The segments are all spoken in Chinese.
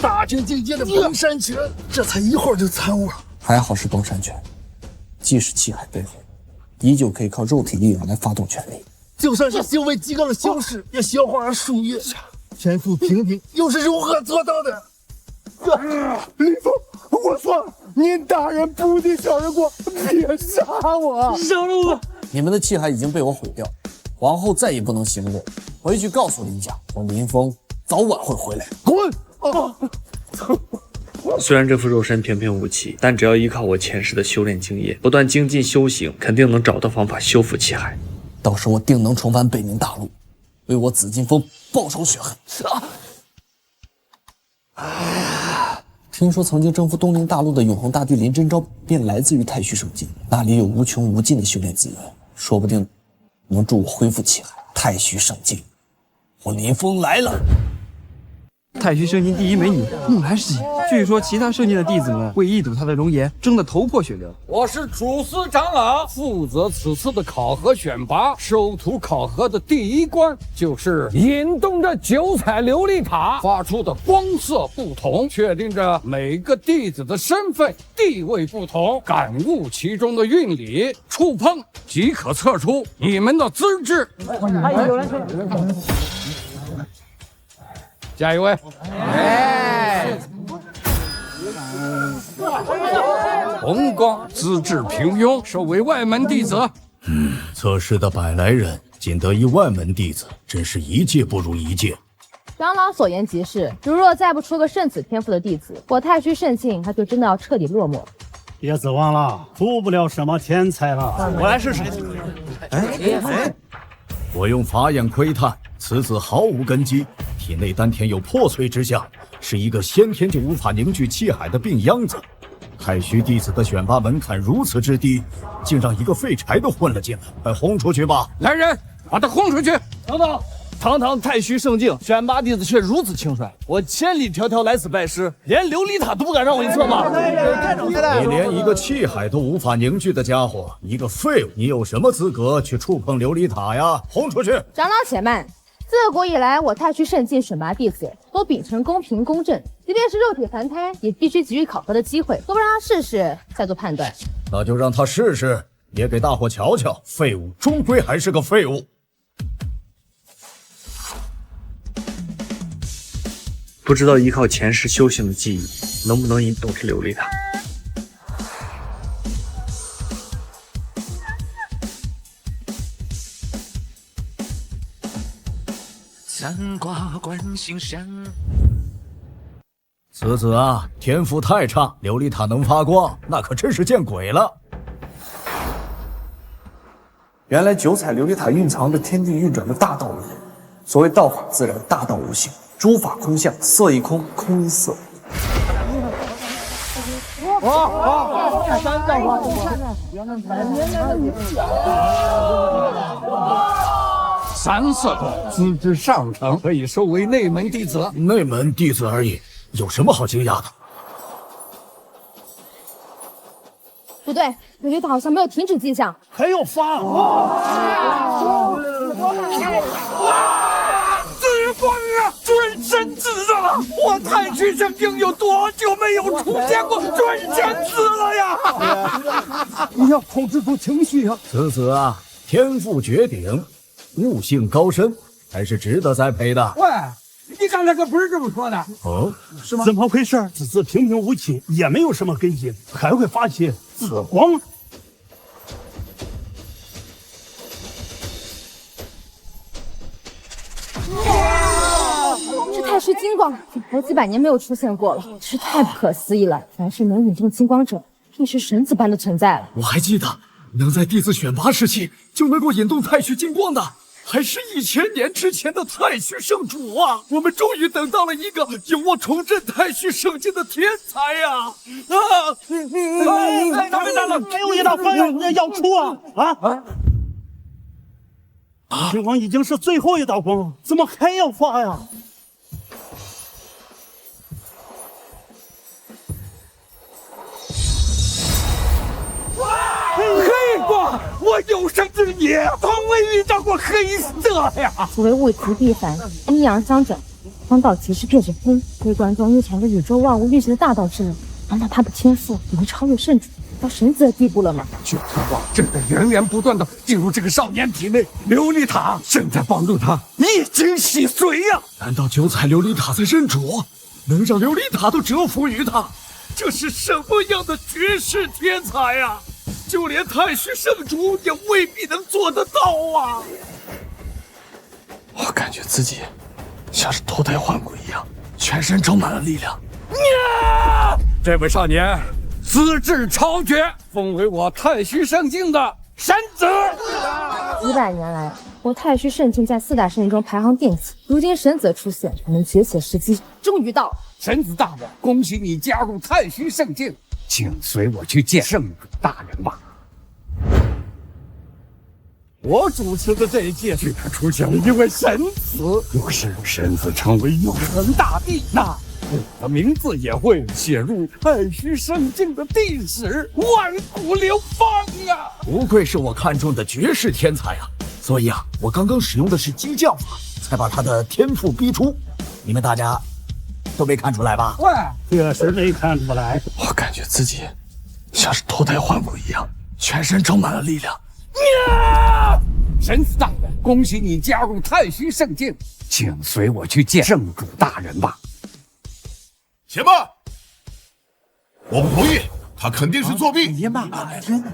大成境界的崩山拳，这才一会儿就参悟了。还好是崩山拳，即使气海背后，依旧可以靠肉体力量来发动全力。就算是修为极高的修士，也需要花上数月。天赋平平，又是如何做到的？李峰，我错了，您大人不敌小人过，别杀我！饶了我！你们的气海已经被我毁掉，往后再也不能行动。回去告诉林家，我林峰早晚会回来。滚！虽然这副肉身平平无奇，但只要依靠我前世的修炼经验，不断精进修行，肯定能找到方法修复气海。到时我定能重返北冥大陆，为我紫金峰报仇雪恨。听说曾经征服东陵大陆的永恒大帝林真昭，便来自于太虚圣境，那里有无穷无尽的修炼资源，说不定能助我恢复气海。太虚圣境，我林峰来了。太虚圣境第一美女木兰师姐，据说其他圣境的弟子们为一睹她的容颜，争得头破血流。我是主司长老，负责此次的考核选拔。收徒考核的第一关就是引动着9彩琉璃塔发出的光色不同，确定着每个弟子的身份地位不同，感悟其中的运理，触碰即可测出你们的资质。有人说。下一位，红光资质平庸，收为外门弟子。测试的100来人，仅得一外门弟子，真是一届不如一届。长老所言极是，如若再不出个圣子天赋的弟子，我太虚圣境他就真的要彻底落寞了。别指望了，出不了什么天才了。我来试试。我用法眼窥探，此子毫无根基，体内丹田有破碎之象，是一个先天就无法凝聚气海的病秧子。太虚弟子的选拔门槛如此之低，竟让一个废柴都混了进来，轰出去吧！来人，把他轰出去！等等，堂堂太虚圣境，选拔弟子却如此轻率，我千里迢迢来此拜师，连琉璃塔都不敢让我一测吗？你连一个气海都无法凝聚的家伙，一个废物，你有什么资格去触碰琉璃塔呀？轰出去！长老且慢，自古以来，我太虚圣境选拔弟子都秉承公平公正，即便是肉体凡胎，也必须给予考核的机会，都不让他试试再做判断。那就让他试试，也给大伙瞧瞧，废物终归还是个废物。不知道依靠前世修行的记忆，能不能引动这琉璃塔？三卦观心山。此子啊，天赋太差，琉璃塔能发光，那可真是见鬼了。原来9彩琉璃塔蕴藏着天地运转的大道理。所谓道法自然，大道无形，诸法空相，色一空，空一色。3色功，资质上乘，可以收为内门弟子。内门弟子而已，有什么好惊讶的？不对，琉璃塔好像没有停止迹象，还要发！紫光啊，准神子了！我太虚圣境有多久没有出现过准神子了呀？你要控制住情绪啊！此子啊，天赋绝顶，悟性高深，还是值得栽培的。喂，你刚才可不是这么说的。哦，是吗？怎么回事？只是平平无奇，也没有什么根基，还会发起紫光。这太虚金光好几百年没有出现过了，真是太不可思议了。凡是能引动金光者，必是神子般的存在了。我还记得，能在弟子选拔时期就能够引动太虚金光的，还是1000年之前的太虚圣主啊！我们终于等到了一个有望重振太虚圣境的天才呀！哪位长老，还有一道方要出金光已经是最后一道光了，怎么还要发呀？黑光，我有生之年从未遇到过黑色呀！所谓物极必反，阴阳相整，方道即是变着黑，微观中蕴藏着宇宙万物运行的大道之人。难道他的天赋已经超越圣主，到神子的地步了吗？就渴望正在源源不断的进入这个少年体内，琉璃塔正在帮助他一经洗髓呀！难道九彩琉璃塔在认主，能让琉璃塔都折服于他？这是什么样的绝世天才呀！就连太虚圣主也未必能做得到啊！我感觉自己像是脱胎换骨一样，全身充满了力量。这位少年资质超绝，封为我太虚圣境的神子。几百年来，我太虚圣境在4大圣境中排行垫底，如今神子的出现，我们崛起的时机终于到了。神子大人，恭喜你加入太虚圣境，请随我去见圣主大人吧。我主持的这一届，居然出现了一位神子。若是神子成为永恒大帝，那我的名字也会写入太虚圣境的历史，万古流芳啊！不愧是我看中的绝世天才啊！所以啊，我刚刚使用的是激将法，才把他的天赋逼出。你们大家都没看出来吧？喂，确实没看出来。我感觉自己像是脱胎换骨一样，全身充满了力量。神子大人，恭喜你加入太虚圣境，请随我去见圣主大人吧。且慢！我不同意，他肯定是作弊。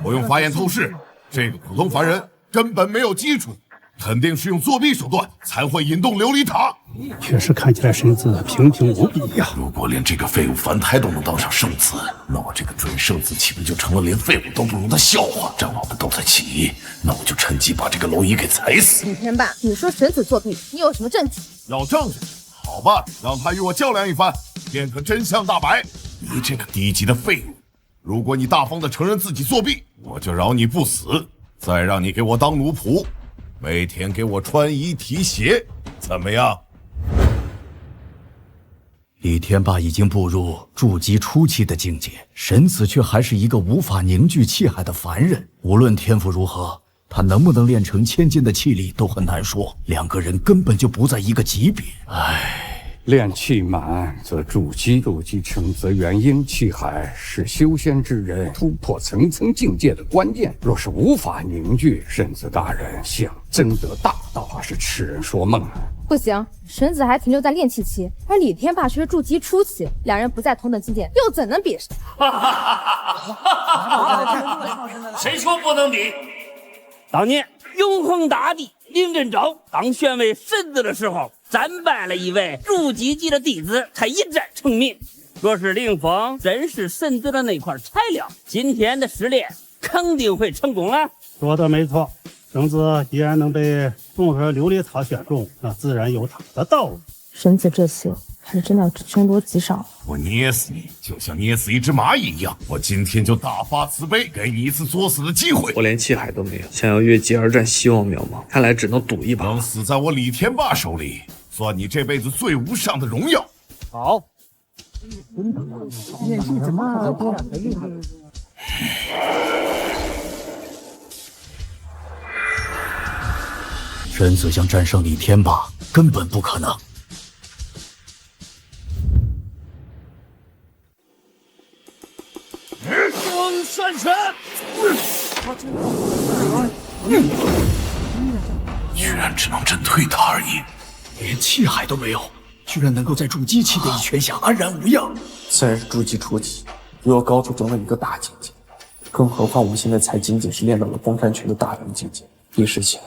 我用法眼透视，这个普通凡人根本没有基础，肯定是用作弊手段才会引动琉璃塔。确实看起来神子平平无比呀。如果连这个废物凡胎都能当上圣子，那我这个准圣子岂不就成了连废物都不如的笑话？长老们都在起疑，那我就趁机把这个蝼蚁给踩死。李天霸，你说神子作弊，你有什么证据？要证据？好吧，让他与我较量一番，便可真相大白。你这个低级的废物，如果你大方的承认自己作弊，我就饶你不死，再让你给我当奴仆，每天给我穿衣提鞋，怎么样？李天霸已经步入筑基初期的境界，神子却还是一个无法凝聚气海的凡人。无论天赋如何，他能不能练成千斤的气力都很难说，两个人根本就不在一个级别。炼气满则筑基，筑基成则元婴。气海是修仙之人突破层层境界的关键。若是无法凝聚，神子大人想争得大道，怕是痴人说梦啊！不行，神子还停留在炼气期，而李天霸却是筑基初期，两人不在同等境界，又怎能比？谁说不能比？当年永恒大帝林振昭当选为神子的时候，战败了一位筑基级的弟子，才一战成名。若是凌风真是神子的那块材料，今天的试炼肯定会成功了。说的没错，绳子既然能被综合琉璃塔选中，那自然有他的道理。神子这次还是真的要凶多吉少。我捏死你，就像捏死一只蚂蚁一样。我今天就大发慈悲，给你一次作死的机会。我连气海都没有，想要越级而战，希望渺茫。看来只能赌一把。能死在我李天霸手里，算你这辈子最无上的荣耀。好。神子想战胜李天霸，根本不可能。光闪拳，居然只能震退他而已，连气海都没有，居然能够在筑基期的一拳下安然无恙。虽然是筑基初期，比我高出整整一个大境界，更何况我现在才仅仅是练到了光山拳的大成境界，比试起来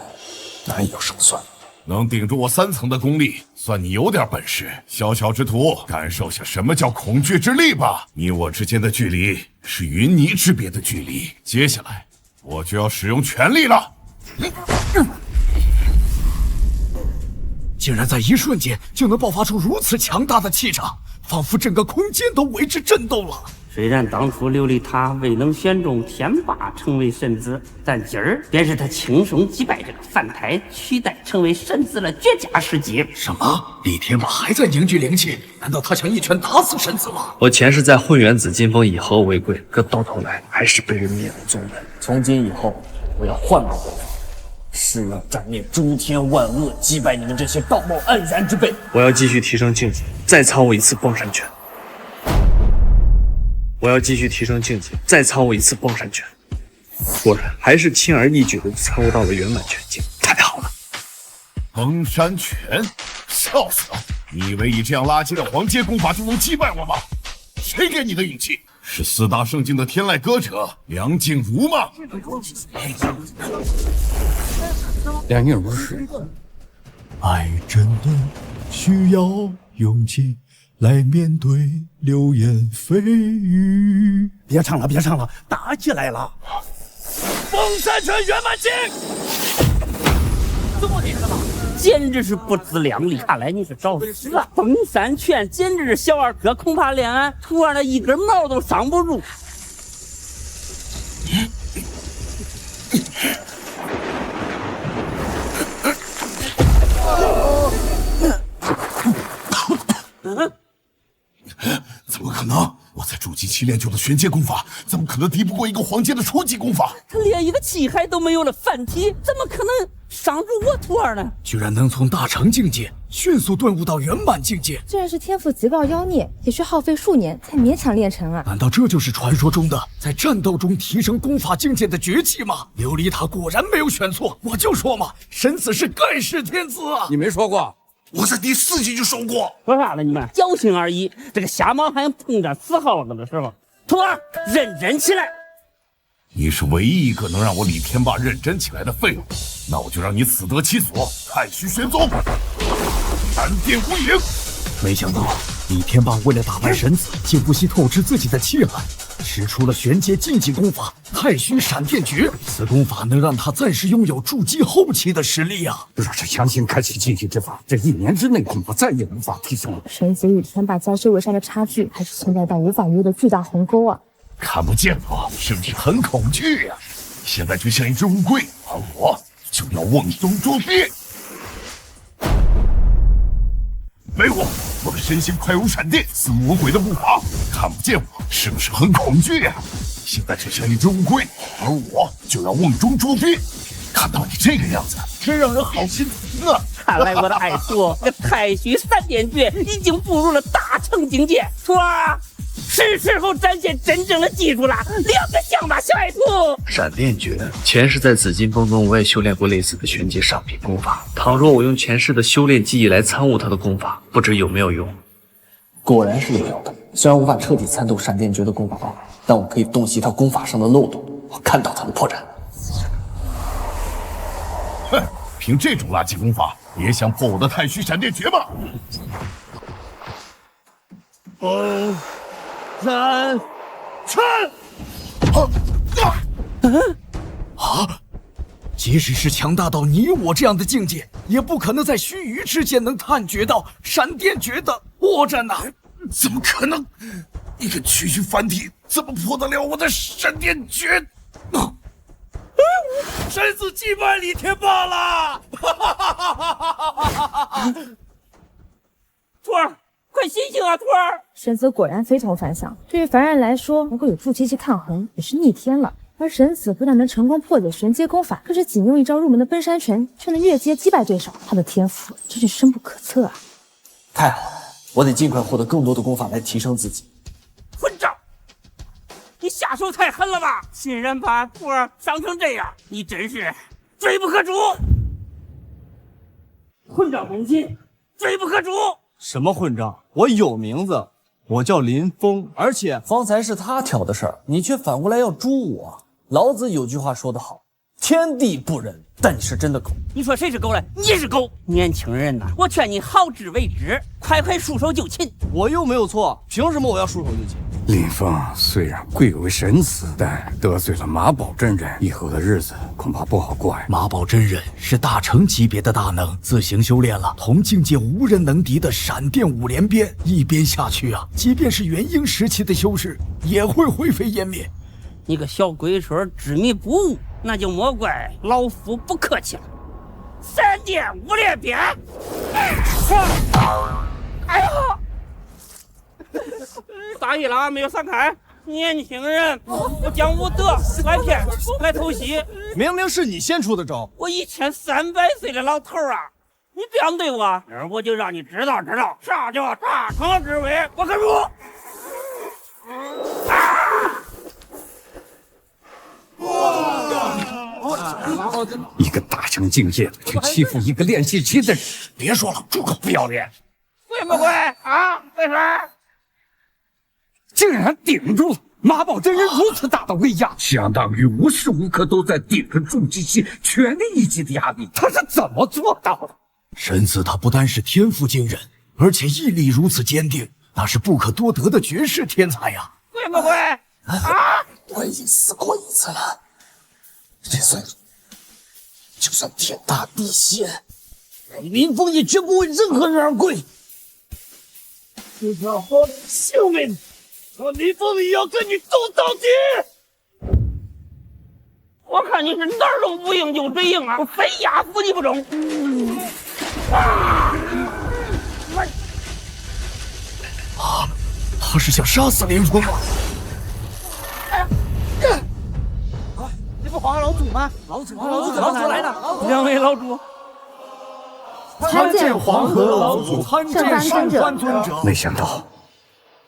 难以有胜算。能顶住我3层的功力，算你有点本事。小小之徒，感受下什么叫恐惧之力吧。你我之间的距离是云泥之别的距离。接下来，我就要使用全力了。竟然在一瞬间就能爆发出如此强大的气场，仿佛整个空间都为之震动了。虽然当初琉璃塔未能选中天霸成为神子，但今儿便是他轻松击败这个凡胎，取代成为神子的绝佳时机。什么？李天霸还在凝聚灵气？难道他想一拳打死神子吗？我前世在混元紫金峰以和为贵，可到头来还是被人灭了宗门。从今以后，我要换个活法，是要斩灭诸天万恶，击败你们这些道貌岸然之辈。我要继续提升境界，再藏我一次崩山拳。我要继续提升境界，再藏我一次崩山拳。果然还是轻而易举的参悟到了圆满拳境，太好了！崩山拳，笑死了！你以为以这样垃圾的黄阶功法就能击败我吗？谁给你的勇气？是四大圣境的天籁歌者梁静茹吗？梁静茹是爱真的需要勇气来面对流言蜚语。别唱了，别唱了，打起来了！崩山拳圆满境，这么厉害吗？简直是不自量力！看来你是找死啊！崩山拳简直是小儿科，恐怕连俺徒儿的一根毛都伤不住。怎么可能？我在筑基期练就的玄阶功法，怎么可能敌不过一个黄阶的初级功法？他连一个气海都没有了反体，怎么可能伤住我徒儿呢？居然能从大成境界迅速顿悟到圆满境界，这然是天赋极高妖孽，也需耗费数年才勉强练成啊！难道这就是传说中的在战斗中提升功法境界的绝技吗？琉璃塔果然没有选错，我就说嘛，神子是盖世天子啊！你没说过？我在第4级就说过。说啥了你们？侥幸而已。这个瞎猫还碰着死耗子的时候，徒儿认真起来。你是唯一一个能让我李天霸认真起来的废物，那我就让你死得其所，太虚玄宗，闪电无影。没想到李天霸为了打败神子，竟不惜透支自己的气海，使出了玄阶禁忌功法太虚闪电诀。此功法能让他暂时拥有筑基后期的实力啊！若是强行开启禁忌之法，这1年之内恐怕再也无法提升了。神子与天霸在修为上的差距，还是存在到无法逾的巨大鸿沟啊！看不见我，是不是很恐惧呀？现在就像一只乌龟，而我就要瓮中捉鳖。没我的身形快如闪电，似魔鬼的步伐，看不见我，是不是很恐惧呀？现在就像一只乌龟，而我就要瓮中捉鳖。看到你这个样子，真让人好心疼啊！看来我的爱徒这太虚闪电诀已经步入了大成境界，徒儿，是时候展现真正的技术了。2个响吧，小爱徒！闪电诀，前世在紫金峰中我也修炼过类似的玄阶上品功法。倘若我用前世的修炼技艺来参悟他的功法，不知有没有用？果然是有用的。虽然无法彻底参透闪电诀的功法方法，但我可以洞悉他功法上的漏洞，我看到他的破绽。哼，凭这种垃圾功法，也想破我的太虚闪电诀吗？崩山拳！即使是强大到你我这样的境界，也不可能在须臾之间能探觉到闪电诀的破绽呐！怎么可能？一个区区凡体怎么破得了我的闪电诀？神子击败李天霸了！徒儿，快醒醒啊，徒儿！神子果然非同凡响，对于凡人来说，能够有筑基期抗衡也是逆天了。而神子不但能成功破解玄阶功法，更是仅用一招入门的崩山拳，却能越阶击败对手。他的天赋真是深不可测啊！太好了，我得尽快获得更多的功法来提升自己。混账！你下手太狠了吧！竟然把徒儿伤成这样，你真是罪不可诛！混账门亲，罪不可诛！什么混账？我有名字，我叫林峰，而且方才是他挑的事儿，你却反过来要诛我。老子有句话说得好，天地不仁，但你是真的狗。你说谁是狗嘞？你是狗！年轻人呐，我劝你好自为之，快束手就擒。我又没有错，凭什么我要束手就擒？林峰虽然贵为神子，但得罪了马宝真人，以后的日子恐怕不好过呀。马宝真人是大成级别的大能，自行修炼了同境界无人能敌的闪电5连鞭，一鞭下去啊，即便是元婴时期的修士也会灰飞烟灭。你个小鬼孙执迷不悟，那就莫怪老夫不客气了。闪电5连鞭！哎呀！大意了，没有散开。年轻人不讲武德，来骗，来偷袭，明明是你先出的招。我1300岁的老头啊，你这样对我，明儿我就让你知道啥叫大唐之威，我可如。一个大成境界的去欺负一个练气期的人，别说了，猪个不要脸！会不会啊？为啥？竟然顶住了！马宝真人如此大的威压，相当于无时无刻都在顶着筑基期全力一击的压力，他是怎么做到的？神子他不单是天赋惊人，而且毅力如此坚定，那是不可多得的绝世天才呀！会不会啊？我已经死过一次了，就算天大地陷，林峰也绝不为任何人而跪。就算我的性命，我林峰也要跟你斗到底。我看你是哪儿都不应就谁应啊！我非压服你不中。他是想杀死林峰吗？这不黄河老祖吗？老祖来了！两位老主，参见黄河老祖，参见圣番尊者。没想到，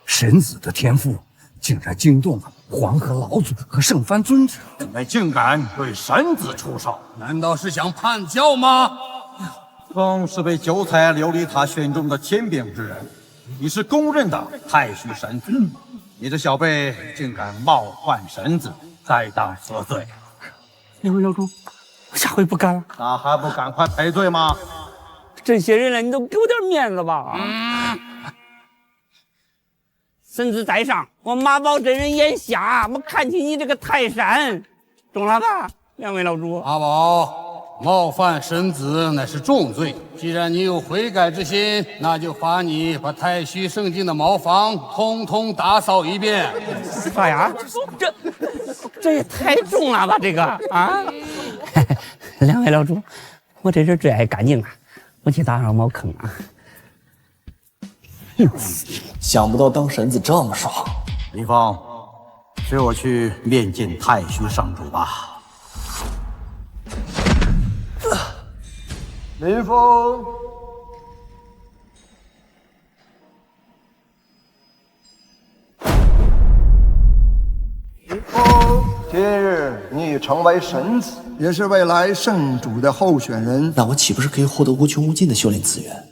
神子的天赋竟然惊动了黄河老祖和圣番尊者。你们竟敢对神子出手，难道是想叛教吗？风是被九彩琉璃塔选中的天兵之人，你是公认的太虚神子，你这小辈竟敢冒犯神子，该当何罪？两位老主，我下回不敢了。那还不赶快赔罪吗？这些人了，你都给我点面子吧！神子在上，我马宝真人眼瞎，我看起你这个泰山，中了吧？两位老主，阿宝。冒犯神子乃是重罪，既然你有悔改之心，那就罚你把太虚圣境的茅房通通打扫一遍。啥呀？这也太重了吧？这个啊！两位老主，我这人最爱干净了，我去打上茅坑啊！想不到当神子这么爽。林峰，随我去面见太虚圣主吧。林峰，今日你成为神子，也是未来圣主的候选人。那我岂不是可以获得无穷无尽的修炼资源？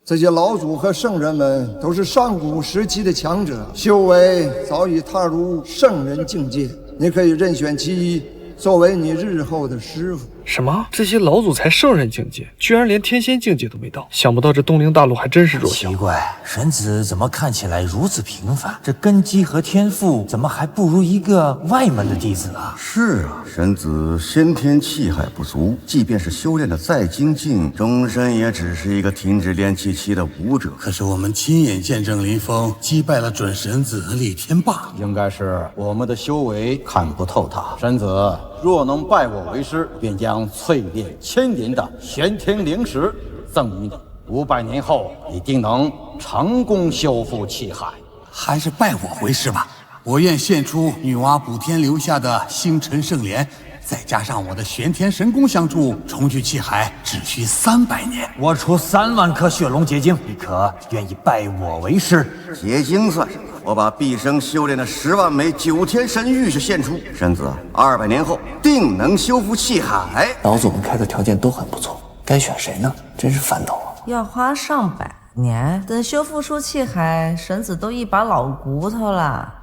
这些老祖和圣人们都是上古时期的强者，修为早已踏入圣人境界。你可以任选其一，作为你日后的师傅。什么？这些老祖才圣人境界，居然连天仙境界都没到。想不到这东陵大陆还真是弱小。奇怪，神子怎么看起来如此平凡？这根基和天赋怎么还不如一个外门的弟子啊？是啊，神子先天气海不足，即便是修炼的再精进，终身也只是一个停止炼气期的武者。可是我们亲眼见证林峰击败了准神子李天霸，应该是我们的修为看不透他。神子若能拜我为师，便将淬炼1000年的玄天灵石赠予你，500年后一定能成功修复气海。还是拜我为师吧，我愿献出女娲补天留下的星辰圣莲，再加上我的玄天神功相助，重聚气海只需300年。我出3万颗血龙结晶，你可愿意拜我为师？结晶算什么？我把毕生修炼的10万枚9天神玉是献出，神子200年后定能修复气海。老祖们开的条件都很不错，该选谁呢？真是烦恼啊！要花上百年，等修复出气海，神子都一把老骨头了。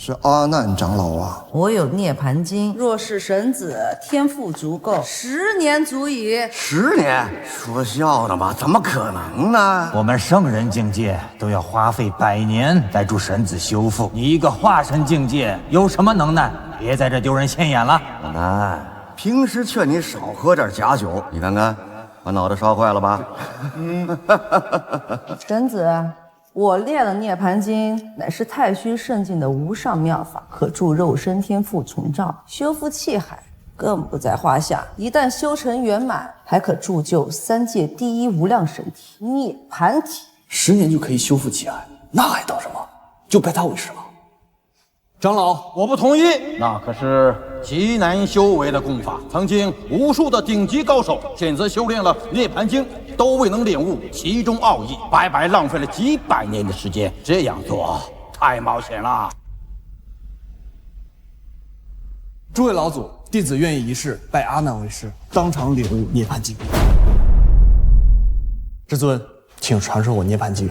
是阿难长老啊！我有涅槃经，若是神子天赋足够，10年足矣。10年？说笑呢吧？怎么可能呢？我们圣人境界都要花费100年来助神子修复，你一个化神境界有什么能耐？别在这丢人现眼了。老南，平时劝你少喝点假酒，你看看，把脑袋烧坏了吧？神子。我练了涅槃经，乃是太虚圣境的无上妙法，可助肉身天赋重照，修复气海更不在话下。一旦修成圆满，还可铸就3界第一无量神体涅槃体。10年就可以修复气海，那还等什么？就拜他为师吧。长老，我不同意。那可是极难修为的功法，曾经无数的顶级高手选择修炼了涅槃经，都未能领悟其中奥义，白白浪费了几百年的时间。这样做太冒险了。诸位老祖，弟子愿意一试拜阿难为师，当场领悟涅槃经。至尊，请传授我涅槃经。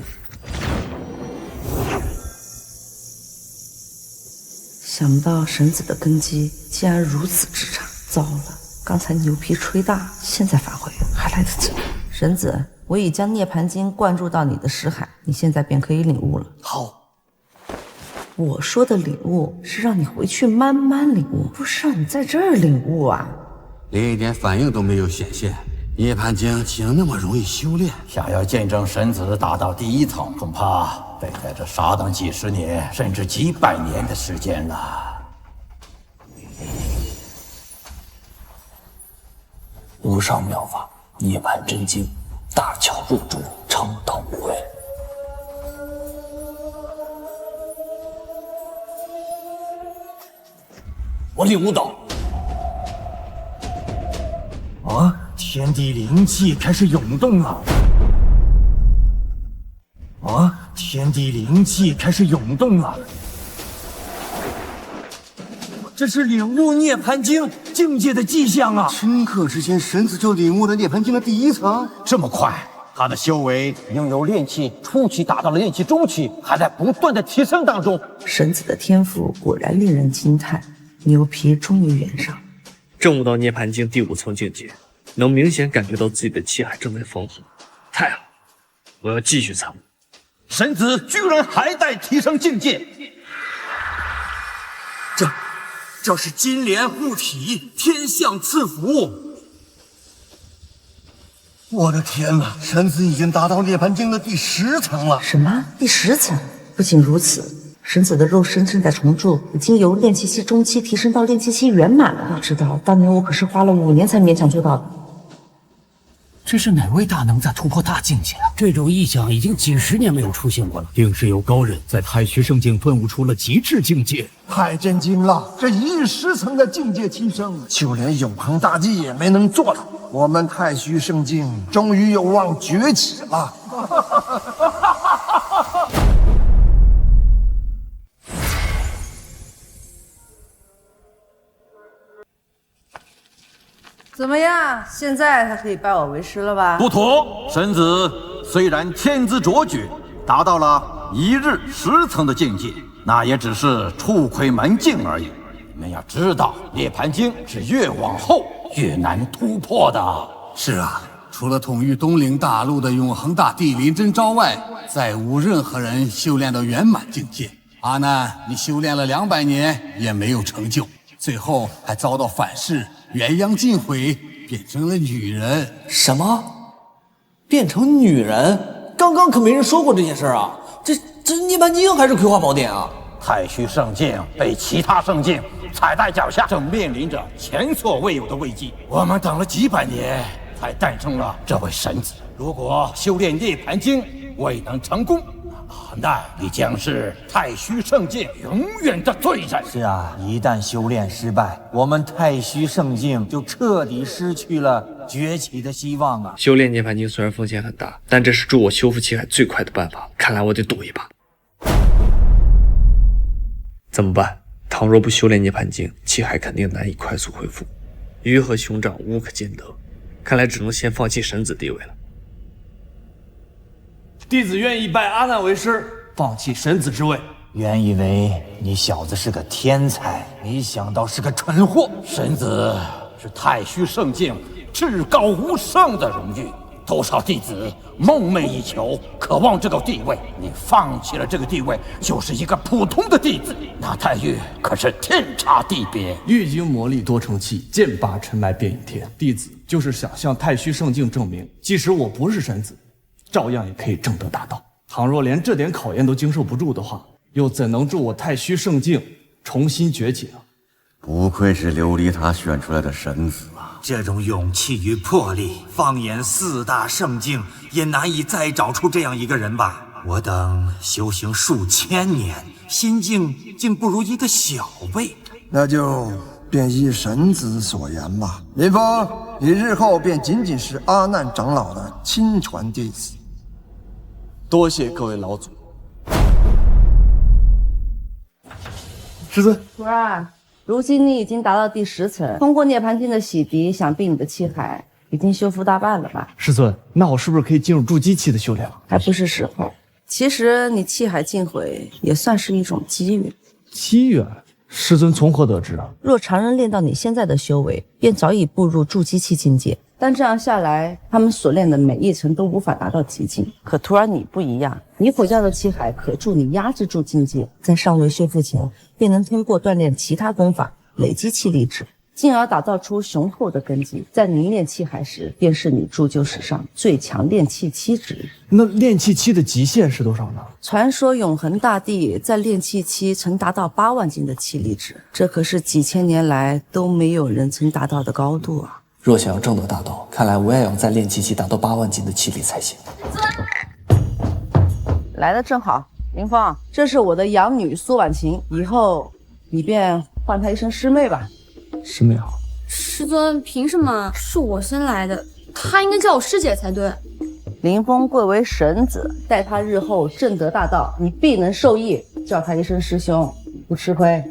想不到神子的根基竟然如此之差，糟了！刚才牛皮吹大，现在反悔还来得及。神子，我已将涅槃经灌注到你的识海，你现在便可以领悟了。好。我说的领悟是让你回去慢慢领悟，不是让你在这儿领悟啊！连一点反应都没有显现，涅槃经岂能那么容易修炼？想要见证神子达到第一层，恐怕得在这傻等几十年，甚至几百年的时间了。无上妙法，涅槃真经，大巧若拙，称道无畏。我领悟到。啊！天地灵气开始涌动了。啊！天地灵气开始涌动了。这是领悟涅槃经境界的迹象啊！顷刻之间，神子就领悟了涅槃经的第一层。这么快，他的修为应由炼气初期达到了炼气中期，还在不断的提升当中。神子的天赋果然令人惊叹，牛皮终于圆上。证悟到涅槃经第5层境界，能明显感觉到自己的气海正在丰富，太好了！我要继续参悟。神子居然还在提升境界，这是金莲护体，天象赐福。我的天哪，神子已经达到涅槃经的第10层了。什么？第10层？不仅如此，神子的肉身正在重铸，已经由炼气期中期提升到炼气期圆满了。要知道，当年我可是花了5年才勉强做到的。这是哪位大能在突破大境界啊？这种异象已经几10年没有出现过了，定是有高人在太虚圣境顿悟出了极致境界。太震惊了！这1日10层的境界提升，就连永恒大计也没能做到。我们太虚圣境终于有望崛起了。怎么样？现在他可以拜我为师了吧？不妥！神子虽然天资卓绝，达到了1日10层的境界，那也只是触窥门径而已。你们要知道，涅槃经是越往后越难突破的。是啊，除了统御东陵大陆的永恒大帝林真昭外，再无任何人修炼到圆满境界。阿难，你修炼了200年也没有成就，最后还遭到反噬，元阳尽毁，变成了女人。什么？变成女人？刚刚可没人说过这件事啊！这涅槃经还是葵花宝典啊？太虚圣境被其他圣境踩在脚下，正面临着前所未有的危机。我们等了几百年，才诞生了这位神子。如果修炼涅槃经未能成功，那你将是太虚圣境永远的罪人。是啊，一旦修炼失败，我们太虚圣境就彻底失去了崛起的希望啊！修炼涅槃经虽然风险很大，但这是助我修复气海最快的办法，看来我得赌一把。怎么办？倘若不修炼涅槃经，气海肯定难以快速恢复，鱼和熊掌无可兼得，看来只能先放弃神子地位了。弟子愿意拜阿难为师，放弃神子之位。原以为你小子是个天才，没想到是个蠢货。神子是太虚圣境至高无上的荣誉，多少弟子梦寐以求，渴望这个地位。你放弃了这个地位，就是一个普通的弟子，那待遇可是天差地别。玉经魔力多成器，剑拔尘埃变倚天。弟子就是想向太虚圣境证明，即使我不是神子，照样也可以正得大道。倘若连这点考验都经受不住的话，又怎能助我太虚圣境重新崛起呢？不愧是琉璃塔选出来的神子啊！这种勇气与魄力，放眼4大圣境，也难以再找出这样一个人吧。我等修行数千年，心境竟不如一个小辈。那就便依神子所言吧。林峰，你日后便仅仅是阿难长老的亲传弟子。多谢各位老祖。师尊，徒儿，如今你已经达到第10层，通过涅槃经的洗涤，想必你的气海已经修复大半了吧？师尊，那我是不是可以进入筑基期的修炼了？还不是时候。其实你气海尽毁也算是一种机缘。机缘？师尊从何得知啊？若常人练到你现在的修为，便早已步入筑基期境界。但这样下来，他们所练的每一层都无法达到极境。可徒儿你不一样，你火教的气海可助你压制住境界，在尚未修复前，便能通过锻炼其他功法累积气力值，进而打造出雄厚的根基。在凝练气海时，便是你铸就史上最强炼气期之日。那炼气期的极限是多少呢？传说永恒大帝在炼气期曾达到8万斤的气力值，这可是几千年来都没有人曾达到的高度啊！若想要正得大道，看来我也要在炼气期达到8万斤的气力才行。来的正好，林峰，这是我的养女苏婉晴，以后你便唤她一声师妹吧。师妹好。师尊，凭什么是我先来的？她应该叫我师姐才对。林峰贵为神子，待他日后正得大道，你必能受益。叫他一声师兄，不吃亏。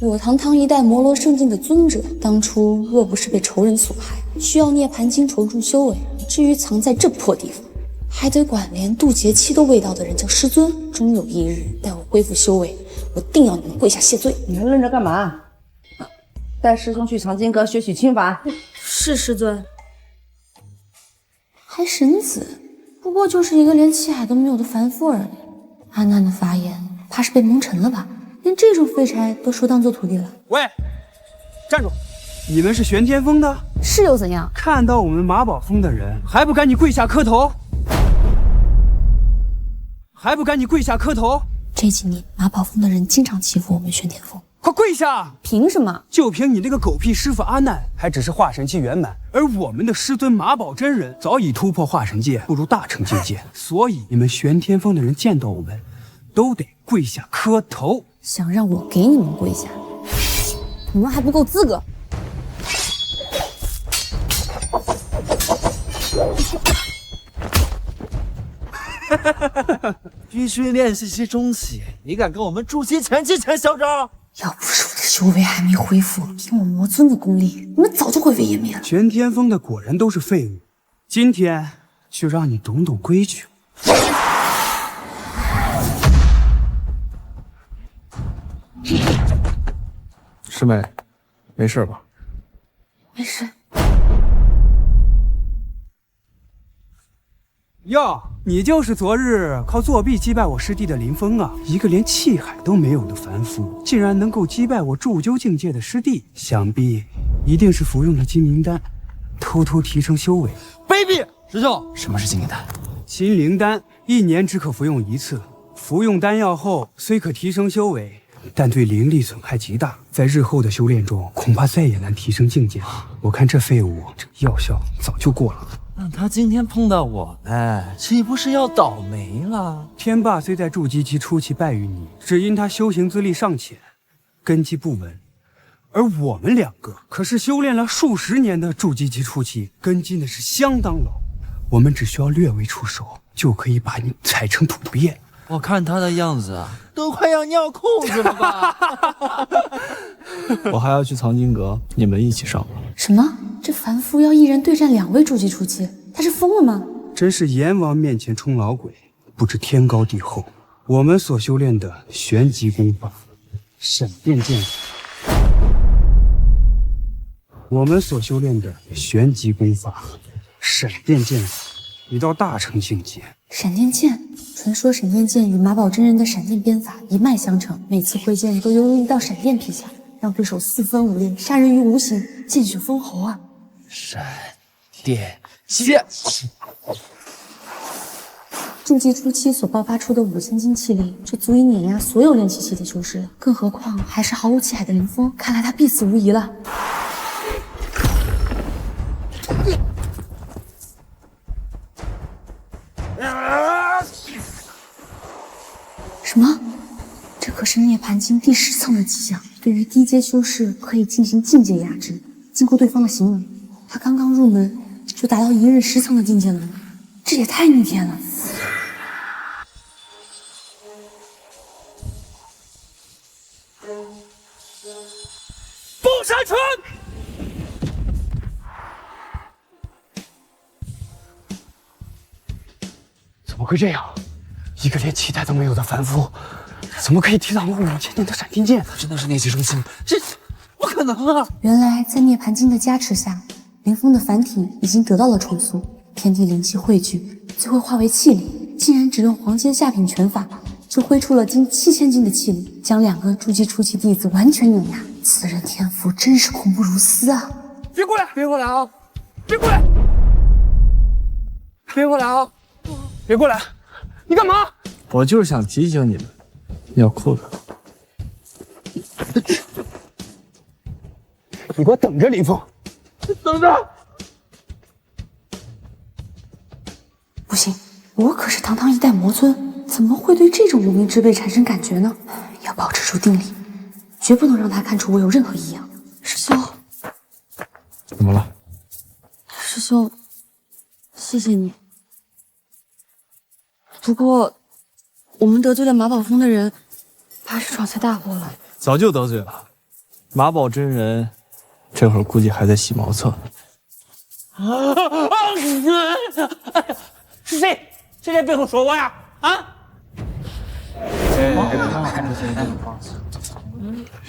我堂堂一代摩罗圣境的尊者，当初若不是被仇人所害，需要涅槃经筹助修为，至于藏在这破地方，还得管连渡劫期都未到的人叫师尊。终有一日，待我恢复修为，我定要你们跪下谢罪。你还愣着干嘛？带师兄去藏经阁学习清法。是师尊。还神子，不过就是一个连气海都没有的凡夫而已。阿难的发言，怕是被蒙尘了吧？连这种废柴都收当做徒弟了。喂，站住！你们是玄天峰的？是又怎样？看到我们马宝峰的人，还不赶紧跪下磕头？还不赶紧跪下磕头？这几年马宝峰的人经常欺负我们玄天峰。快跪下！凭什么？就凭你那个狗屁师傅阿难，还只是化神期圆满，而我们的师尊马宝真人早已突破化神界，步入大成境界。所以你们玄天峰的人见到我们，都得跪下磕头。想让我给你们跪下，你们还不够资格。必须练习期中期，你敢跟我们筑基前期前嚣张？要不是我的修为还没恢复，凭我魔尊的功力，你们早就灰飞烟灭了。玄天峰的果然都是废物，今天就让你懂懂规矩。师妹，没事吧？没事。哟，你就是昨日靠作弊击败我师弟的林峰啊！一个连气海都没有的凡夫，竟然能够击败我筑究境界的师弟，想必一定是服用了金灵丹，偷偷提升修为。卑鄙！师兄，什么是金灵丹？金灵丹1年只可服用1次，服用丹药后虽可提升修为，但对灵力损害极大，在日后的修炼中恐怕再也难提升境界。我看这废物，这药效早就过了。那他今天碰到我们，岂不是要倒霉了？天霸虽在筑基期初期败于你，只因他修行资历尚浅，根基不稳；而我们2个可是修炼了数十年的筑基期初期，根基那是相当牢。我们只需要略微出手，就可以把你踩成土鳖。我看他的样子啊，都快要尿裤子了吧？我还要去藏经阁，你们一起上吧。什么？这凡夫要一人对战2位筑基初期，他是疯了吗？真是阎王面前充老鬼，不知天高地厚。我们所修炼的玄级功法，闪电剑法；我们所修炼的玄级功法，闪电剑法，已到大成境界。闪电剑，传说闪电剑与马宝真人的闪电鞭法一脉相承，每次挥剑都犹如一道闪电劈下，让对手四分五裂，杀人于无形，见血封喉啊！闪电剑，筑基初期所爆发出的5000斤气力，这足以碾压所有炼气期的修士，更何况还是毫无气海的林峰，看来他必死无疑了。什么？这个可是涅槃经第10层的迹象，对于低阶修士可以进行境界压制。经过对方的行为，他刚刚入门就达到1日10层的境界了，这也太逆天了。崩山拳！怎么会这样？一个连期待都没有的凡夫，怎么可以抵挡我5000年的闪电剑？真的是内气生心，这不可能啊！原来在涅槃经的加持下，林峰的凡体已经得到了重塑，天地灵气汇聚，最后化为气力。竟然只用黄阶下品拳法，就挥出了近7000斤的气力，将2个筑基初期弟子完全碾压。此人天赋真是恐怖如斯啊！别过来！别过来啊！别过来！别过来啊！别过来！你干嘛？我就是想提醒你们，要裤子。你给我等着，林峰！等着！不行，我可是堂堂一代魔尊，怎么会对这种无名之辈产生感觉呢？要保持住定力，绝不能让他看出我有任何异样。师兄，怎么了？师兄，谢谢你。不过，我们得罪了马宝峰的人，怕是闯下大祸了。早就得罪了，马宝真人这会儿估计还在洗茅厕。是谁？谁在背后说我呀？啊！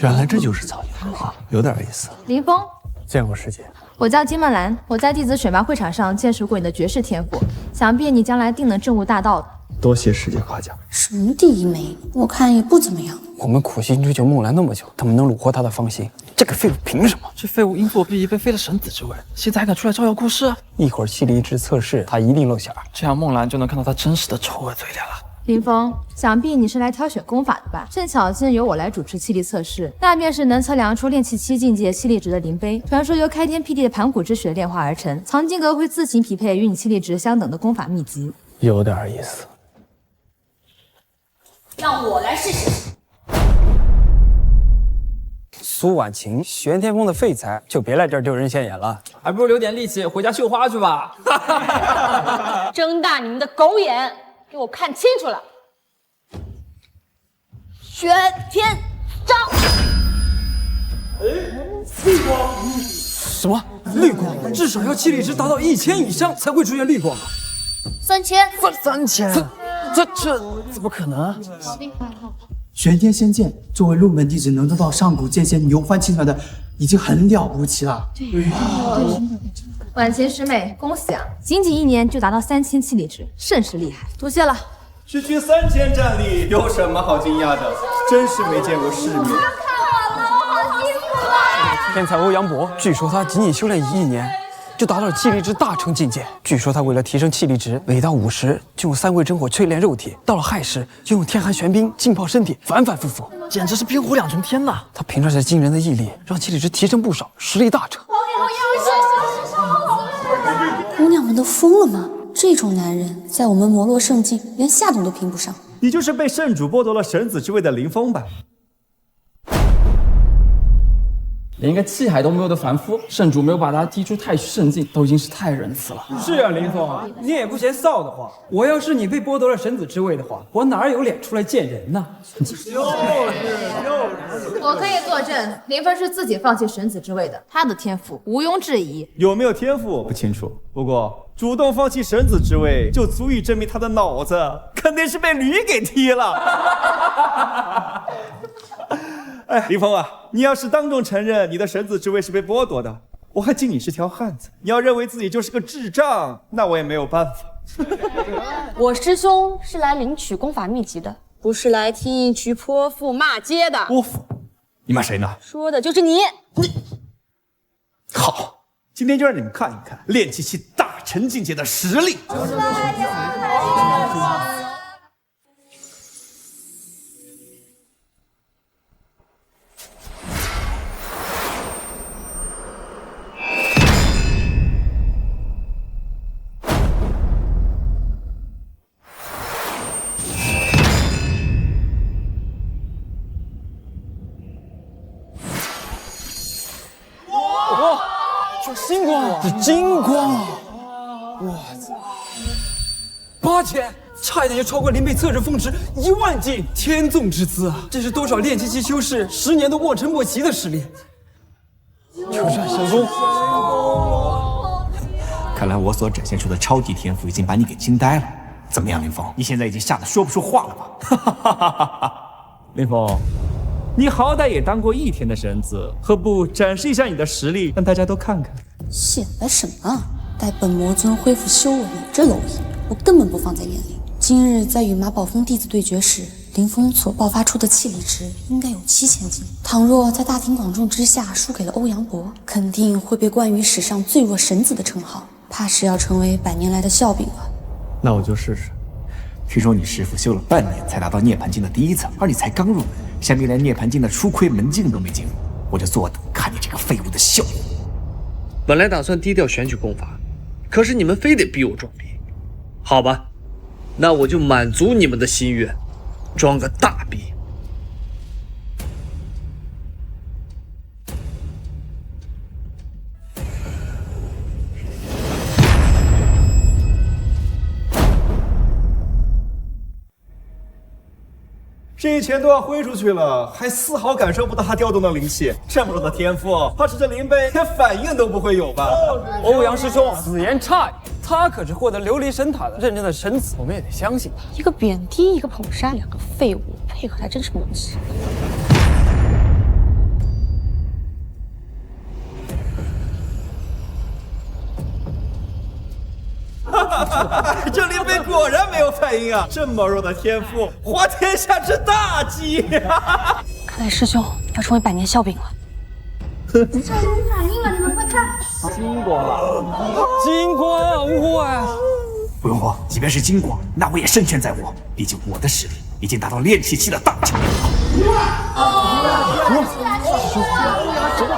原来这就是曹营啊，有点意思。林峰，见过师姐。我叫金梦兰，我在弟子选拔会场上见识过你的绝世天赋，想必你将来定能证悟大道的。多谢师姐夸奖。什么第一美，我看也不怎么样。我们苦心追求梦兰那么久，他们能虏获她的芳心，这个废物凭什么？这废物因作弊被废了神子之位，现在还敢出来招摇过市？一会儿气力值测试，他一定露馅儿，这样梦兰就能看到他真实的丑恶嘴脸了。林峰，想必你是来挑选功法的吧？正巧今日由我来主持气力测试，那便是能测量出炼气7境界气力值的灵碑，传说由开天辟地的盘古之血炼化而成，藏经阁会自行匹配与你气力值相等的功法秘籍。有点意思。让我来试试。苏婉晴，玄天峰的废材，就别来这儿丢人现眼了，还不如留点力气回家绣花去吧。睁大你们的狗眼，给我看清楚了！玄天掌！绿光？什么绿光？至少要气力值达到1000以上才会出现绿光。 3000，这怎么可能？玄天仙剑作为入门弟子能得到上古剑仙牛欢亲传的，已经很了不起了。婉晴师妹，恭喜啊！仅仅1年就达到3000气力值，甚是厉害。多谢了。区区3000战力，有什么好惊讶的？真是没见过世面。天才欧阳博，据说他仅仅修炼1年。 就达到了气力值大成境界。据说他为了提升气力值，每到50就用3味真火淬炼肉体，到了亥时就用天寒玄冰浸泡身体，反反复复，简直是冰火2重天呐！他凭着这惊人的毅力，让气力值提升不少，实力大成。姑娘们都疯了吗？这种男人在我们魔洛圣境连下等都评不上。你就是被圣主剥夺了神子之位的林峰吧？ 连个气海都没有的凡夫，圣主没有把他踢出太虚圣境，都已经是太仁慈了。是啊，林峰，你也不嫌臊得慌。我要是你被剥夺了神子之位的话，我哪有脸出来见人呢？我可以作证，林峰是自己放弃神子之位的，他的天赋毋庸置疑。有没有天赋我不清楚，不过主动放弃神子之位，就足以证明他的脑子肯定是被驴给踢了。哎，林峰啊，你要是当众承认你的神子之位是被剥夺的，我还敬你是条汉子；你要认为自己就是个智障，那我也没有办法。我师兄是来领取功法秘籍的，不是来听一曲泼妇骂街的。泼妇？你骂谁呢？说的就是你。好，今天就让你们看一看炼气期大成境界的实力。光，是金光啊！我操，8000，差一点就超过林北侧着峰值10000斤，天纵之姿啊！这是多少炼气期修士10年都望尘莫及的实力。求战神功！看来我所展现出的超级天赋已经把你给惊呆了。怎么样，林峰？你现在已经吓得说不出话了吧？林峰，你好歹也当过1天的神子，何不展示一下你的实力，让大家都看看？显摆什么？待本魔尊恢复修为，这蝼蚁我根本不放在眼里。今日在与马宝峰弟子对决时，林峰所爆发出的气力值应该有7000斤。倘若在大庭广众之下输给了欧阳博，肯定会被冠于史上最弱神子的称号，怕是要成为100年来的笑柄了。那我就试试。听说你师傅修了半年才达到涅槃境的第1层，而你才刚入门，想必连涅槃境的初窥门径都没进入，我就坐等看你这个废物的笑。本来打算低调选取功法，可是你们非得逼我装逼，好吧，那我就满足你们的心愿，装个大逼。这一拳都要挥出去了，还丝毫感受不到他调动的灵气，这么弱的天赋，怕是这林贝连反应都不会有吧？欧阳师兄此言差矣，他可是获得琉璃神塔的认证的神子，我们也得相信他。一个贬低，一个捧杀，两个废物配合还真是默契。这林贝果然没有反应啊！这么弱的天赋，滑天下之大稽。看来师兄要成为100年笑柄了。这有反应了，你们快看！金光了，金光啊！误会。不用慌，即便是金光，那我也胜券在握。毕竟我的实力已经达到炼气期的大成。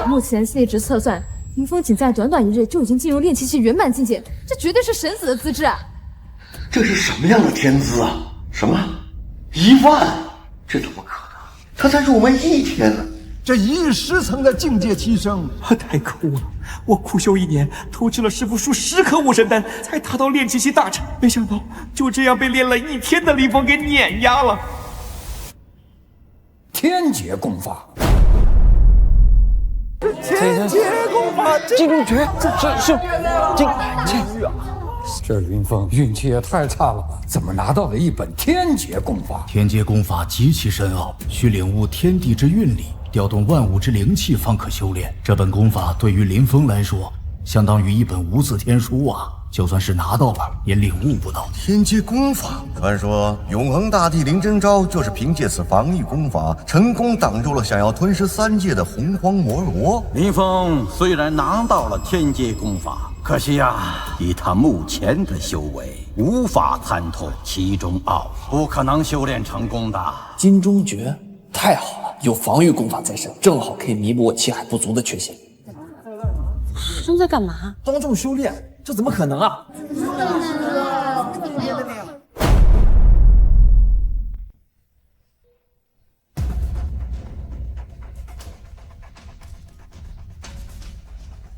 目前细值测算，林峰仅在短短1日就已经进入炼气期圆满境界，这绝对是神子的资质啊！这是什么样的天资啊？什么1万？这怎么可能？他才入门1天呢！这1日10层的境界提升，太可恶了！我苦修1年，偷吃了师傅数10颗武神丹，才达到炼气期大成，没想到就这样被练了1天的林峰给碾压了。天劫功法，天劫功法，金中诀，这是金。这林峰运气也太差了吧？怎么拿到了一本天劫功法？天劫功法极其深奥，需领悟天地之运理，调动万物之灵气方可修炼。这本功法对于林峰来说，相当于一本无字天书啊！就算是拿到了，也领悟不到。天阶功法，传说永恒大帝林真昭就是凭借此防御功法，成功挡住了想要吞噬3界的洪荒魔罗。林峰虽然拿到了天阶功法，可惜呀，以他目前的修为，无法参透其中奥义，不可能修炼成功的。金中诀太好了，有防御功法在身，正好可以弥补我气海不足的缺陷。师兄在干嘛？当众修炼，这怎么可能啊？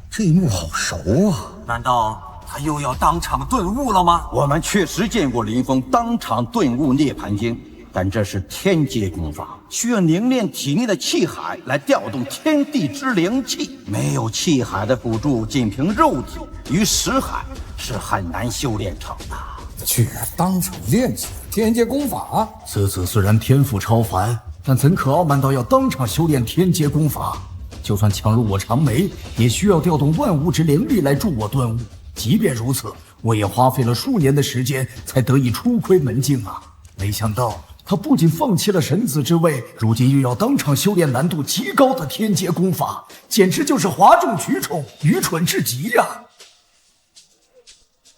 这一幕好熟啊！难道他又要当场顿悟了吗？我们确实见过林峰当场顿悟涅槃经，但这是天阶功法，需要凝练体内的气海来调动天地之灵气。没有气海的辅助，仅凭肉体与识海是很难修炼成的。居然当场练起了天阶功法！此子虽然天赋超凡，但怎可傲慢到要当场修炼天阶功法？就算强入我长眉，也需要调动万物之灵力来助我顿悟。即便如此，我也花费了数年的时间才得以初窥门径啊！没想到他不仅放弃了神子之位，如今又要当场修炼难度极高的天阶功法，简直就是哗众取宠，愚蠢至极呀！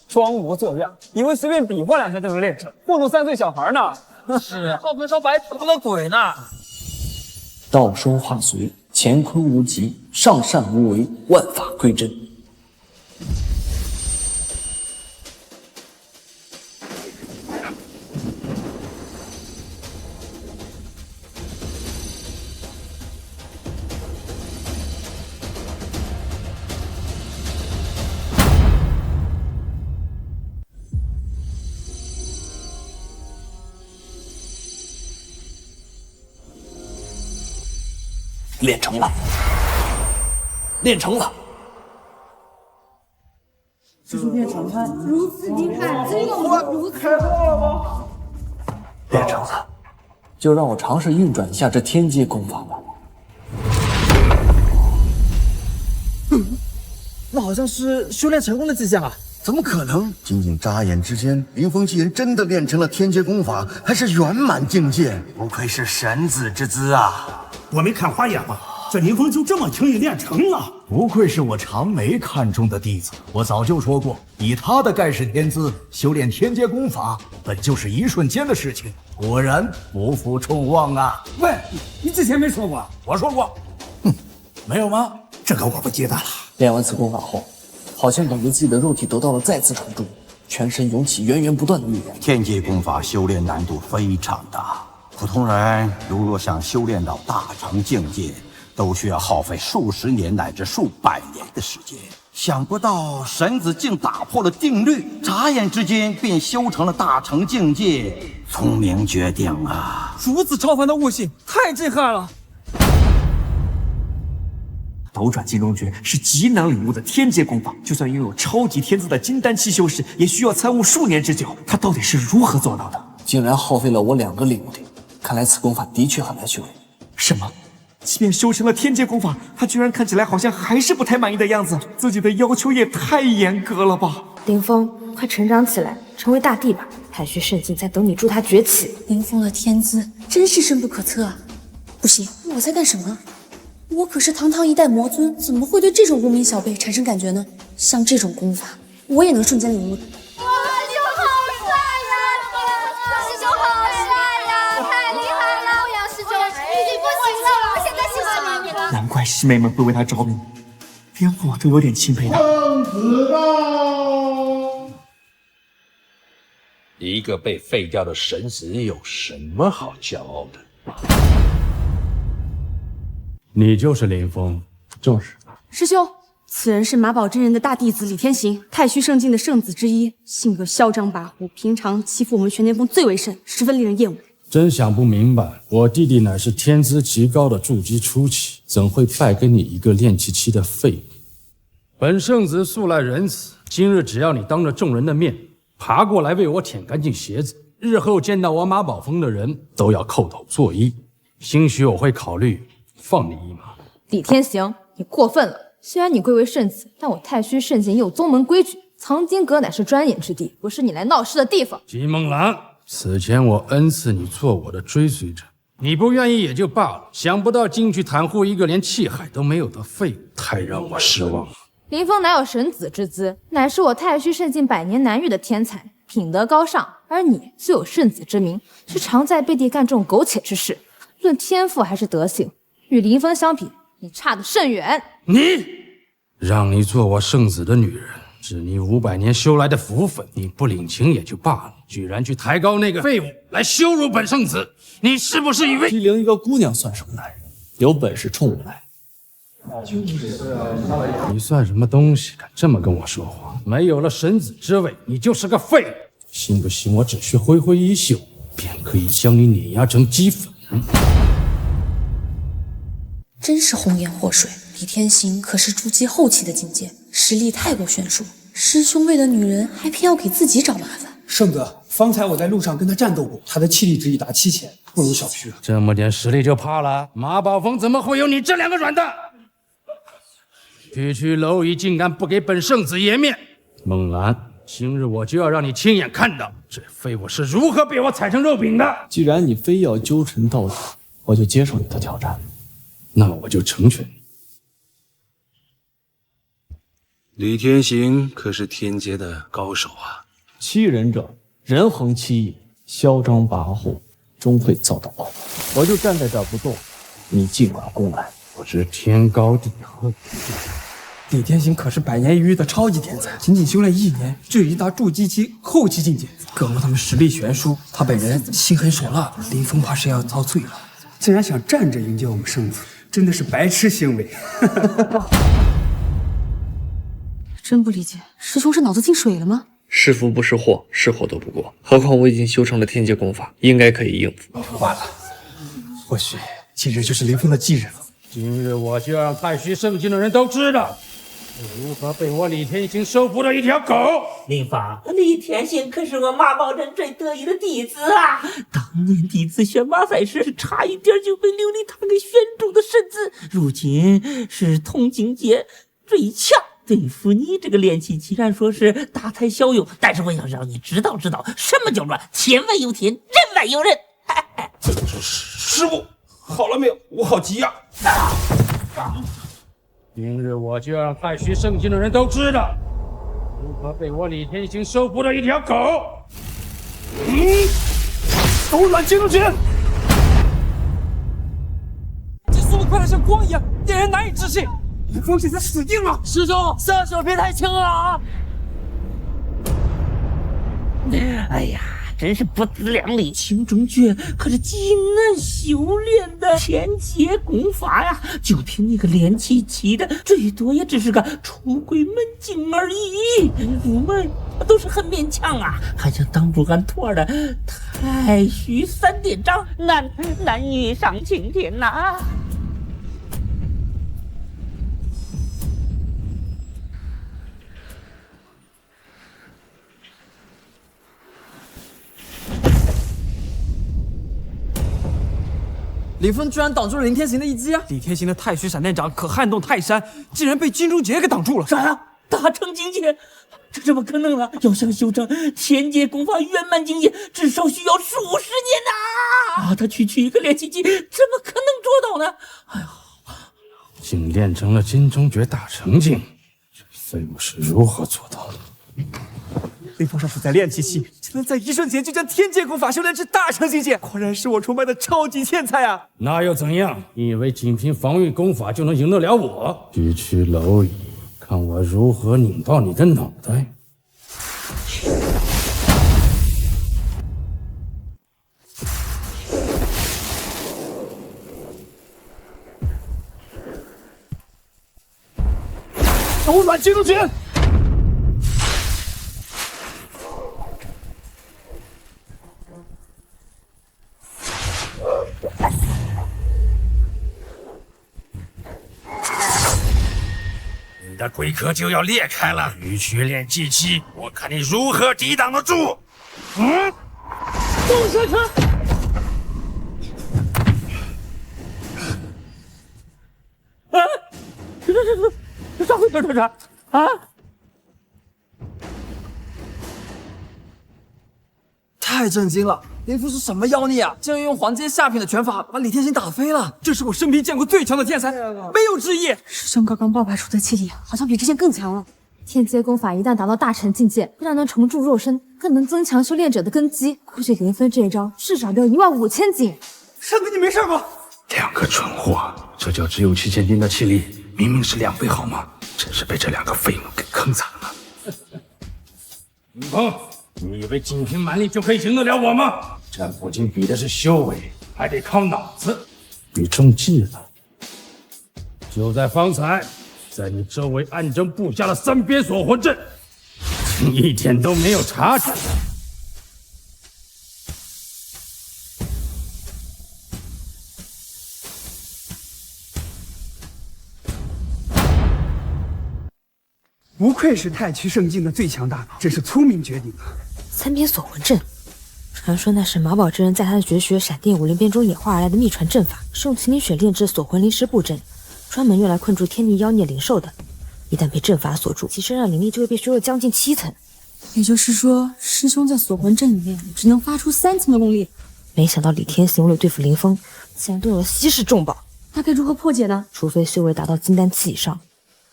装模作样，以为随便比划2下就能练成，糊弄3岁小孩呢？是，后面烧白吃了个鬼呢！道收化随，乾坤无极，上善无为，万法归真。练成了，练成了。师兄练成了，如此厉害，真有如此。练成了，就让我尝试运转一下这天阶功法吧。那好像是修炼成功的迹象啊！怎么可能？仅仅眨眼之间，林峰七人真的练成了天阶功法，还是圆满境界，不愧是神子之姿啊！我没看花眼吧？这林峰就这么轻易练成了？不愧是我长眉看中的弟子，我早就说过，以他的盖世天资，修炼天阶功法本就是一瞬间的事情。果然不负众望啊！喂，你之前没说过？我说过。哼，没有吗？这个我不记得了。练完此功法后，好像感觉自己的肉体得到了再次重铸，全身涌起源源不断的力量。天阶功法修炼难度非常大，普通人如若想修炼到大成境界，都需要耗费数十年乃至数百年的时间。想不到神子竟打破了定律，眨眼之间便修成了大成境界，聪明绝顶啊！如此超凡的悟性，太震撼了！斗转金龙诀是极难领悟的天阶功法，就算拥有超级天资的金丹期修士，也需要参悟数年之久。他到底是如何做到的？竟然耗费了我2个领悟点，看来此功法的确很难修炼。什么？即便修成了天阶功法，他居然看起来好像还是不太满意的样子，自己的要求也太严格了吧！林峰，快成长起来，成为大帝吧！太虚圣境在等你助他崛起。林峰的天资真是深不可测啊！不行，我在干什么？我可是堂堂一代魔尊，怎么会对这种无名小辈产生感觉呢？像这种功法，我也能瞬间领悟。哇，师兄好帅呀！师兄好帅呀！太厉害了！欧阳师兄已经不行了，我现在喜欢你了。难怪师妹们会为他着迷，连我都有点钦佩他。生子道，一个被废掉的神子有什么好骄傲的？你就是林峰，正是。师兄，此人是马宝真人的大弟子李天行，太虚圣境的圣子之一，性格嚣张跋扈，平常欺负我们玄天峰最为甚，十分令人厌恶。真想不明白，我弟弟乃是天资极高的筑基初期，怎会败给你一个练气期的废物？本圣子素来仁慈，今日只要你当着众人的面爬过来为我舔干净鞋子，日后见到我马宝峰的人都要叩头作揖。兴许我会考虑放你一马。李天行，你过分了。虽然你贵为圣子，但我太虚圣境也有宗门规矩，藏经阁乃是专营之地，不是你来闹事的地方。姬梦兰，此前我恩赐你做我的追随者，你不愿意也就罢了，想不到竟去袒护一个连气海都没有的废物，太让我失望了。林峰哪有神子之姿，乃是我太虚圣境100年难遇的天才，品德高尚。而你虽有圣子之名，是常在背地干这种苟且之事。论天赋还是德行，与林峰相比，你差得甚远。你让你做我圣子的女人，是你500年修来的福分，你不领情也就罢了，居然去抬高那个废物来羞辱本圣子，你是不是以为欺凌一个姑娘算什么男人？有本事冲我来！你算什么东西，敢这么跟我说话？没有了神子之位，你就是个废物。信不信我只需挥挥衣袖，便可以将你碾压成齑粉？真是红颜祸水，李天行可是筑基后期的境界，实力太过悬殊。师兄为了女人，还偏要给自己找麻烦。圣哥，方才我在路上跟他战斗过，他的气力值已达7000，不如小胥。这么点实力就怕了？马宝峰怎么会有你这2个软蛋？区区蝼蚁竟敢不给本圣子颜面！梦兰，今日我就要让你亲眼看到这废物是如何被我踩成肉饼的。既然你非要纠缠到底，我就接受你的挑战。那我就成全你。李天行可是天阶的高手啊！欺人者人恒欺义，嚣张跋扈，终会遭到报复。我就站在这儿不动，你尽管攻来。不知天高地厚。李天行可是100年一遇的超级天才，仅仅修炼1年就已经达筑基期后期境界。各国他们实力悬殊，他本人心狠手辣，林峰怕是要遭罪了。竟然想站着迎接我们圣子，真的是白痴行为。真不理解，师兄是脑子进水了吗？是福不是祸，是祸都不过。何况我已经修成了天阶功法，应该可以应付。完了，或许今日就是林峰的忌日了。今日我就让太虚圣境的人都知道，如何被我李天行收服的一条狗。林芳，李天行可是我马宝珍最得意的弟子啊！当年弟子选拔赛时，差一点就被琉璃塔给选中的神子，如今是同境界最强。对付你这个练气，既然说是大材小用，但是我要让你知道什么叫做天外有天，人外有人。师傅，好了没有？我好急呀！明日我就要让太虚圣境的人都知道，如何被我李天行收服的一条狗。柔软金龙诀，这速度快得像光一样，令人难以置信。林峰现在死定了！师兄，射手别太轻了啊！哎呀，真是不自量力！青中诀可是极难修炼的天阶功法呀，就凭那个练气期的，最多也只是个出鬼门境而已，入门都是很勉强啊！还想挡住俺徒儿的太虚三殿掌，难于上青天呐！李峰居然挡住了林天行的一击啊！李天行的太虚闪电掌可撼动泰山，竟然被金钟诀给挡住了！啥呀？大成境界？这怎么可能呢？要想修成天阶功法圆满境界，至少需要数十年呐！他区一个练气机，怎么可能做到呢？哎呀，竟练成了金钟诀大成境，这废物是如何做到的？林峰少主在练气期，竟能在一瞬间就将天阶功法修炼至大成境界，果然是我崇拜的超级天才啊！那又怎样？你以为仅凭防御功法就能赢得了我？区区蝼蚁，看我如何拧爆你的脑袋！柔软金龙诀。你的龟壳就要裂开了，区区练气期，我看你如何抵挡得住！动身车！啊！这咋回事？这是啊！太震惊了！林峰是什么妖孽啊？竟然用黄阶下品的拳法把李天行打飞了！这是我生平见过最强的天才，没有之一。师兄刚刚爆发出的气力，好像比之前更强了。天阶功法一旦达到大成境界，不但能重铸肉身，更能增强修炼者的根基。估计林峰这一招至少得15000斤。圣子，你没事吧？两个蠢货，这叫只有7000斤的气力，明明是2倍好吗？真是被这两个废物给坑惨了。林峰，你以为仅凭蛮力就可以赢得了我吗？这不仅比的是修为，还得靠脑子。你中计了！就在方才，在你周围暗中布下了3边锁魂阵，竟一点都没有察觉。不愧是太虚圣境的最强大脑，真是聪明绝顶啊！3边锁魂阵，传说那是马宝之人在他的绝学闪电武灵鞭中演化而来的秘传阵法，是用麒麟血炼制锁魂灵石布阵，专门用来困住天地妖孽灵兽的。一旦被阵法锁住，其身上灵力就会被削弱将近7层。也就是说，师兄在锁魂阵里面只能发出3层的功力。没想到李天行为了对付林峰，竟然动用了稀世重宝。那该如何破解呢？除非修为达到金丹期以上，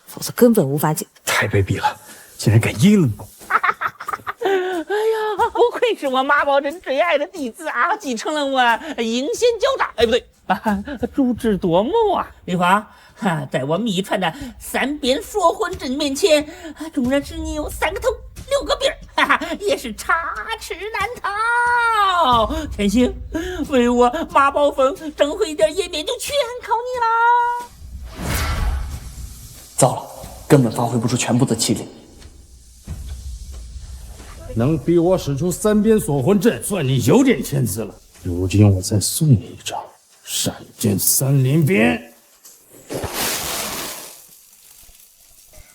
否则根本无法解。太卑鄙了，竟然敢阴了我！哎呀，不愧是我马宝珍最爱的弟子啊，继承了我阴险狡诈，哎不对，足智多谋啊！李华，在我秘传的3边锁魂阵面前，纵然是你有3个头6个臂，也是插翅难逃。天行，为我马宝峰争回点颜面就全靠你啦！糟了，根本发挥不出全部的气力。能逼我使出3边锁魂阵，算你有点天资了。如今我再送你一招闪电3连鞭。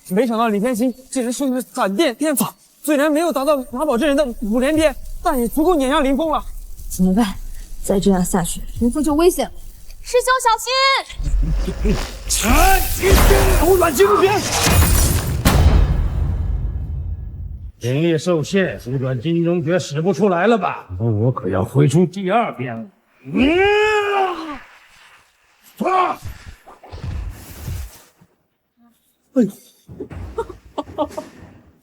没想到李天行竟然是个闪电天法，虽然没有达到马宝真人的5连鞭，但也足够碾压林峰了。怎么办？再这样下去，林峰就危险了。师兄小心！斗转金龙鞭，灵力受限，斗转金龙诀使不出来了吧？那我可要挥出第2鞭了。哎呦！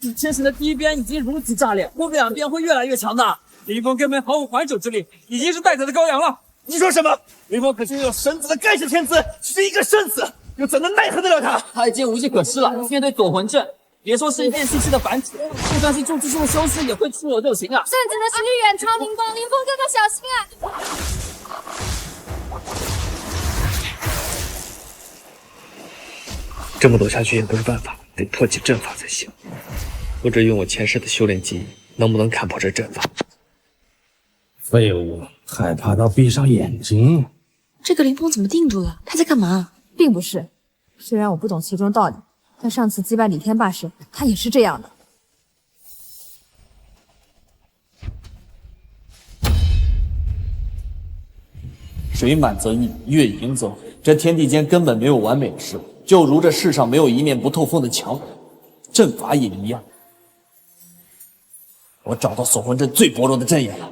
李天行的第1鞭已经如此炸裂，后面2鞭会越来越强大。林峰根本毫无还手之力，已经是待宰的羔羊了。你说什么？林峰可是有神子的盖世天资，只是一个生子，又怎能奈何得了他？他已经无计可施了。面对左魂阵，别说是变气息的繁殖，就算是重击术的修士也会出我肉刑啊！圣子的实力远超林峰，林峰哥哥小心啊！这么躲下去也不是办法，得破解阵法才行。不知用我前世的修炼技艺，能不能看破这阵法？废物，害怕到闭上眼睛。这个林峰怎么定住了？他在干嘛？并不是，虽然我不懂其中道理，但上次击败李天霸时，他也是这样的。水满则溢，月盈则回。这天地间根本没有完美的事物，就如这世上没有一面不透风的墙，阵法也一样。我找到锁魂阵最薄弱的阵眼了。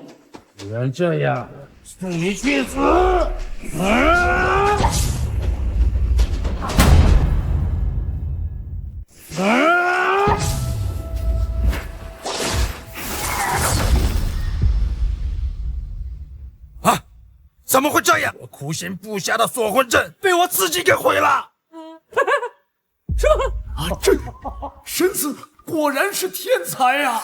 既然这样，送你去死！啊！怎么会这样？我苦心布下的锁魂阵被我自己给毁了！这神子果然是天才啊！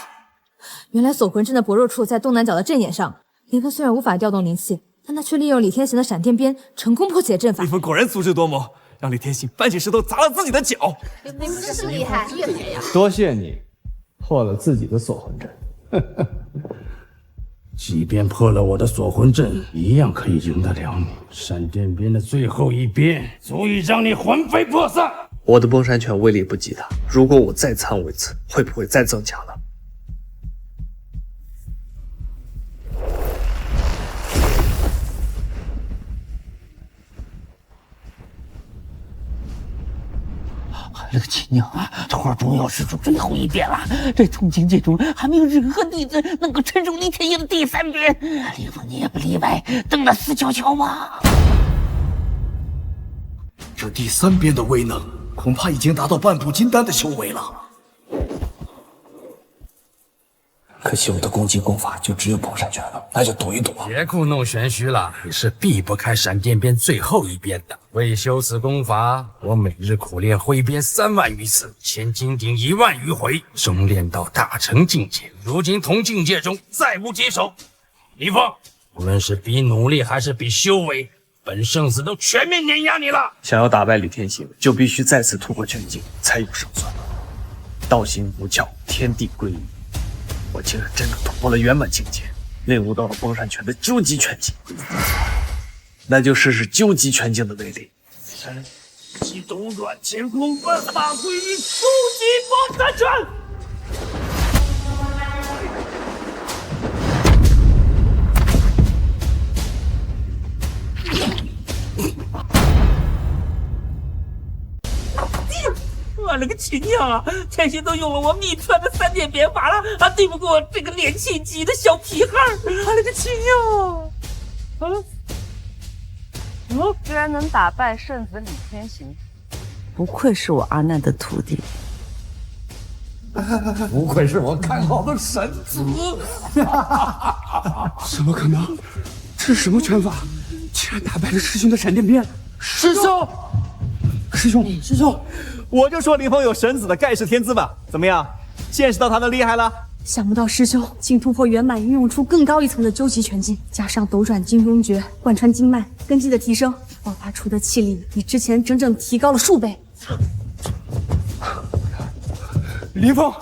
原来锁魂阵的薄弱处在东南角的阵眼上。林峰虽然无法调动灵气，但他却利用李天行的闪电鞭成功破解阵法。林峰果然足智多谋，让李天行搬起石头砸了自己的脚。林峰真是厉害，越来呀！多谢你，破了自己的锁魂阵。即便破了我的锁魂阵，一样可以赢得了你。闪电鞭的最后1鞭，足以让你魂飞魄散。我的崩山拳威力不及他，如果我再参悟一次，会不会再增强了？这个亲娘啊，这会儿终要使出最后1鞭了。这通境界中还没有任何弟子能够承受李天一的第3鞭，林峰你也不例外，等他死翘翘吧。这第3鞭的威能，恐怕已经达到半步金丹的修为了。可惜我的攻击功法就只有崩山拳了，那就赌一赌吧。别故弄玄虚了，你是避不开闪电鞭最后1鞭的。为修此功法，我每日苦练挥鞭3万余次，潜金顶1万余回，终练到大成境界。如今同境界中再无敌手。李峰，无论是比努力还是比修为，本圣子都全面碾压你了。想要打败李天行，就必须再次突破全境，才有胜算。道心无窍，天地归一。我竟然真的突破了圆满境界，领悟到了崩山拳的究极拳境，那就试试究极拳境的威力。神机斗转乾坤，万法归一，究极崩山拳。我了个亲娘啊！天行都用了我秘传的3点鞭法了，还对不过这个练气机的小屁孩儿！我了个亲娘啊！居然能打败圣子李天行，不愧是我阿难的徒弟。不愧是我看好的神子。怎么可能？这是什么拳法？竟然打败了师兄的闪电鞭！师兄，师兄，我就说林峰有神子的盖世天资吧，怎么样？见识到他的厉害了？想不到师兄竟突破圆满，运用出更高一层的究极拳境，加上斗转金中诀贯穿经脉，根基的提升，爆发出的气力比之前整整提高了数倍。林峰，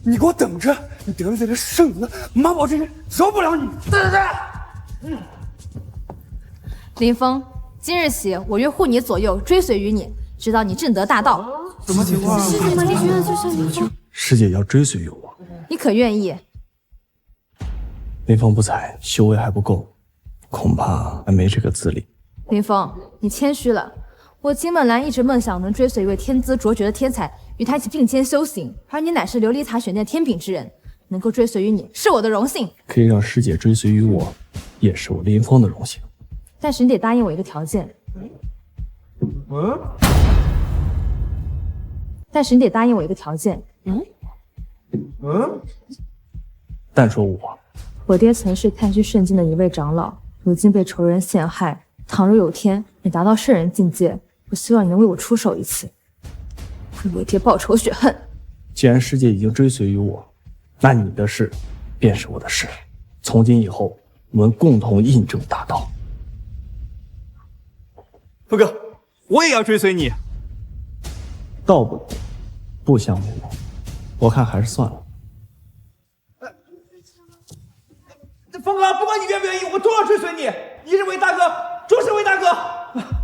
你给我等着！你得罪了圣子，马宝真人饶不了你！对！林峰，今日起我愿护你左右，追随于你，直到你正得大道。什么情况？是吗？你居然就像你说，师姐要追随于我，你可愿意？林峰不才，修为还不够，恐怕还没这个资历。林峰，你谦虚了。我金本来一直梦想能追随一位天资卓绝的天才，与他一起并肩修行，而你乃是琉璃塔选定的天柄之人，能够追随于你是我的荣幸。可以让师姐追随于我，也是我林峰的荣幸。但是你得答应我一个条件。但是你得答应我一个条件。但说我爹曾是太虚圣境的一位长老，如今被仇人陷害。倘若有天你达到圣人境界，我希望你能为我出手一次，为我爹报仇雪恨。既然师姐已经追随于我，那你的事便是我的事。从今以后，我们共同印证大道。峰哥，我也要追随你。道不同，不相为谋，我看还是算了。峰哥，不管你愿不愿意，我都要追随你。一日为大哥，终身为大哥。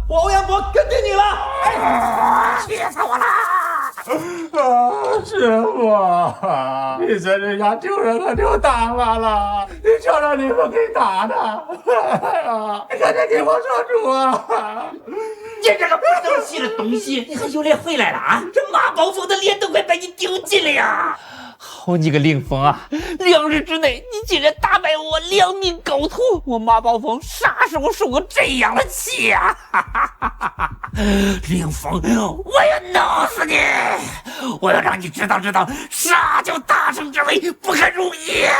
我欧阳博跟定你了。气死我了！师傅，你在这家丢人可丢大发了！你瞧让你们给打的，你赶紧给我说主啊！你这个不争气的东西，你还有脸回来了啊？这马宝峰的脸都快被你丢尽了呀！好你个凌风啊！2日之内，你竟然打败我2名高徒，我马宝峰啥时候受过这样的气呀？凌风，我要弄死你！我要让你知道啥叫大成之位不可如也！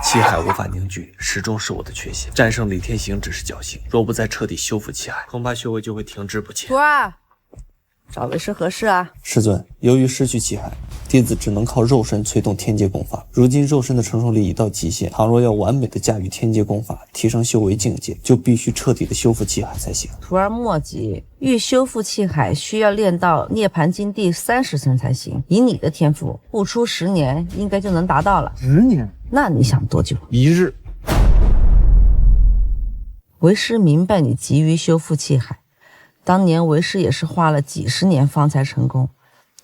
气海无法凝聚，始终是我的缺陷。战胜李天行只是侥幸，若不再彻底修复气海，恐怕修为就会停滞不前。徒儿，找为师何事啊？师尊，由于失去气海，弟子只能靠肉身催动天阶功法。如今肉身的承受力已到极限，倘若要完美的驾驭天阶功法，提升修为境界，就必须彻底的修复气海才行。徒儿莫急，欲修复气海，需要练到涅槃经第30层才行。以你的天赋，不出10年，应该就能达到了。10年？那你想多久？1日。为师明白你急于修复气海，当年为师也是花了几十年方才成功。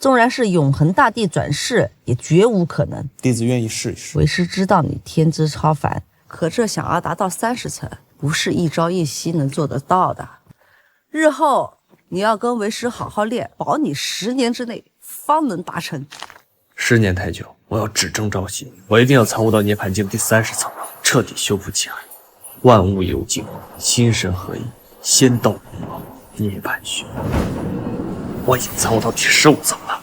纵然是永恒大帝转世，也绝无可能。弟子愿意试一试。为师知道你天资超凡，可这想要达到30层，不是一朝一夕能做得到的。日后你要跟为师好好练，保你10年之内方能达成。10年太久，我要只争朝夕，我一定要参悟到涅槃境第30层，彻底修复气海，万物有境，心神合一，仙道无毛，涅槃虚无。我已经参悟到第15层了。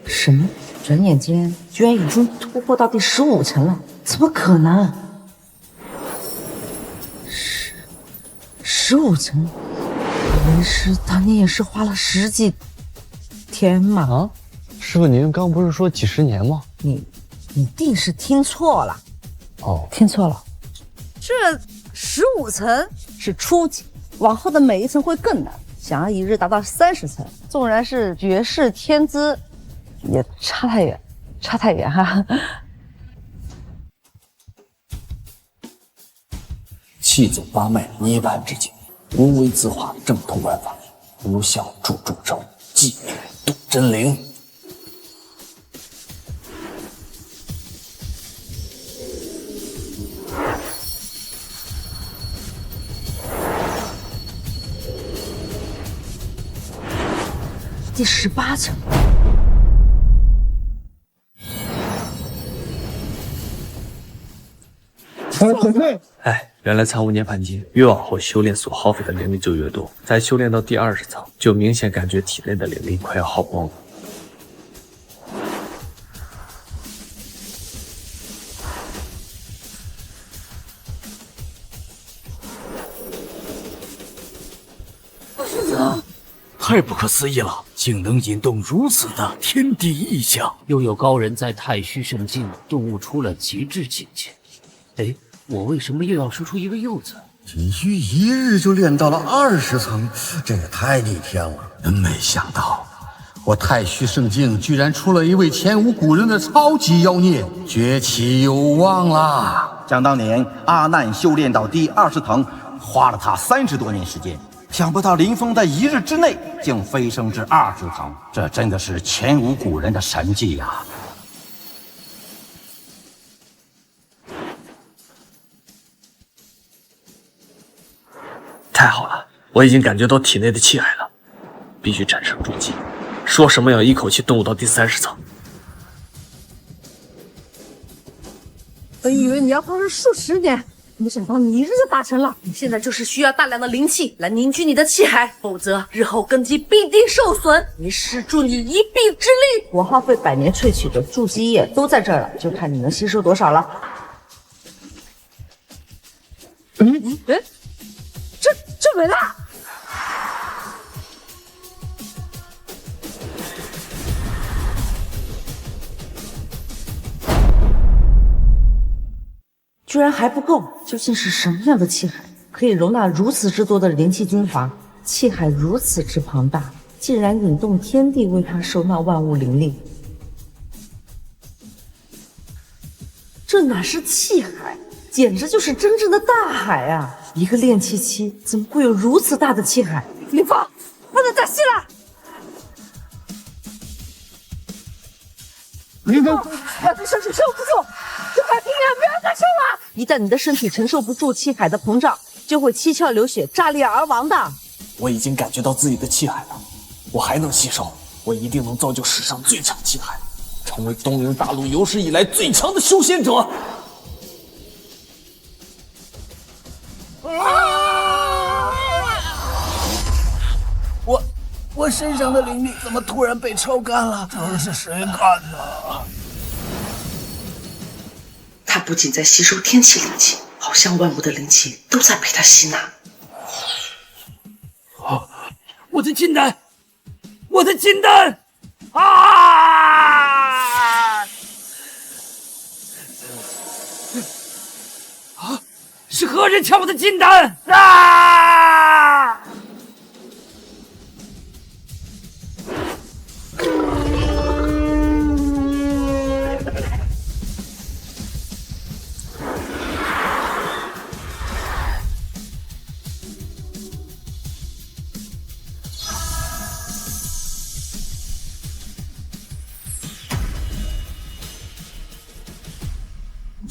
什么？转眼间居然已经突破到第15层了？怎么可能？15层，为师当年也是花了10几天嘛。啊，师傅，您刚不是说几十年吗？你定是听错了。哦，听错了。这15层是初级，往后的每一层会更难。想要一日达到30层，纵然是绝世天资，也差太远哈。气走八脉，涅槃之境，无为自化，正统万法，无相助众生，寂灭度真灵。第18层。哎，原来参悟涅槃经，越往后修炼所耗费的灵力就越多。在修炼到第20层，就明显感觉体内的灵力快要耗光了。太不可思议了，竟能引动如此的天地异象。又有高人在太虚圣境顿悟出了极致境界。哎，我为什么又要说出一个又字？仅需1日就练到了20层，这也太逆天了！真没想到，我太虚圣境居然出了一位前无古人的超级妖孽，崛起有望啦！想当年阿难修炼到第20层，花了他30多年时间，想不到林峰在1日之内竟飞升至20层，这真的是前无古人的神迹呀！太好了，我已经感觉到体内的气海了，必须战胜筑基。说什么要一口气动物到第30层。我以为你要花上数十年，没想到你1日就达成了。你现在就是需要大量的灵气来凝聚你的气海，否则日后根基必定受损。你使助你一臂之力，我耗费100年萃取的筑基液都在这儿了，就看你能吸收多少了。这没了。居然还不够，究竟是什么样的气海可以容纳如此之多的灵气精华？气海如此之庞大，竟然引动天地为它收纳万物灵力。这哪是气海，简直就是真正的大海啊！一个炼气期怎么会有如此大的气海？林峰，不能再吸了！林峰，我的身体受不住，这块冰量不要再受了！一旦你的身体承受不住气海的膨胀，就会七窍流血、炸裂而亡的。我已经感觉到自己的气海了，我还能吸收，我一定能造就史上最强气海，成为东瀛大陆有史以来最强的修仙者。我身上的灵力怎么突然被抽干了？这是谁干的？他不仅在吸收天气灵气，好像万物的灵气都在被他吸纳。我的金丹，我的金丹！啊！是何人抢我的金丹？啊！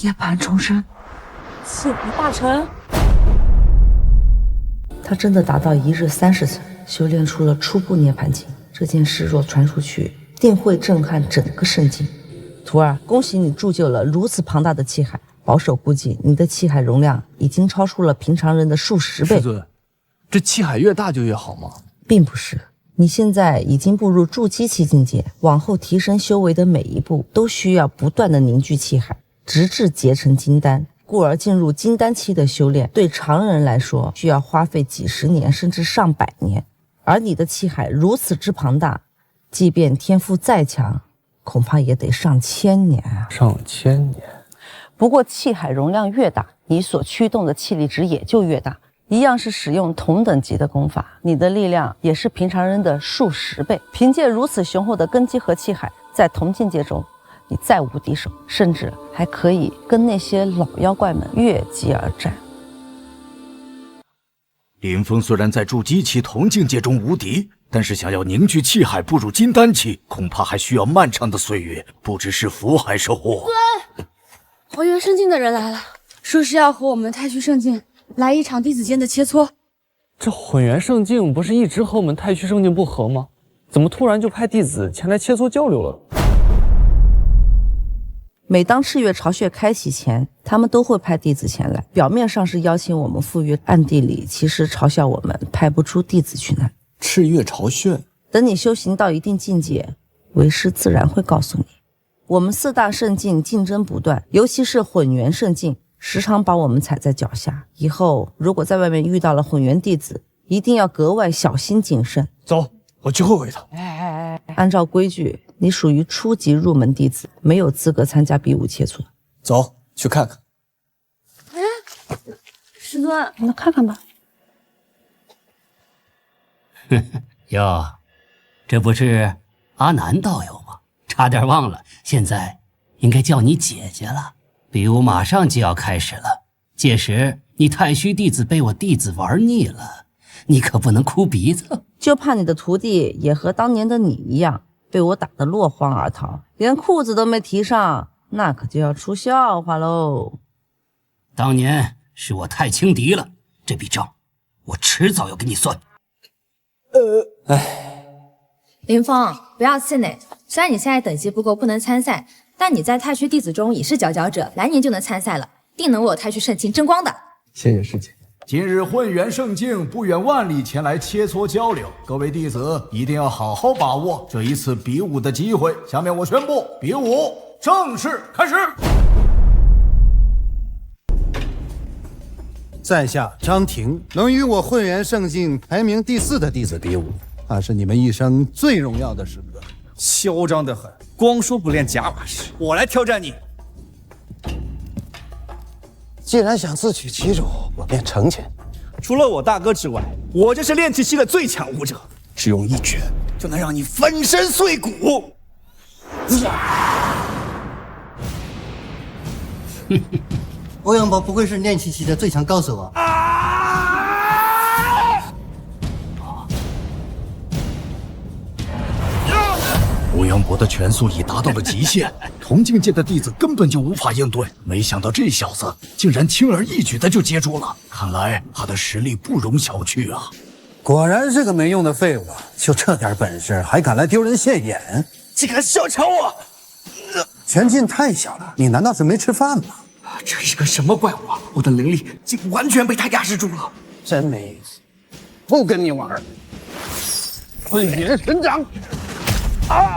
涅槃重生，气海大成。他真的达到1日30层，修炼出了初步涅槃境。这件事若传出去，定会震撼整个圣境。徒儿，恭喜你铸就了如此庞大的气海，保守估计，你的气海容量已经超出了平常人的数10倍。师尊，这气海越大就越好吗？并不是，你现在已经步入筑基期境界，往后提升修为的每一步都需要不断的凝聚气海，直至结成金丹。故而进入金丹期的修炼，对常人来说需要花费几十年甚至上百年，而你的气海如此之庞大，即便天赋再强，恐怕也得上千年啊！上千年。不过气海容量越大，你所驱动的气力值也就越大。一样是使用同等级的功法，你的力量也是平常人的数10倍。凭借如此雄厚的根基和气海，在同境界中，你再无敌手，甚至还可以跟那些老妖怪们越级而战。林峰虽然在筑基期同境界中无敌，但是想要凝聚气海步入金丹期，恐怕还需要漫长的岁月，不知是福还是祸。还原圣境的人来了，说是要和我们太虚圣境来一场弟子间的切磋。这混元圣境不是一直和我们太虚圣境不合吗？怎么突然就派弟子前来切磋交流了？每当赤月巢穴开启前，他们都会派弟子前来，表面上是邀请我们赴约，暗地里其实嘲笑我们派不出弟子去那。赤月巢穴，等你修行到一定境界，为师自然会告诉你。我们4大圣境竞争不断，尤其是混元圣境，时常把我们踩在脚下。以后如果在外面遇到了混元弟子，一定要格外小心谨慎。走，我去会会他。按照规矩，你属于初级入门弟子，没有资格参加比武切磋。走，去看看。师尊，那看看吧。哟，这不是阿南道友嘛，差点忘了，现在应该叫你姐姐了。比武马上就要开始了，届时你太虚弟子被我弟子玩腻了，你可不能哭鼻子。就怕你的徒弟也和当年的你一样，被我打得落荒而逃，连裤子都没提上，那可就要出笑话喽。当年是我太轻敌了，这笔账我迟早要给你算。林峰，不要气馁。虽然你现在等级不够，不能参赛，但你在太虚弟子中已是佼佼者，来年就能参赛了，定能为我太虚圣境争光的。谢谢师姐。今日混元圣境不远万里前来切磋交流，各位弟子一定要好好把握这一次比武的机会。下面我宣布，比武正式开始。在下张庭，能与我混元圣境排名第4的弟子比武，那是你们一生最荣耀的时刻。嚣张得很，光说不练假把式。我来挑战你。既然想自取其辱，我便成全。除了我大哥之外，我这是炼气系的最强武者，只用一拳就能让你粉身碎骨。欧阳博不会是炼气系的最强高手啊！欧阳博的拳速已达到了极限，同境界的弟子根本就无法应对。没想到这小子竟然轻而易举的就接住了，看来他的实力不容小觑啊！果然是个没用的废物，就这点本事还敢来丢人现眼，竟敢小瞧我！拳劲太小了，你难道是没吃饭吗？这是个什么怪物啊！我的灵力竟完全被他压制住了，真没意思，不跟你玩。混元神掌！啊！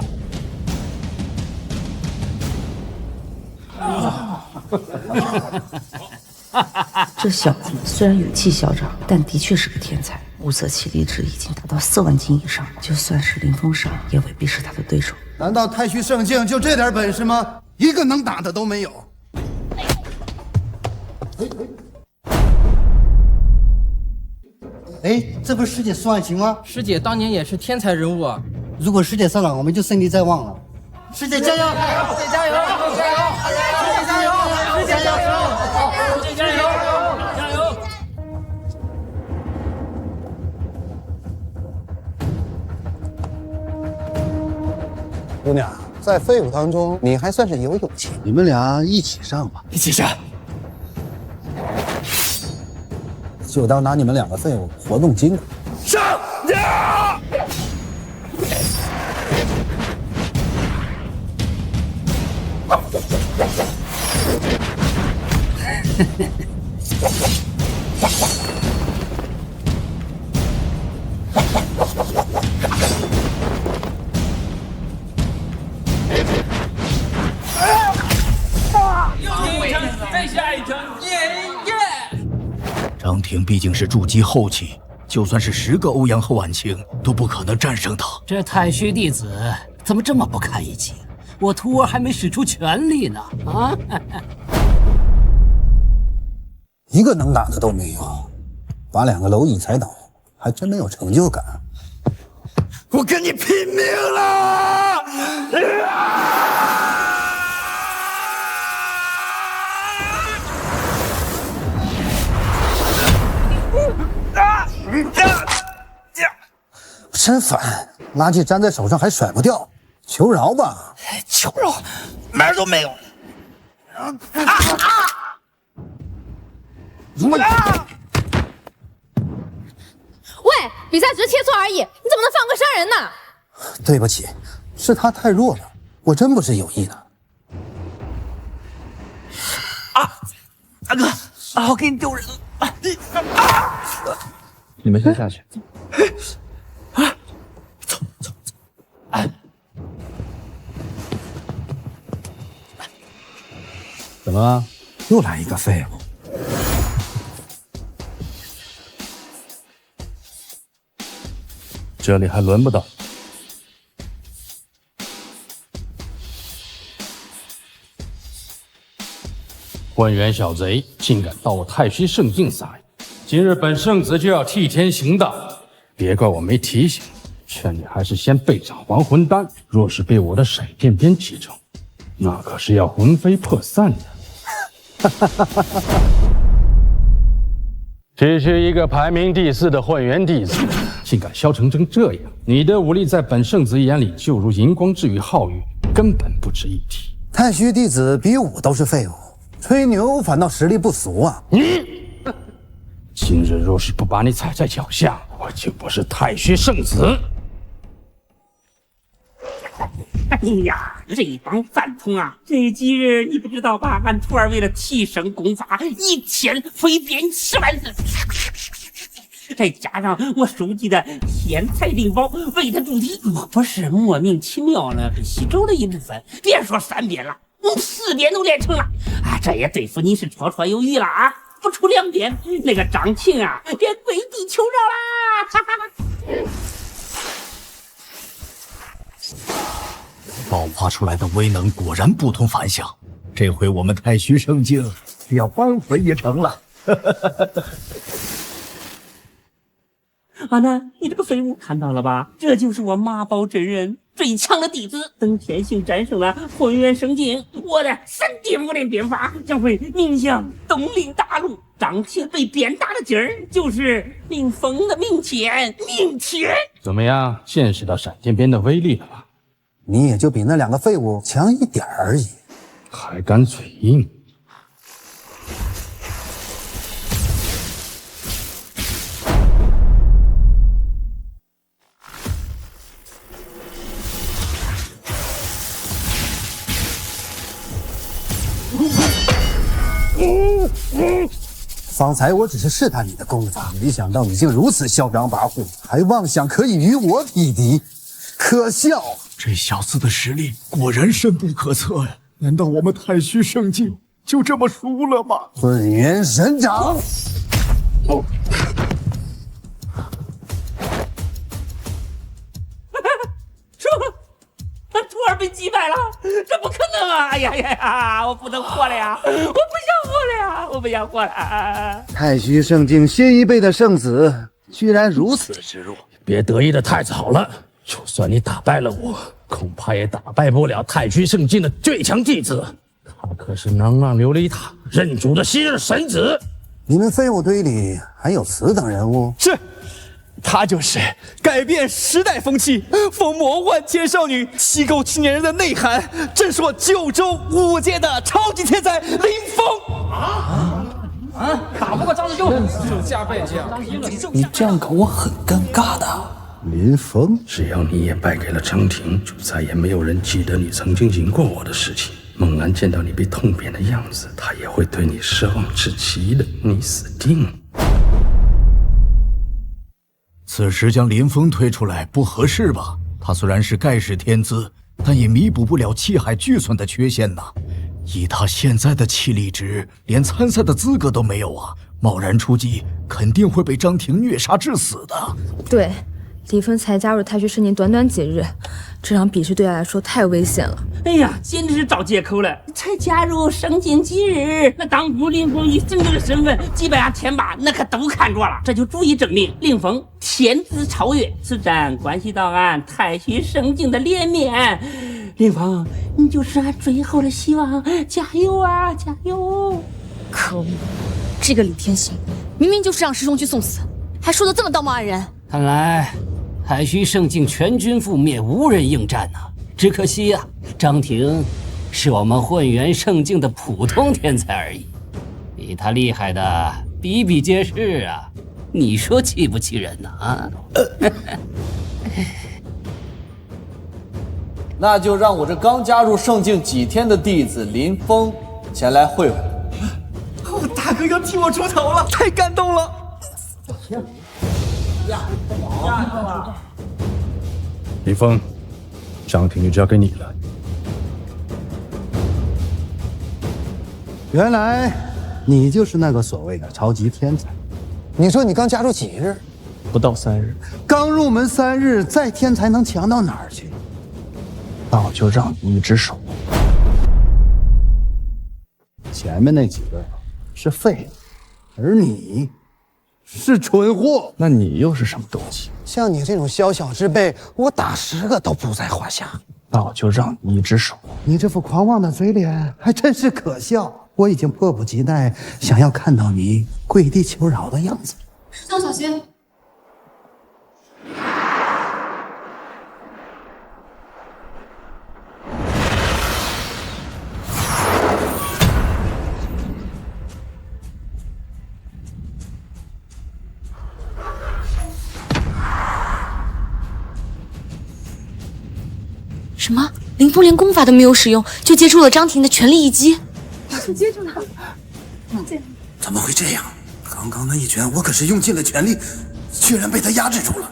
这小子虽然勇气嚣张，但的确是个天才。物色气力值已经达到4万斤以上，就算是林峰上，也未必是他的对手。难道太虚圣境就这点本事吗？一个能打的都没有。哎，这不是师姐苏婉晴吗？师姐当年也是天才人物啊！如果师姐上场，我们就胜利在望了。师姐加油！师姐加油！加油！师姐加油！师姐加油！师姐加油！加油！姑娘，在废物当中，你还算是有勇气。你们俩一起上吧。一起上。就当拿你们2个废物活动筋骨。上！呀！再下一城，张庭毕竟是筑基后期，就算是10个欧阳和婉晴都不可能战胜他。这太虚弟子怎么这么不堪一击？我徒儿还没使出全力呢！啊！一个能打的都没有，把2个蝼蚁踩倒，还真没有成就感。我跟你拼命了！真烦，垃圾粘在手上还甩不掉，求饶吧！求饶，门儿都没有。喂，比赛只是切磋而已，你怎么能放过伤人呢？对不起，是他太弱了，我真不是有意的。大哥，我给你丢人了。你们先下去。怎么了？又来一个废物？这里还轮不到。混元小贼竟敢到我太虚圣境撒野！今日本圣子就要替天行道，别怪我没提醒，劝你还是先备上还魂丹。若是被我的闪电鞭击中，那可是要魂飞魄散的。区区一个排名第4的混元弟子，竟敢削成这样！你的武力在本圣子眼里，就如荧光之于皓玉，根本不值一提。太虚弟子比武都是废物，吹牛反倒实力不俗啊！今日若是不把你踩在脚下，我就不是太虚圣子。哎呀，这帮饭桶啊！这几日你不知道吧？俺徒儿为了提升功法，一天飞鞭10万字，再加上我收集的天才灵宝为他助体，我不是莫名其妙了被吸走了一部分。别说3鞭了，4鞭都练成了啊！这也对付你是绰绰有余了啊！不出2鞭，那个张庆啊，便跪地求饶啦！哈哈。爆发出来的威能果然不同凡响，这回我们太虚圣境是要扳回一城了。阿南，你这个废物看到了吧？这就是我马宝真人最强的弟子，等天行战胜了混元圣境，我的3.5连鞭法将会名响东陵大陆。张庆被鞭打的劲儿，就是令风的明天。怎么样，见识到闪电鞭的威力了吧？你也就比那2个废物强一点而已，还敢嘴硬！方才我只是试探你的功法，没想到你竟如此嚣张跋扈，还妄想可以与我匹敌，可笑！这小子的实力果然深不可测呀！难道我们太虚圣境就这么输了吗？混元神掌！徒儿被击败了，这不可能啊！哎呀呀呀，我不能活了呀！我不想活了呀！我不想活了！太虚圣境新一辈的圣子，居然如此之弱！别得意的太早了，就算你打败了我，恐怕也打败不了太虚圣境的最强弟子。他可是能让琉璃塔认主的昔日神子。你们废物堆里还有此等人物？是。他就是改变时代风气、封魔万千少女、吸够青年人的内涵、震烁9州5界的超级天才林峰！打不过张子修，就加倍这样。你这样搞我很尴尬的。林峰，只要你也败给了张庭，就再也没有人记得你曾经赢过我的事情。孟安见到你被痛扁的样子，他也会对你失望至极的。你死定了。此时将林峰推出来不合适吧？他虽然是盖世天资，但也弥补不了气海巨存的缺陷呐。以他现在的气力值，连参赛的资格都没有啊！贸然出击，肯定会被张庭虐杀致死的。对，李峰才加入太虚圣境短短几日，这场比试对他来说太危险了。哎呀，简直是找借口了！才加入圣境几日，那当初林峰以圣者的身份击败天霸，那可都看着了。这就足以证明林峰天资超越，此战关系到俺太虚圣境的脸面。林峰，你就是俺最后的希望，加油啊，加油！可恶，这个李天行明明就是让师兄去送死，还说得这么道貌岸然。看来太虚圣境全军覆灭，无人应战呐。只可惜呀，张庭是我们混元圣境的普通天才而已，比他厉害的比比皆是啊！你说气不气人呢？啊？那就让我这刚加入圣境几天的弟子林峰前来会会。大哥要替我出头了，太感动了！林峰，张庭就交给你了。原来你就是那个所谓的超级天才。你说你刚加入几日？不到3日。刚入门3日，再天才能强到哪儿去？早就让你一只手。前面那几个是废物，而你是蠢货。那你又是什么东西？像你这种小小之辈，我打10个都不在话下。那我就让你一只手。你这副狂妄的嘴脸还真是可笑，我已经迫不及待想要看到你跪地求饶的样子。师兄小心！什么？林峰连功法都没有使用，就接住了张庭的全力一击。你接住他！怎么会这样？刚刚那一拳，我可是用尽了全力，居然被他压制住了。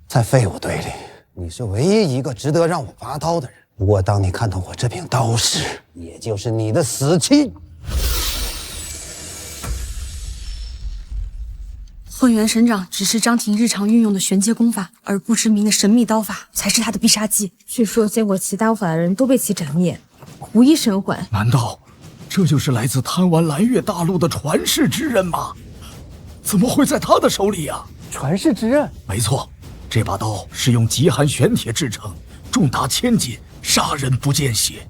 在废物堆里，你是唯一一个值得让我拔刀的人。不过，当你看到我这柄刀时，也就是你的死期。混元神掌只是张庭日常运用的玄阶功法，而不知名的神秘刀法才是他的必杀技。据说见过其刀法的人都被其斩灭，无一生还。难道这就是来自贪玩蓝月大陆的传世之刃吗？怎么会在他的手里呀？传世之刃？没错，这把刀是用极寒玄铁制成，重达1000斤，杀人不见血。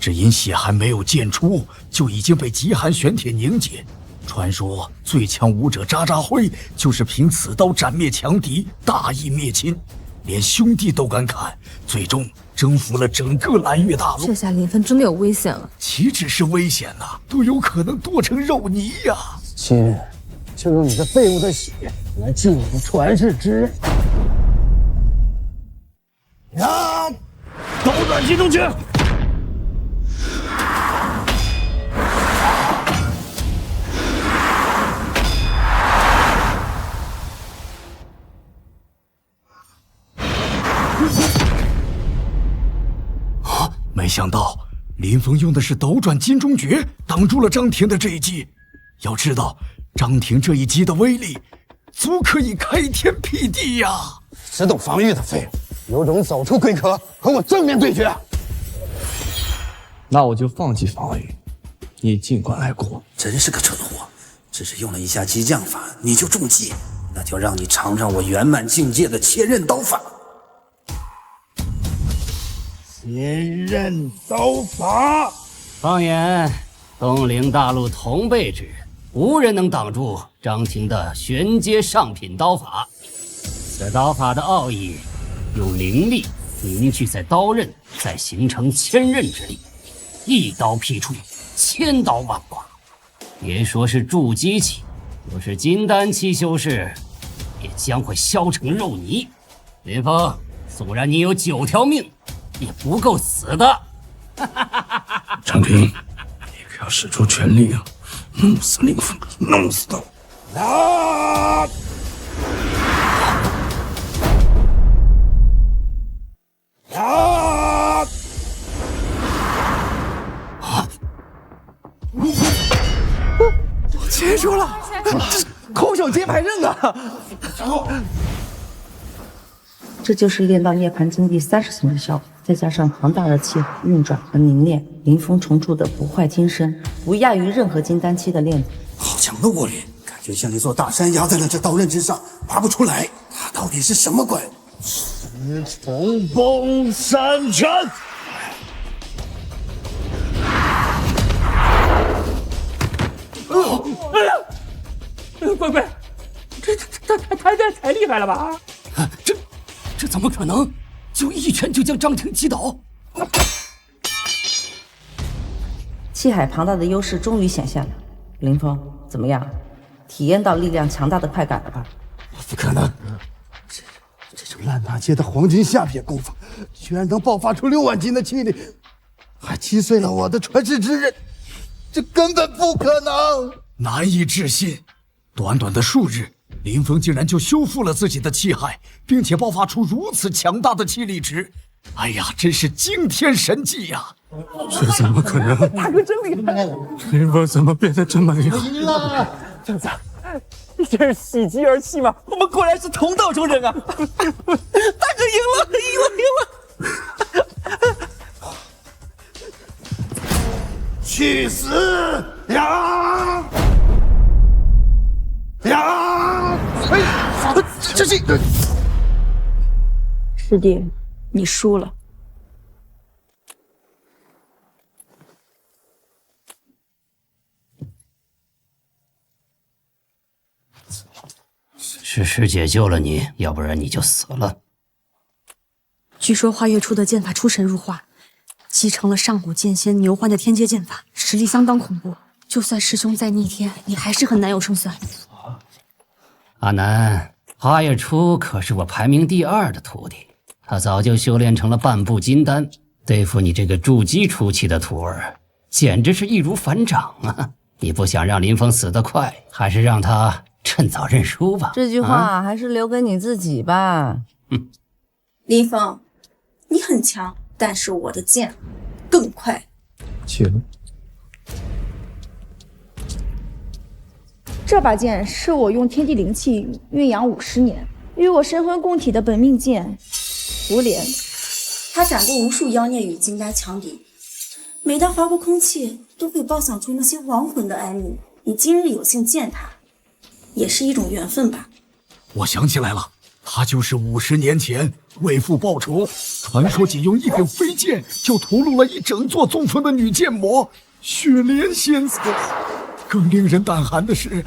只因血还没有溅出，就已经被极寒玄铁凝结。传说最强武者渣渣辉就是凭此刀斩灭强敌，大义灭亲，连兄弟都敢砍，最终征服了整个蓝月大陆。这下林峰真的有危险了。岂止是危险呐，都有可能剁成肉泥呀！今日就用你这废物的血来治我的传世之刃。呀！斗转金钟诀！没想到林峰用的是斗转金钟诀，挡住了张庭的这一击。要知道，张庭这一击的威力，足可以开天辟地呀！只懂防御的废物，有种走出龟壳，和我正面对决。那我就放弃防御，你尽管来过。真是个蠢货，只是用了一下激将法，你就中计，那就让你尝尝我圆满境界的千刃刀法。千刃刀法，放眼东陵大陆同辈之人，无人能挡住张庭的玄阶上品刀法。此刀法的奥义，用灵力凝聚在刀刃，再形成千刃之力，一刀劈出，千刀万剐。别说是筑基期，就是金丹期修士，也将会削成肉泥。林峰，纵然你有9条命，也不够死的。张庭，你可要使出全力啊，弄死林峰，弄死他！啊！啊！接住了，空手接牌刃啊！这就是炼到涅槃境第30层的效果，再加上庞大的气运转和凝练，林峰重铸的不坏金身，不亚于任何金丹期的炼体。好强的握力，感觉像一座大山压在了这刀刃之上，拔不出来。他到底是什么鬼？十重崩山拳！哎呀，乖乖，这太厉害了吧！这怎么可能？就一拳就将张庭击倒？气海庞大的优势终于显现了。林峰，怎么样？体验到力量强大的快感了吧？不可能！这种烂大街的黄金下撇功法，居然能爆发出6万斤的气力，还击碎了我的传世之刃，这根本不可能！难以置信，短短的数日，林峰竟然就修复了自己的气海，并且爆发出如此强大的气力值。哎呀，真是惊天神技呀！这怎么可能？大哥真厉害！林峰怎么变得这么厉害？赢了！正子，这是喜极而泣吗？我们果然是同道中人啊！大哥赢了，赢了！去死呀！呀！这师弟，你输了。是师姐救了你，要不然你就死了。据说花月初的剑法出神入化，继承了上古剑仙牛欢的天阶剑法，实力相当恐怖。就算师兄再逆天，你还是很难有胜算。阿南，花月初可是我排名第2的徒弟，他早就修炼成了半步金丹，对付你这个筑基初期的徒儿，简直是易如反掌啊！你不想让林峰死得快，还是让他趁早认输吧。这句话还是留给你自己吧。林峰，你很强，但是我的剑更快。行。这把剑是我用天地灵气酝养50年，与我神魂共体的本命剑胡莲。他斩过无数妖孽与金丹强敌，每当划过空气，都会爆响出那些亡魂的哀鸣。你今日有幸见他，也是一种缘分吧。我想起来了，他就是50年前为父报仇，传说仅用一柄飞剑就屠戮了一整座宗村的女剑魔雪莲仙子。更令人胆寒的是，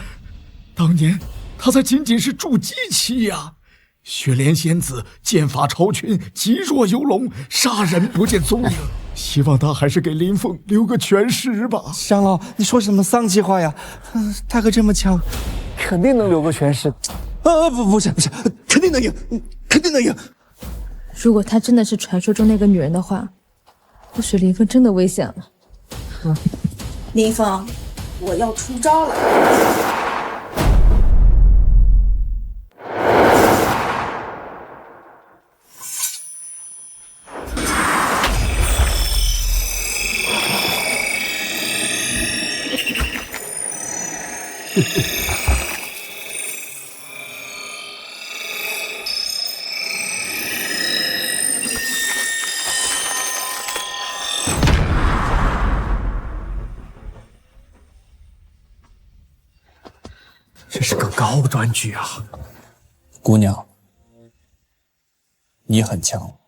当年他才仅仅是筑基期呀！雪莲仙子剑法超群，极若游龙，杀人不见踪影。希望他还是给林凤留个全尸吧。长老，你说什么丧气话呀？他可这么强，肯定能留个全尸。不是，肯定能赢，肯定能赢。如果她真的是传说中那个女人的话，或许林峰真的危险了。林峰，我要出招了。这是个高端剧啊！姑娘，你很强，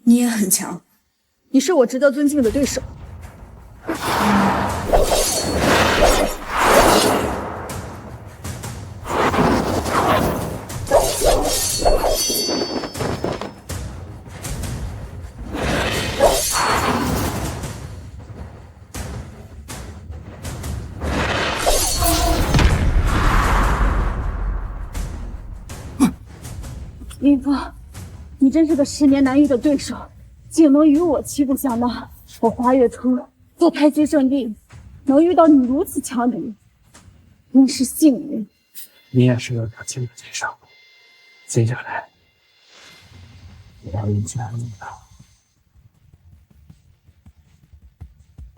你也很强，你是我值得尊敬的对手。林峰，你真是个10年难遇的对手，竟能与我旗鼓相当。我花月初在太极圣地能遇到你如此强敌，真是幸运。你也是个可敬的剑圣，接下来我要用全力的。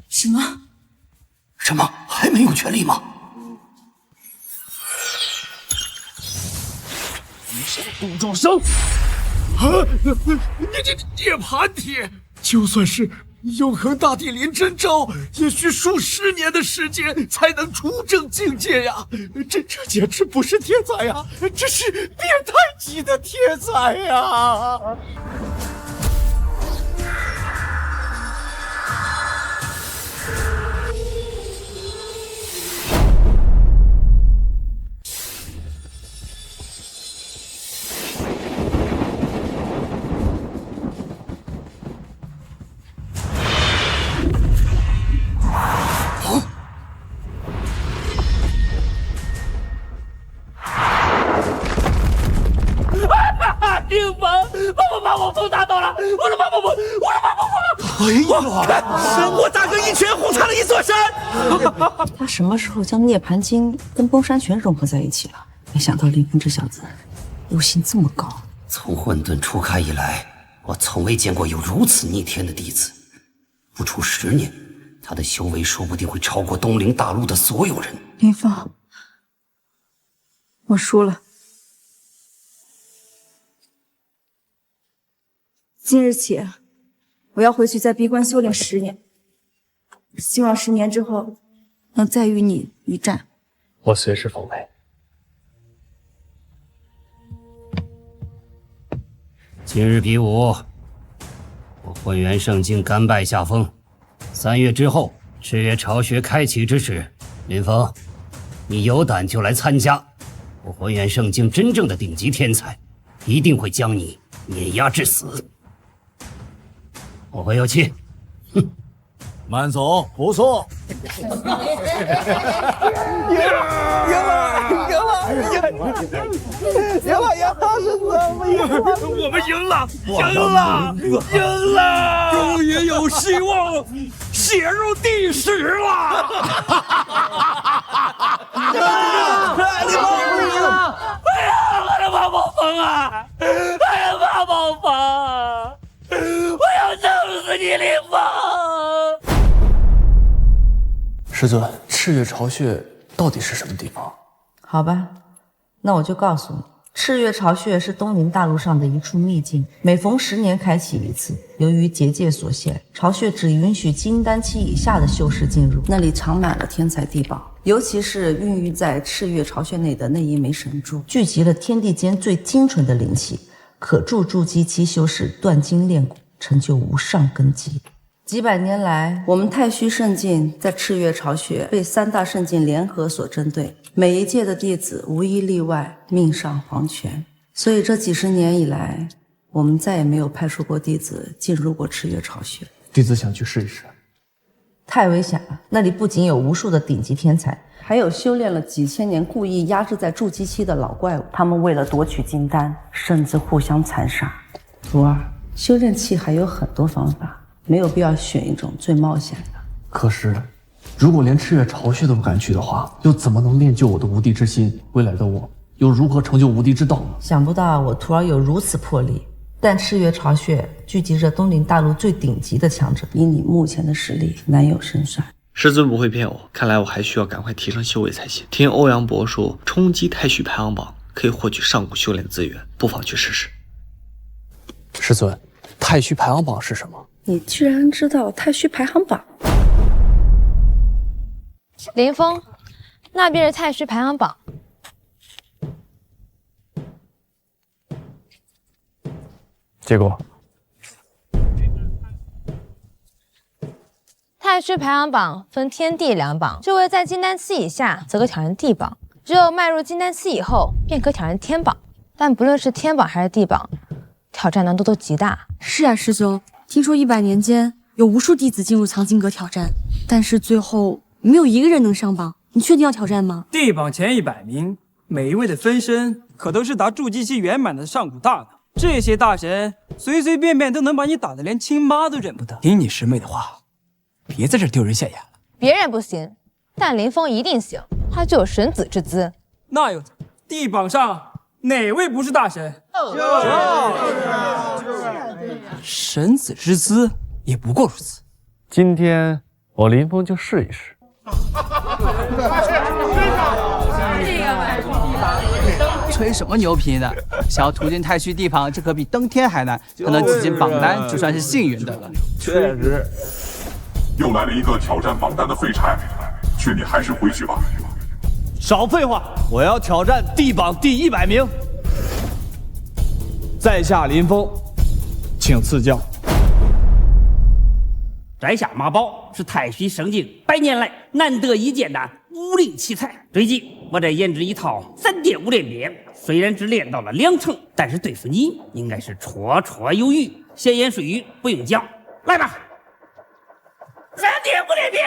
什么？什么？还没有全力吗？杜仲生，你这涅槃体，就算是永恒大帝林真昭，也需数10年的时间才能出正境界呀！这简直不是天才呀，这是变态级的天才呀！林峰，把我风打倒了！我的妈！哎呦！我大哥一拳轰塌了一座山。他什么时候将涅槃经跟崩山拳融合在一起了？没想到林峰这小子悟性这么高。从混沌初开以来，我从未见过有如此逆天的弟子。不出10年，他的修为说不定会超过东陵大陆的所有人。林峰，我输了。今日起，我要回去再闭关修炼10年，希望10年之后能再与你一战。我随时奉陪。今日比武，我混元圣境甘拜下风。3月之后，赤月巢穴开启之时，林峰，你有胆就来参加。我混元圣境真正的顶级天才，一定会将你碾压致死。我会有期。哼。慢走，不错。赢了！是怎么赢了？我们赢了！赢了！终于有希望写入历史了！哎呀，我的马宝峰啊！哎呀，马宝峰！我要弄死你，林峰！师尊，赤月巢穴到底是什么地方？好吧，那我就告诉你，赤月巢穴是东宁大陆上的一处秘境，每逢10年开启一次。由于结界所限，巢穴只允许金丹期以下的修士进入。那里藏满了天才地宝，尤其是孕育在赤月巢穴内的那一枚神珠，聚集了天地间最精纯的灵气，可助筑基期修士断筋炼骨，成就无上根基。几百年来，我们太虚圣境在赤月巢穴被3大圣境联合所针对，每一届的弟子无一例外命丧黄泉。所以这几10年以来，我们再也没有派出过弟子进入过赤月巢穴。弟子想去试一试。太危险了，那里不仅有无数的顶级天才，还有修炼了几千年故意压制在筑基期的老怪物，他们为了夺取金丹，甚至互相残杀。徒儿，修炼期还有很多方法，没有必要选一种最冒险的。可是，如果连赤月巢穴都不敢去的话，又怎么能练就我的无敌之心？未来的我又如何成就无敌之道呢？想不到我徒儿有如此魄力，但赤月巢穴聚集着东宁大陆最顶级的强者，以你目前的实力难有胜算。师尊不会骗我，看来我还需要赶快提升修为才行。听欧阳博说，冲击太虚排行榜可以获取上古修炼资源，不妨去试试。师尊，太虚排行榜是什么？你居然知道太虚排行榜？林峰，那边是太虚排行榜。结果，太虚排行榜分天地2榜，这位在金丹期以下则可挑战地榜，只有迈入金丹期以后便可挑战天榜。但不论是天榜还是地榜，挑战难度都极大。是啊，师兄，听说100年间有无数弟子进入藏经阁挑战，但是最后没有一个人能上榜。你确定要挑战吗？地榜前100名，每一位的分身可都是达筑基期圆满的上古大能，这些大神随随便便都能把你打得连亲妈都认不得。听你师妹的话，别在这丢人现眼了。别人不行，但林峰一定行，他就有神子之姿。那又怎么？地榜上哪位不是大神？神子之姿也不过如此。今天我林峰就试一试。吹什么牛皮呢？想要途径太虚地榜，这可比登天还难，可能挤进榜单就算是幸运的了。确实。又来了一个挑战榜单的废柴，劝你还是回去吧。少废话，我要挑战地榜第100名。在下林峰，请赐教。摘下马宝是太虚圣境100年来难得一见的武灵奇才。最近我在研制一套3点5连鞭，虽然只练到了2成，但是对付你应该是绰绰有余。闲言碎语不用讲，来吧！3点5连鞭！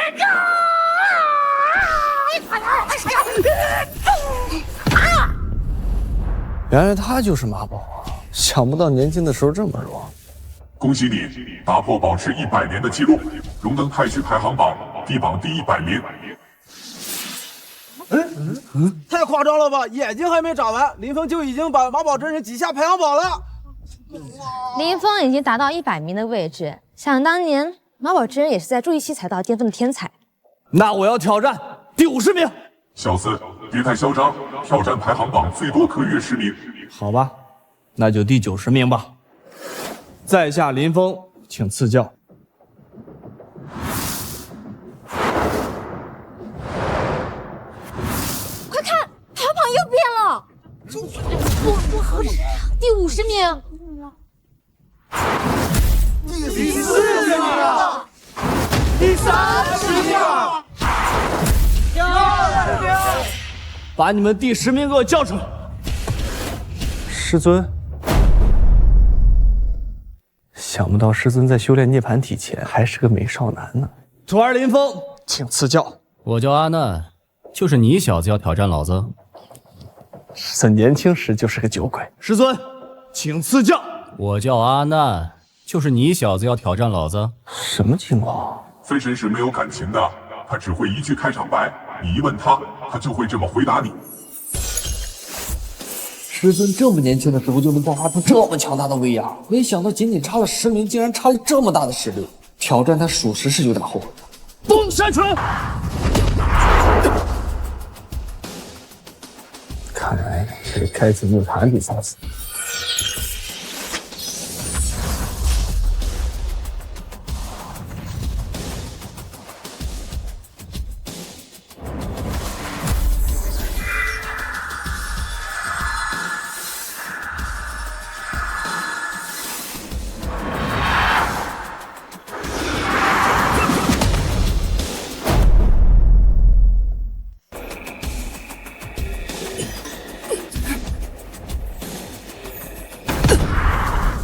原来他就是马宝啊！想不到年轻的时候这么弱。恭喜你打破保持100年的记录，荣登太虚排行榜地榜第100名。太夸张了吧！眼睛还没眨完，林峰就已经把马宝真人挤下排行榜了。林峰已经达到100名的位置，想当年马宝真人也是在筑基期才到巅峰的天才。那我要挑战第50名。小子，别太嚣张，挑战排行榜最多可越10名。好吧，那就第90名吧。在下林峰，请赐教。快看，排行榜又变了，不合适，第50名。第4名啊！第30名啊！第20名！把你们第10名给我叫出来！师尊，想不到师尊在修炼涅槃体前还是个美少男呢。徒儿林峰，请赐教。我叫阿难，就是你小子要挑战老子？师尊年轻时就是个酒鬼。师尊，请赐教。我叫阿难，就是你小子要挑战老子？什么情况？分身是没有感情的，他只会一句开场白，你一问他，他就会这么回答你。师尊这么年轻的时候就能爆发出这么强大的威压，没想到仅仅差了10名，竟然差了这么大的实力，挑战他属实是有点后悔的。崩山拳！看来是开次涅槃比赛死。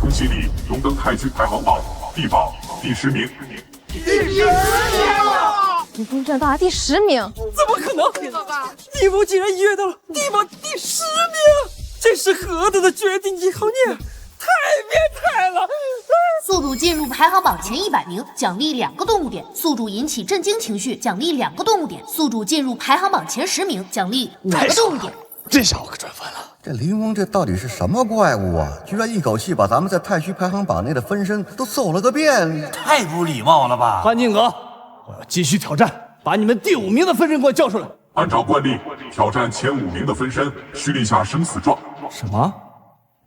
恭喜你荣登太虚排行榜地榜第10名。第10名了！林峰居然到达第10名，怎么可能？林峰竟然跃到了地榜第10名，这是何等的绝顶一号孽！太变态了！宿主进入排行榜前100名，奖励2个动物点；宿主引起震惊情绪，奖励2个动物点；宿主进入排行榜前10名，奖励5个动物点。这下我可赚翻了！这林峰这到底是什么怪物啊？居然一口气把咱们在太虚排行榜内的分身都搜了个遍，太不礼貌了吧！潘靖阁，我要继续挑战，把你们第5名的分身给我叫出来。按照惯例，挑战前5名的分身需立下生死状。什么？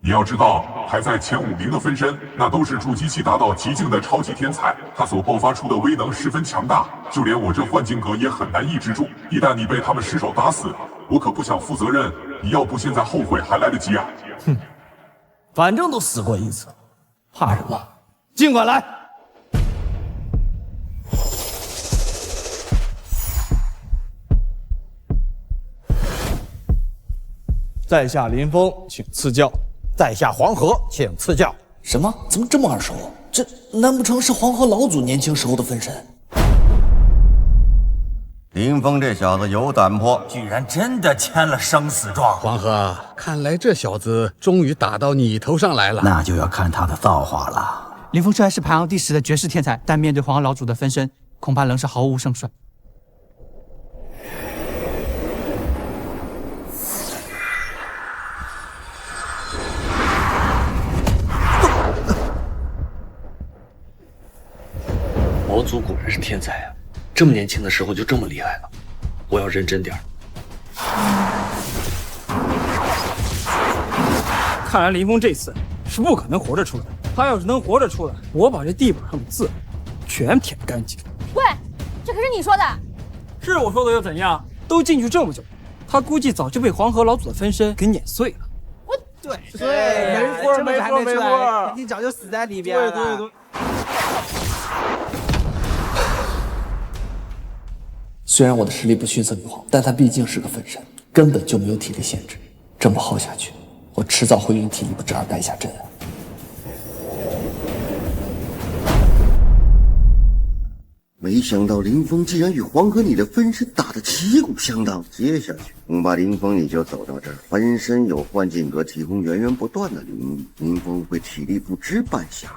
你要知道，排在前5名的分身，那都是筑基期达到极境的超级天才，他所爆发出的威能十分强大，就连我这幻境阁也很难抑制住。一旦你被他们失手打死，我可不想负责任。你要不现在后悔还来得及啊！哼，反正都死过一次，怕什么？尽管来！在下林峰，请赐教。在下黄河，请赐教。什么？怎么这么耳熟？这难不成是黄河老祖年轻时候的分身？林峰这小子有胆魄，居然真的签了生死状。黄河，看来这小子终于打到你头上来了。那就要看他的造化了。林峰虽然是排行第10的绝世天才，但面对黄河老祖的分身，恐怕仍是毫无胜算。毛祖果然是天才啊！这么年轻的时候就这么厉害了，我要认真点儿。看来林峰这次是不可能活着出来。他要是能活着出来，我把这地板上的字全舔干净。喂，这可是你说的。是我说的又怎样？都进去这么久，他估计早就被黄河老祖的分身给碾碎了。对，没错，没错，没错，你早就死在里边了。对。虽然我的实力不逊色女皇，但她毕竟是个分身，根本就没有体力限制。这么耗下去，我迟早会用体力不支而败下阵。没想到林峰竟然与黄河你的分身打得旗鼓相当，接下去恐怕林峰你就走到这儿，分身有幻境阁提供源源不断的灵力，林峰会体力不支败下。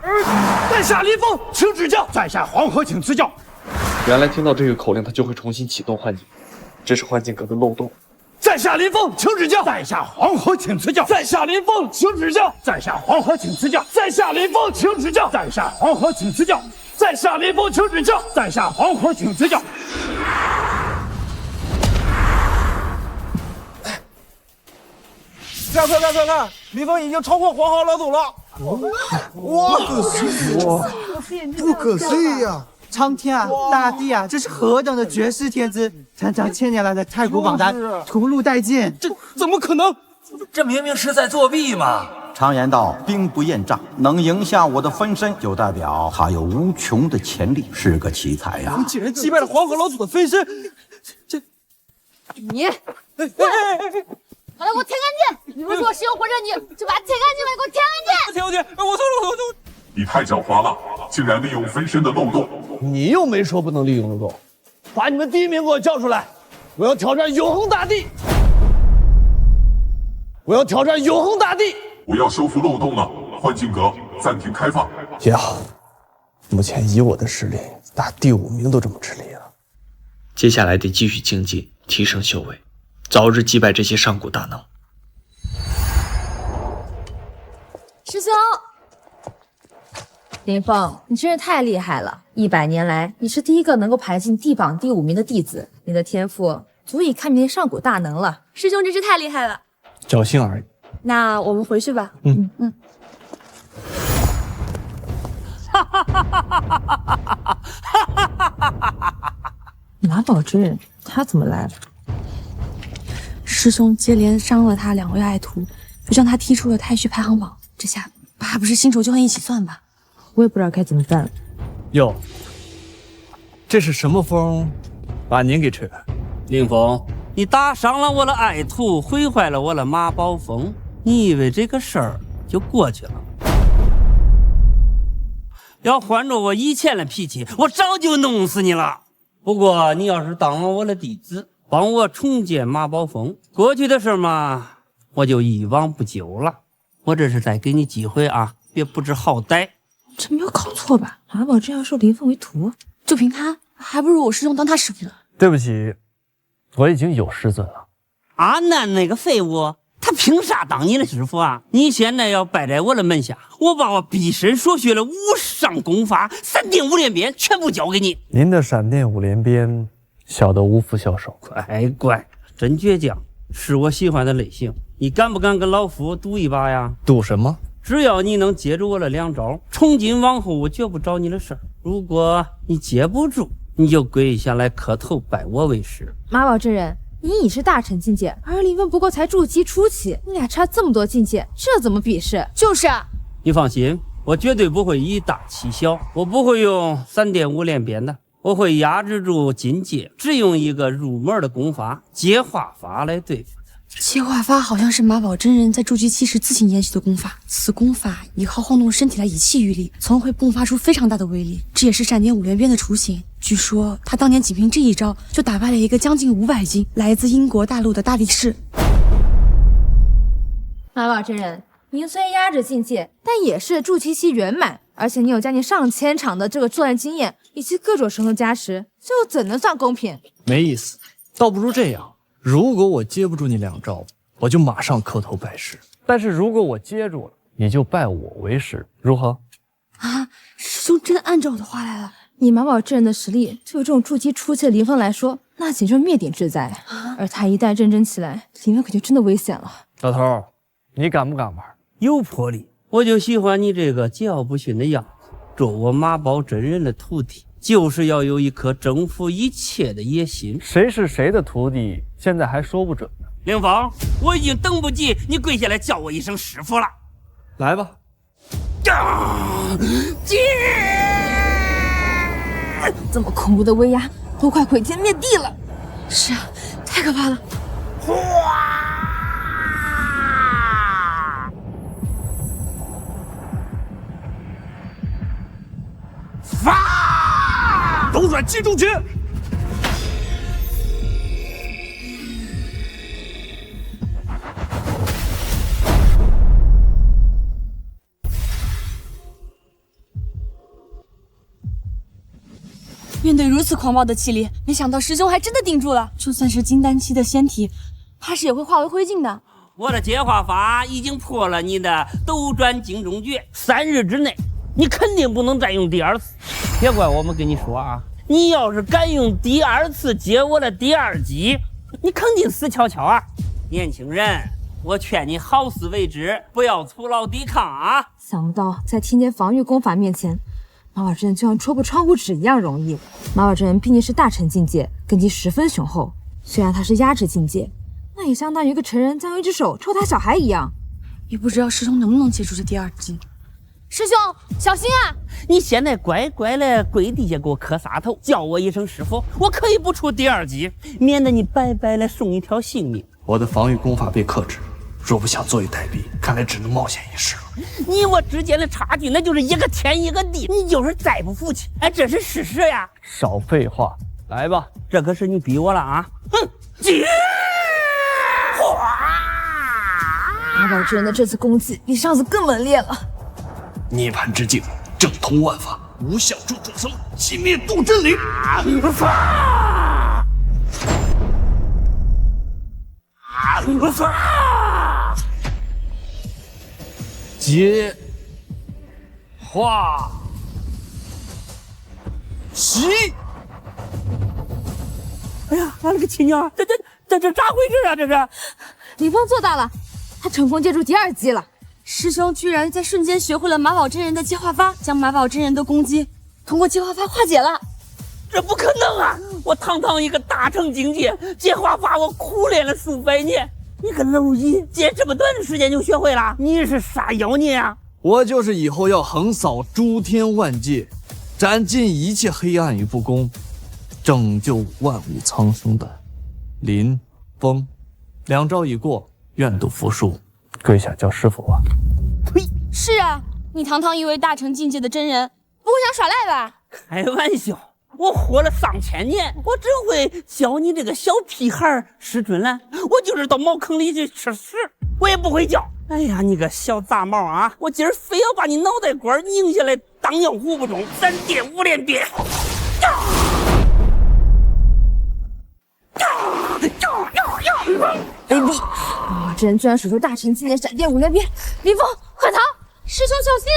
在下林峰，请指教。在下黄河，请赐教。原来听到这个口令，他就会重新启动幻境，这是幻境阁的漏洞。在下林峰，请指教。在下黄河，请赐教。在下林峰，请指教。在下黄河，请赐教。在下林峰，请指教。在下黄河，请赐教。在下林峰，请指教。在下黄河，请赐教。看，林峰已经超过黄河老祖了！哇，不可思议呀！苍天啊，大地啊，这是何等的绝世天资！堂堂1000年来的太古榜单，屠戮殆尽，这怎么可能？这明明是在作弊嘛！常言道，兵不厌诈，能赢下我的分身，就代表他有无穷的潜力，是个奇才呀！你竟然击败了黄河老祖的分身，你，好了，给我舔干净！你不是说使用火热你就把它舔干净吧，给我舔干净！舔我舔，我错了。你太狡猾了，竟然利用分身的漏洞。你又没说不能利用漏洞，把你们第一名给我叫出来，我要挑战永恒大帝！我要挑战永恒大帝！我要修复漏洞了，幻境阁暂停开放。也好，目前以我的实力，打第5名都这么吃力了。接下来得继续精进，提升修为，早日击败这些上古大能。师兄，林峰，你真是太厉害了！100年来，你是第一个能够排进地榜第5名的弟子，你的天赋足以堪名上古大能了。师兄真是太厉害了。侥幸而已。那我们回去吧。马宝之人他怎么来了？师兄接连伤了他2位爱徒，就将他踢出了太虚排行榜。这下怕不是新仇旧恨一起算吧？我也不知道该怎么办了。哟，这是什么风把您给吹来？林峰，你打伤了我的爱徒，毁坏了我的马宝峰，你以为这个事儿就过去了？要换着我以前的脾气，我早就弄死你了。不过你要是当了我的弟子，帮我重建马宝峰，过去的事嘛，我就一往不咎了。我这是再给你机会啊，别不知好歹。这没有搞错吧？马宝真要收林峰为徒，就凭他，还不如我师兄当他师傅呢。对不起，我已经有师尊了。阿南那个废物，他凭啥当你的师傅啊？你现在要拜在我的门下，我把我毕生所学的无上功法3点5连鞭全部教给你。您的闪电5连鞭，小的无福消受。乖，真倔强，是我喜欢的类型。你敢不敢跟老夫赌一把呀？赌什么？只要你能接住我的2招，从今往后我绝不找你的事儿。如果你接不住，你就跪下来磕头拜我为师。马宝真人，你已是大成境界，而林峰不过才筑基初期，你俩差这么多境界，这怎么比试？就是啊，你放心，我绝对不会以大欺小，我不会用3点5连鞭的，我会压制住境界，只用一个入门的功法接化法来对付。接化法好像是马宝真人在筑基期时自行研习的功法，此功法依靠晃动身体来以气御力，从而会迸发出非常大的威力。这也是闪电5连鞭的雏形。据说他当年仅凭这一招就打败了一个将近500斤来自英国大陆的大力士。马宝真人，您虽然压制境界，但也是筑基期圆满，而且你有将近上千场的这个作战经验，以及各种神通加持，这又怎能算公平？没意思，倒不如这样。如果我接不住你2招，我就马上磕头拜师；但是如果我接住了，你就拜我为师，如何？啊，师兄真的按照我的话来了。以马宝真人的实力，对于这种筑基初期的林峰来说，那简直是灭顶之灾。而他一旦认真起来，林峰可就真的危险了。老头，你敢不敢玩？有魄力，我就喜欢你这个桀骜不驯的样子。做我马宝真人的徒弟，就是要有一颗征服一切的野心。谁是谁的徒弟，现在还说不准呢。凌风，我已经等不及你跪下来叫我一声师傅了。来吧。这么恐怖的威压，都快毁天灭地了。是啊，太可怕了。发！斗转击中诀。面对如此狂暴的气力，没想到师兄还真的顶住了。就算是金丹期的仙体，怕是也会化为灰烬的。我的接化法已经破了你的斗转精中诀，3日之内，你肯定不能再用第2次。别怪我们跟你说啊，你要是敢用第2次接我的第2击，你肯定死翘翘啊！年轻人，我劝你好自为之，不要徒劳抵抗啊！想不到在天阶防御功法面前，马宝真人就像戳破窗户纸一样容易。马宝真人毕竟是大成境界，根基十分雄厚。虽然他是压制境界，那也相当于一个成人将用一只手抽打小孩一样。也不知道师兄能不能接住这第2击。师兄小心啊！你现在乖乖的跪地下给我磕仨头，叫我一声师傅，我可以不出第2击，免得你白白的送一条性命。我的防御功法被克制，若不想坐以待毙，看来只能冒险一试了。你我之间的差距那就是一个天一个地，你就是再不服气，哎，这是事实呀！少废话，来吧，这可是你逼我了啊！哼，接！马宝真人的这次攻击比上次更猛烈了。涅槃之境，正通万法，无相助众生，熄灭度真灵。接化习。哎呀，俺了个亲娘！这咋回事啊？这是李峰做到了，他成功接住第2击了。师兄居然在瞬间学会了马宝真人的接化法，将马宝真人的攻击通过接化法化解了。这不可能啊！我堂堂一个大成境界，接化法我苦练了数百年，你个蝼蚁，接这么短的时间就学会了？你是啥妖孽啊？我就是以后要横扫诸天万界，斩尽一切黑暗与不公，拯救万物苍生的林峰。2招已过，愿赌服输，跪下叫师傅吧。呸！是啊，你堂堂一位大成境界的真人，不会想耍赖吧？开玩笑，我活了上千年，我只会教你这个小屁孩使准了。我就是到茅坑里去吃屎，我也不会教。哎呀，你个小杂毛啊！我今儿非要把你脑袋瓜拧下来当尿壶不中，3点5连鞭！哎不，马宝真人居然使出大成境界闪电5连鞭！林峰，快逃！师兄小心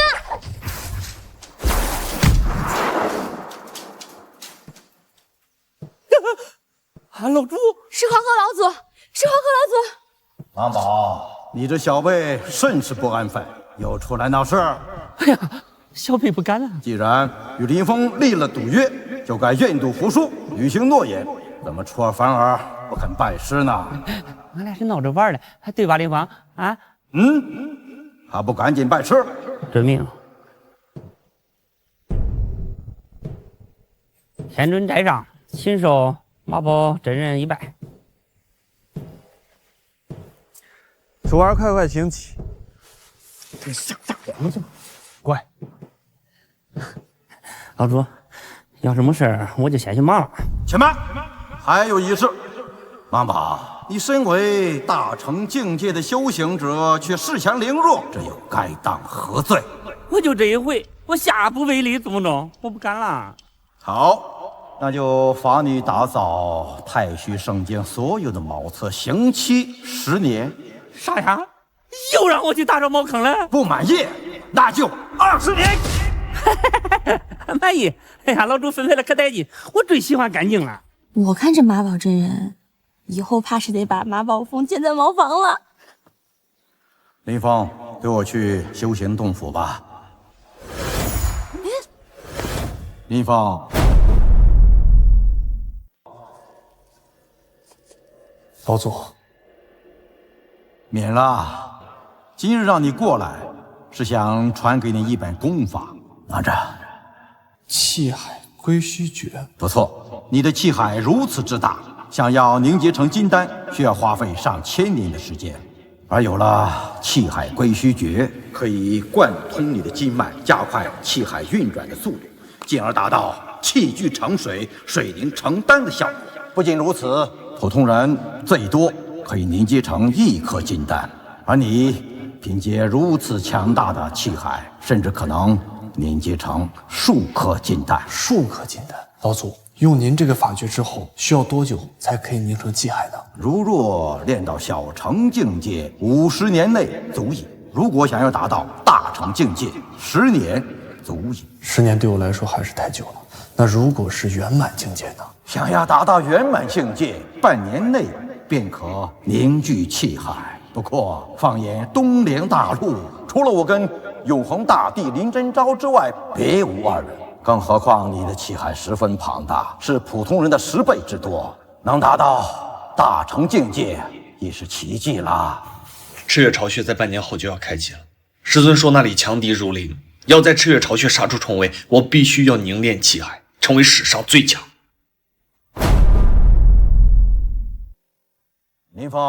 啊！老朱，是黄河老祖，是黄河老祖！王宝，你这小辈甚是不安分，又出来闹事。哎呀，小辈不敢了。既然与林峰立了赌约，就该愿赌服输，履行诺言。怎么出尔反尔，不肯拜师呢？俺俩是闹着玩的，对吧，林峰？啊？还不赶紧拜师？遵命。天尊在上，亲受马宝真人一拜。徒儿快请起。乖。老朱，有什么事儿我就先去忙了。且慢，还有一事。王宝，你身为大成境界的修行者，却恃强凌弱，这又该当何罪？我就这一回，我下不为例，怎么着？我不敢了。好，那就罚你打扫太虚圣境所有的茅厕，刑期10年。啥呀？又让我去打扫茅坑了？不满意，那就20年。满意。哎呀，老朱分配的可带劲，我最喜欢干净了。我看这马宝真人，以后怕是得把马宝峰建在茅房了。林峰，跟我去修行洞府吧。林峰，老祖，免了。今日让你过来，是想传给你一本功法，拿着。气海归虚诀，不错，你的气海如此之大，想要凝结成金丹，需要花费上千年的时间。而有了气海归虚诀，可以贯通你的经脉，加快气海运转的速度，进而达到气聚成水，水凝成丹的效果。不仅如此，普通人最多可以凝结成1颗金丹，而你凭借如此强大的气海，甚至可能凝结成数颗金丹。数颗金丹，老祖，用您这个法诀之后，需要多久才可以凝成气海呢？如若练到小成境界，50年内足矣；如果想要达到大成境界，10年足矣。10年对我来说还是太久了。那如果是圆满境界呢？想要达到圆满境界，半年内便可凝聚气海。不过，放眼东莲大陆，除了我跟永恒大帝林真昭之外，别无二人。更何况你的气海十分庞大，是普通人的10倍之多，能达到大成境界已是奇迹了。赤月巢穴在半年后就要开启了。师尊说那里强敌如林，要在赤月巢穴杀出重围，我必须要凝练气海，成为史上最强。林峰，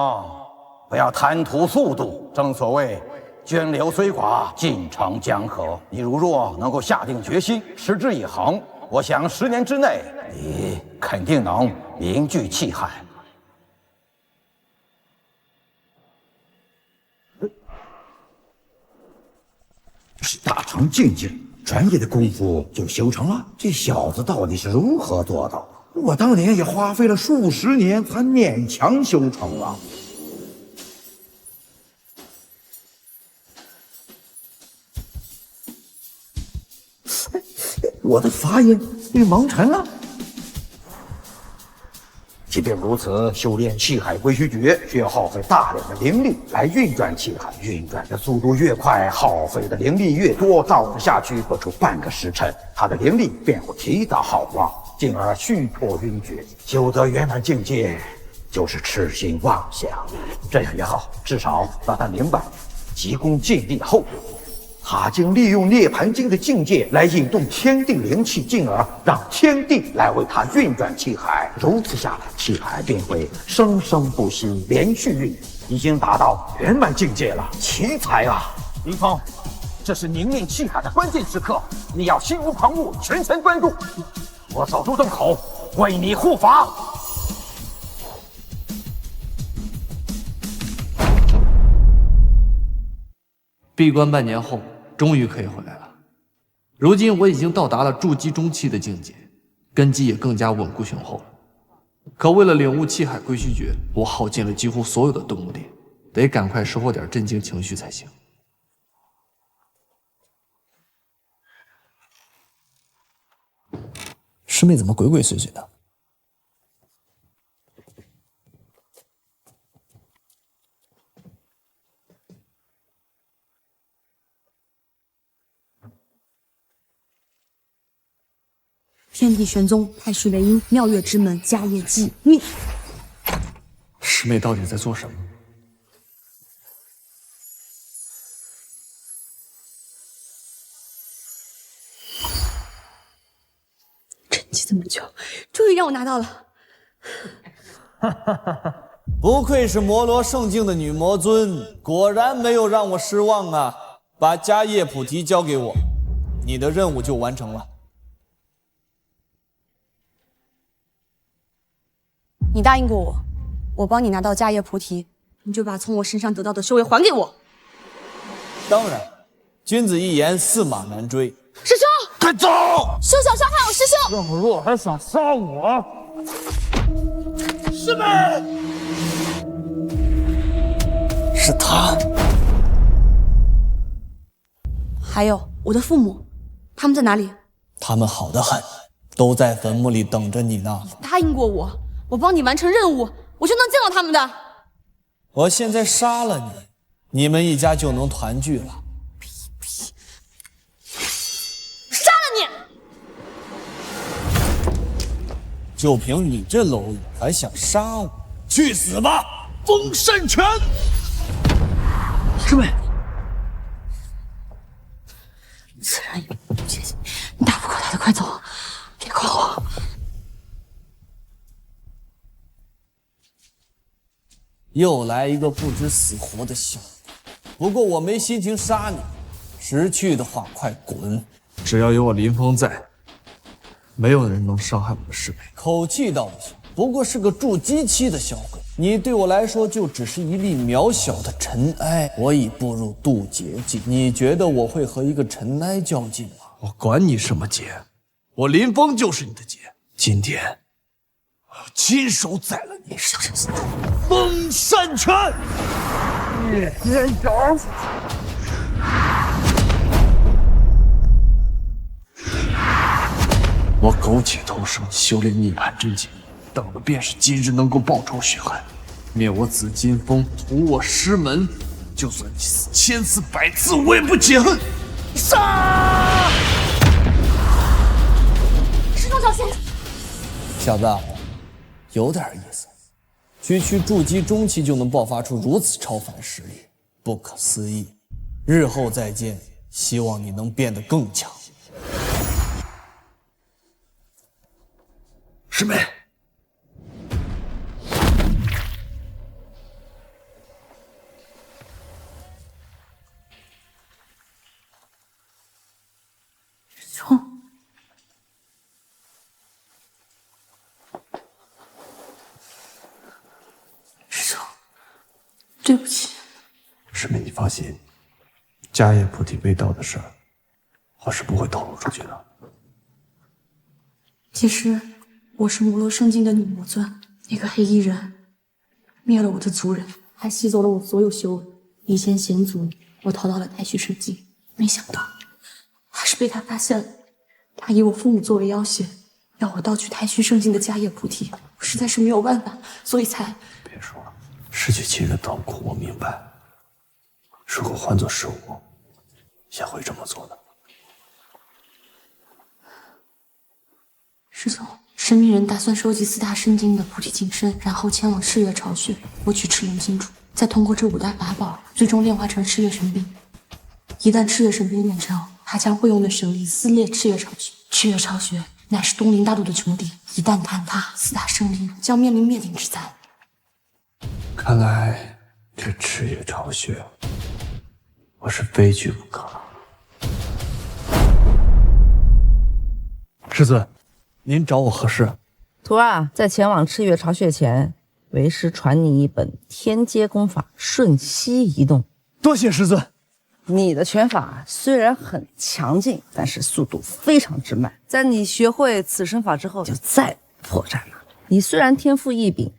不要贪图速度。正所谓涓流虽寡，尽成江河。你如若能够下定决心，持之以恒，我想10年之内，你肯定能凝聚气海。是大成境界，专业的功夫就修成了。这小子到底是如何做到的？我当年也花费了数十年才勉强修成了。我的法眼被蒙尘了。即便如此，修炼气海归虚诀需要耗费大量的灵力来运转气海，运转的速度越快，耗费的灵力越多，照下去不出半个时辰，他的灵力便会提早耗光，进而虚脱晕厥。修得圆满境界，就是痴心妄想。这样也好，至少让他明白急功近利后果。他竟利用涅槃经的境界来引动天地灵气，进而让天地来为他运转气海。如此下来，气海便会生生不息，连续运，已经达到圆满境界了。奇才啊！林峰，这是凝练气海的关键时刻，你要心无旁骛，全神贯注。我守住洞口，为你护法。闭关半年后，终于可以回来了。如今我已经到达了筑基中期的境界，根基也更加稳固雄厚了。可为了领悟气海归虚诀，我耗尽了几乎所有的动物点，得赶快收获点镇静情绪才行。师妹怎么鬼鬼祟祟的？天地玄宗、太虚雷音、妙月之门、迦叶记，你师妹到底在做什么？沉寂这么久，终于让我拿到了。不愧是摩罗圣境的女魔尊，果然没有让我失望啊！把迦叶菩提交给我，你的任务就完成了。你答应过我，我帮你拿到迦叶菩提，你就把从我身上得到的修为还给我。当然，君子一言，驷马难追。师兄，快走！休想伤害我师兄！这么弱还想杀我？师妹，是他。还有我的父母，他们在哪里？他们好得很，都在坟墓里等着你呢。答应过我，我帮你完成任务，我就能见到他们的。我现在杀了你，你们一家就能团聚了。杀了你！就凭你这蝼蚁，还想杀我？去死吧，风扇拳！师妹，自然有决心，你打不过他的，快走，别怪我。又来一个不知死活的小子，不过我没心情杀你，识趣的话快滚！只要有我林峰在，没有人能伤害我的师妹。口气倒不行，不过是个筑基期的小鬼，你对我来说就只是一粒渺小的尘埃。我已步入渡劫境，你觉得我会和一个尘埃较劲吗？我管你什么劫，我林峰就是你的劫。今天我要亲手宰了你！风扇拳！叶天长，我苟且偷生，修炼涅槃真经，等的便是今日能够报仇雪恨，灭我紫金峰，屠我师门。就算你死千次百次，我也不解恨。杀！师兄小心！小子，有点意思。区区筑基中期就能爆发出如此超凡实力，不可思议。日后再见，希望你能变得更强。师妹，师兄，对不起。师妹，你放心，迦叶菩提被盗的事儿，我是不会透露出去的。其实我是摩罗圣境的女魔尊，那个黑衣人灭了我的族人，还吸走了我所有修为。以前险阻我逃到了太虚圣境，没想到还是被他发现了。他以我父母作为要挟，要我盗取太虚圣境的迦叶菩提，我实在是没有办法，所以才……别说了，失去亲人痛苦，我明白。如果换作是我，也会这么做的。师兄，神秘人打算收集4大圣经的菩提金身，然后前往赤月巢穴获取赤龙金珠，再通过这5大法宝，最终炼化成赤月神兵。一旦赤月神兵炼成，他将会用的神力撕裂赤月巢穴。赤月巢穴乃是东林大陆的穹顶，一旦坍塌，4大圣灵将面临灭顶之灾。看来这赤月巢穴，我是非去不可了。师尊，您找我何事？徒儿在前往赤月巢穴前，为师传你一本天阶功法瞬息移动。多谢师尊。你的拳法虽然很强劲，但是速度非常之慢。在你学会此身法之后，就再破绽了。你虽然天赋异禀，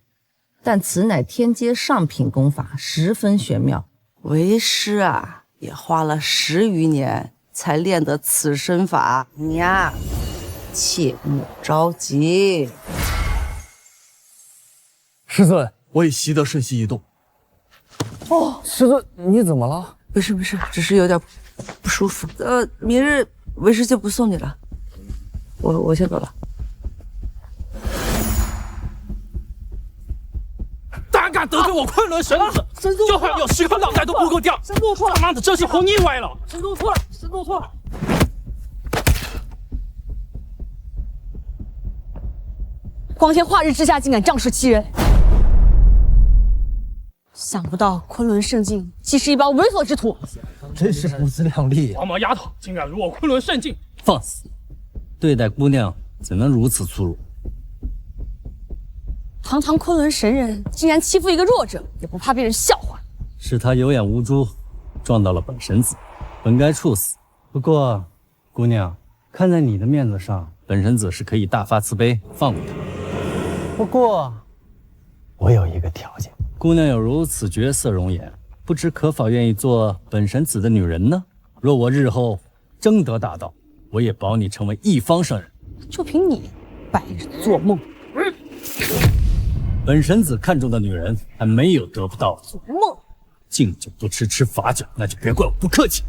但此乃天阶上品功法，十分玄妙。为师啊，也花了10余年才练得此身法。你呀，切莫着急。师尊，我已习得瞬息移动。哦，师尊，你怎么了？没事没事，只是有点不舒服。明日为师就不送你了，我先走了。胆敢得罪我昆仑神子，就算有10颗脑袋都不够掉！神弄错了，他妈的，这些活腻歪了！神弄错了，神弄错了。光天化日之下竟敢仗势欺人，想不到昆仑圣境既是一帮猥琐之徒，真是不自量力黄毛丫头竟敢辱我昆仑圣境！放肆！对待姑娘怎能如此粗鲁？堂堂昆仑神人竟然欺负一个弱者，也不怕被人笑话。是他有眼无珠，撞到了本神子，本该处死。不过，姑娘，看在你的面子上，本神子是可以大发慈悲放过他。不过，我有一个条件。姑娘有如此绝色容颜，不知可否愿意做本神子的女人呢？若我日后争得大道，我也保你成为一方圣人。就凭你，白日做梦！本神子看中的女人还没有得不到。做梦！敬酒不吃吃罚酒，那就别怪我不客气。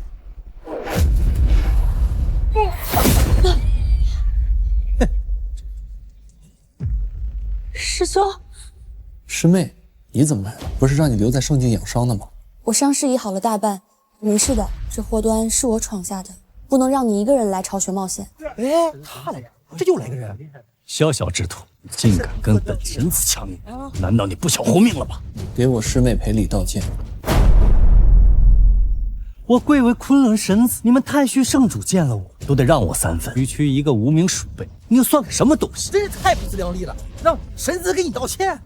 师兄，师妹，你怎么来了？不是让你留在圣境养伤的吗？我伤势已好了大半，没事的。这祸端是我闯下的，不能让你一个人来巢穴冒险。哎，他来了，这又来个人。小小之徒，竟敢跟本神子抢女，难道你不想活命了吗？给我师妹赔礼道歉。我贵为昆仑神子，你们太虚圣主见了我都得让我3分，区区一个无名鼠辈，你又算个什么东西？真是太不自量力了！让神子给你道歉。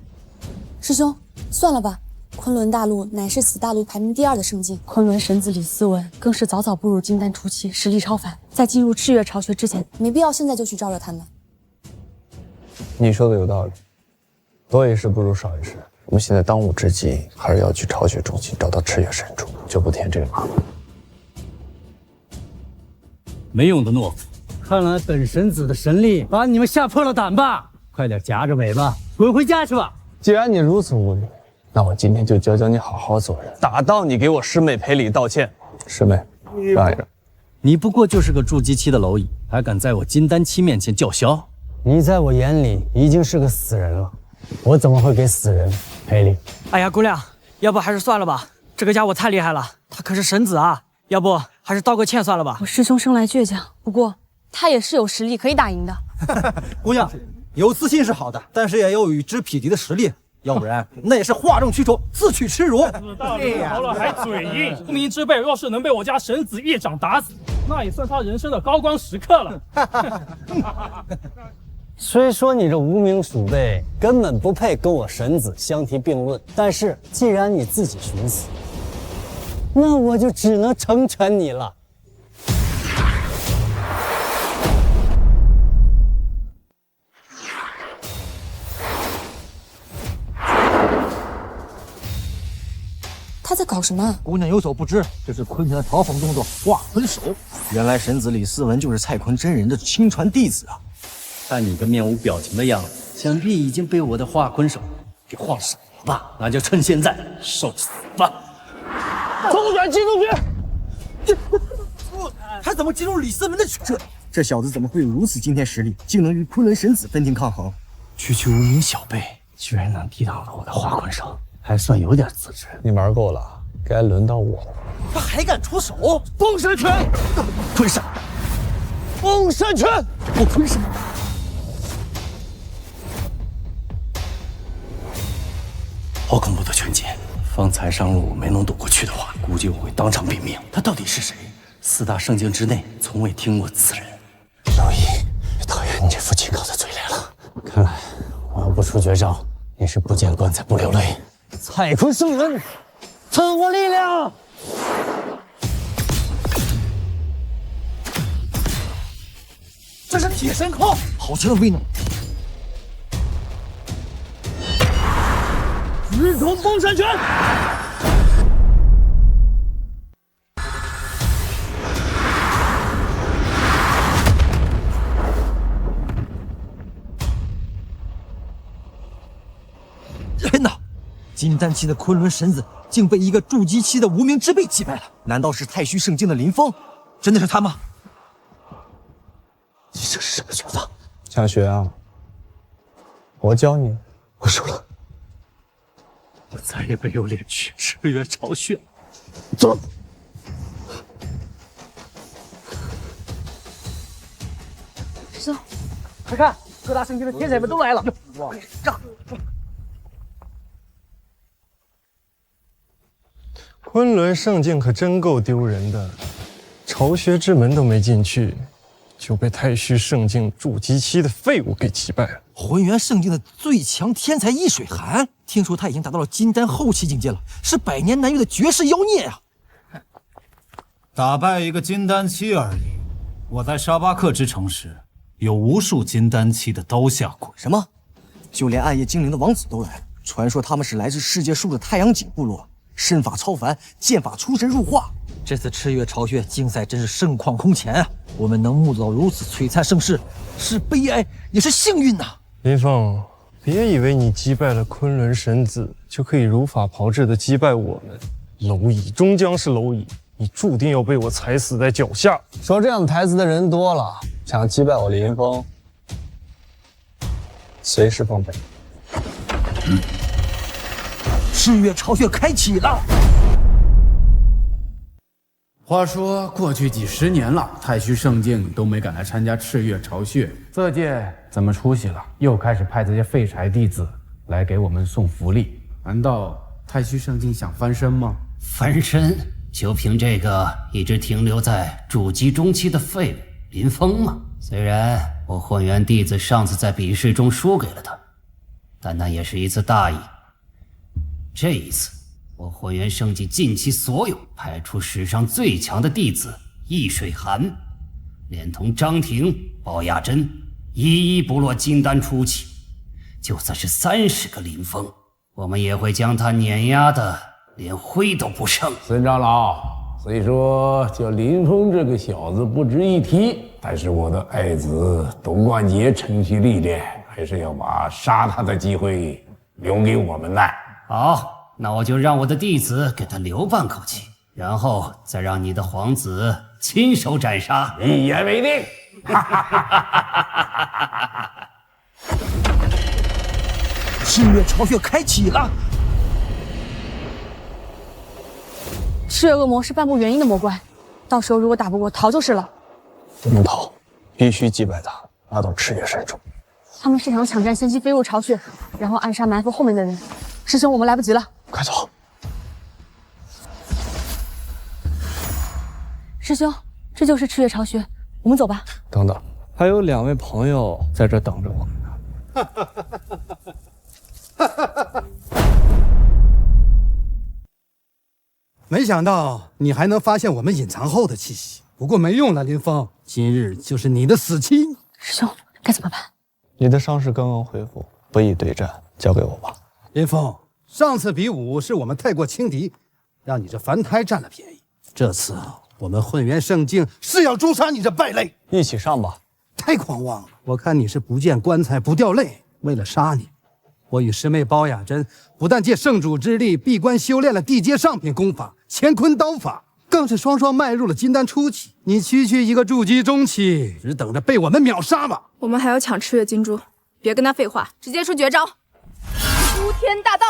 师兄，算了吧。昆仑大陆乃是此大陆排名第2的圣境，昆仑神子李思文更是早早步入金丹初期，实力超凡。在进入赤月巢穴之前，没必要现在就去招惹他们。你说的有道理，多一事不如少一事。我们现在当务之急还是要去巢穴中心找到赤月神主，就不添这个麻烦。没用的懦夫！看来本神子的神力把你们吓破了胆吧？快点夹着尾巴滚回家去吧！既然你如此无礼，那我今天就教教你好好做人，打到你给我师妹赔礼道歉。师妹，让一让。你不过就是个筑基期的蝼蚁，还敢在我金丹期面前叫嚣？你在我眼里已经是个死人了，我怎么会给死人赔礼？哎呀，姑娘，要不还是算了吧。这个家伙太厉害了，他可是神子啊！要不还是道个歉算了吧。我师兄生来倔强，不过他也是有实力可以打赢的。姑娘，有自信是好的，但是也要有与之匹敌的实力，要不然那也是哗众取宠、自取耻辱。对呀，了还嘴硬。无名之辈若是能被我家神子一掌打死，那也算他人生的高光时刻了。虽说你这无名鼠辈根本不配跟我神子相提并论，但是既然你自己寻死，那我就只能成全你了。他在搞什么？姑娘有所不知，这是昆仑的嘲讽动作——化坤手。原来神子李思文就是蔡坤真人的亲传弟子啊！看你个面无表情的样子，想必已经被我的化坤手给化傻了吧？那就趁现在受死吧！空转击中拳，他怎么击中李思文的拳？这小子怎么会有如此惊天实力，竟能与昆仑神子分庭抗衡？区区无名小辈，居然能抵挡了我的化坤手，还算有点资质。你玩够了，该轮到我了。他还敢出手！封神拳，坤神，封神拳，我坤神。好恐怖的拳击！方才上路没能躲过去的话，估计我会当场毙命。他到底是谁？4大圣境之内，从未听过此人。老易，讨厌你这副清高的嘴脸了。看来我要不出绝招，你是不见棺材不流泪。蔡坤圣人，赐我力量！这是铁神铐，好强的威能！日同封神拳！天哪！金丹期的昆仑神子竟被一个筑基期的无名之辈击败了，难道是太虚圣境的林峰？真的是他吗？你这是什么拳法？想学啊？我教你。我输了。我再也没有脸去赤月巢穴。走。师兄，快看，各大圣境的天才们都来了！哇，让！昆仑圣境可真够丢人的，巢穴之门都没进去，就被太虚圣境筑基期的废物给击败了。浑元圣境的最强天才易水寒，听说他已经达到了金丹后期境界了，是百年难遇的绝世妖孽啊！打败一个金丹期而已。我在沙巴克之城时，有无数金丹期的刀下鬼。什么？就连暗夜精灵的王子都来了。传说他们是来自世界树的太阳井部落，身法超凡，剑法出神入化。这次赤月巢穴竞赛真是盛况空前啊！我们能目睹到如此璀璨盛世，是悲哀也是幸运呐！林凤，别以为你击败了昆仑神子，就可以如法炮制的击败我们。蝼蚁终将是蝼蚁，你注定要被我踩死在脚下。说这样的台词的人多了，想击败我林峰，随时奉陪。赤月巢穴开启了。话说过去几十年了，太虚圣境都没敢来参加赤月巢穴，这届怎么出息了？又开始派这些废柴弟子来给我们送福利，难道太虚圣境想翻身吗？翻身？就凭这个一直停留在筑基中期的废物林峰吗？虽然我混元弟子上次在比试中输给了他，但那也是一次大意。这一次，我混元圣境尽其所有，派出史上最强的弟子易水寒，连同张庭、包亚真，一不落金丹初期。就算是30个林峰，我们也会将他碾压的连灰都不剩。孙长老，虽说叫林峰这个小子不值一提，但是我的爱子董冠杰承袭历练，还是要把杀他的机会留给我们的。好，那我就让我的弟子给他留半口气，然后再让你的皇子亲手斩杀。一言为定。赤月巢穴开启了。赤月恶魔是半步元婴的魔怪，到时候如果打不过，逃就是了。不能逃，必须击败他，拿到赤月神种。他们是想抢占先机飞入巢穴，然后暗杀埋伏后面的人。师兄，我们来不及了，快走！师兄，这就是赤月巢穴，我们走吧。等等，还有2位朋友在这等着我们呢。没想到你还能发现我们隐藏后的气息，不过没用了，林峰，今日就是你的死期。师兄，该怎么办？你的伤势刚刚恢复，不宜对战，交给我吧。林峰，上次比武是我们太过轻敌，让你这凡胎占了便宜。这次我们混元圣境是要诛杀你这败类。一起上吧。太狂妄了！我看你是不见棺材不掉泪。为了杀你，我与师妹包雅珍不但借圣主之力闭关修炼了地阶上品功法乾坤刀法，更是双双迈入了金丹初期。你区区一个筑基中期，只等着被我们秒杀吧！我们还要抢赤月金珠，别跟他废话，直接出绝招。诸天大道，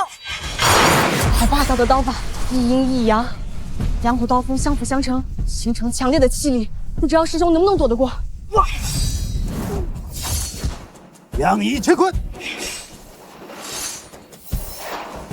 好霸道的刀法，一阴一阳，2股刀锋相辅相成，形成强烈的气力。不知道师兄能不能躲得过？哇！两仪乾坤。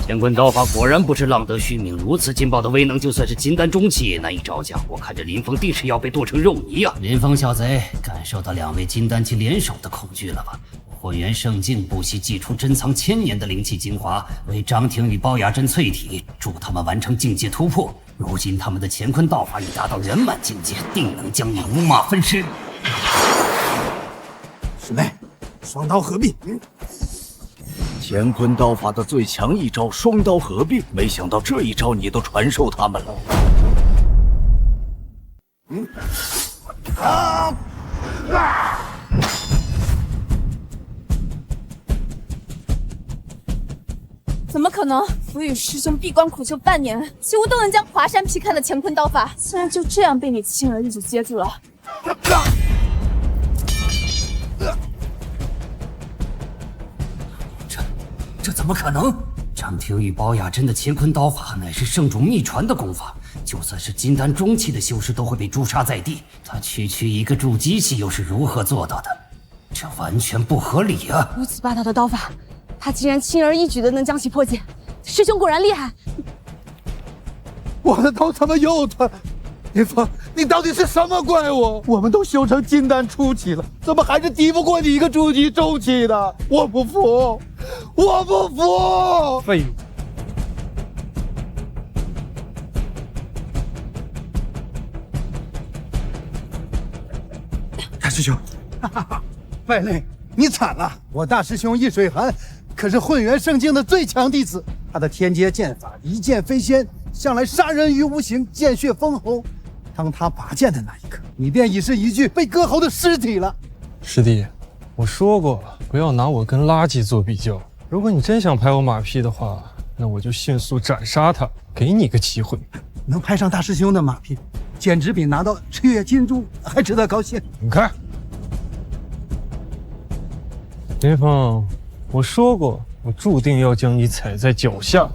乾坤刀法果然不是浪得虚名，如此劲爆的威能，就算是金丹中期也难以招架。我看这林峰定是要被剁成肉泥啊！林峰小贼，感受到2位金丹期联手的恐惧了吧？混元圣境不惜祭出珍藏1000年的灵气精华，为张庭与包雅珍淬体，助他们完成境界突破。如今他们的乾坤道法已达到圆满境界，定能将你五马分尸。师妹，双刀合并。乾坤刀法的最强一招双刀合并，没想到这一招你都传授他们了。怎么可能？我与师兄闭关苦修半年，几乎都能将华山劈开的乾坤刀法，竟然就这样被你轻而易举接住了。这怎么可能？张庭与包雅珍的乾坤刀法乃是圣主秘传的功法，就算是金丹中期的修士都会被诛杀在地。他区区一个筑基期又是如何做到的？这完全不合理啊！如此霸道的刀法，他竟然轻而易举的能将其破解，师兄果然厉害。我的刀怎么又断？林峰，你到底是什么怪物？我们都修成金丹初期了，怎么还是敌不过你一个筑基中期的？我不服！我不服！废物！大师兄，败类，你惨了！我大师兄易水寒可是混元圣境的最强弟子，他的天阶剑法一剑飞仙，向来杀人于无形，见血封喉。当他拔剑的那一刻，你便已是一具被割喉的尸体了。师弟，我说过不要拿我跟垃圾做比较。如果你真想拍我马屁的话，那我就迅速斩杀他，给你个机会。能拍上大师兄的马屁，简直比拿到赤月金珠还值得高兴。你看，林峰，我说过，我注定要将你踩在脚下。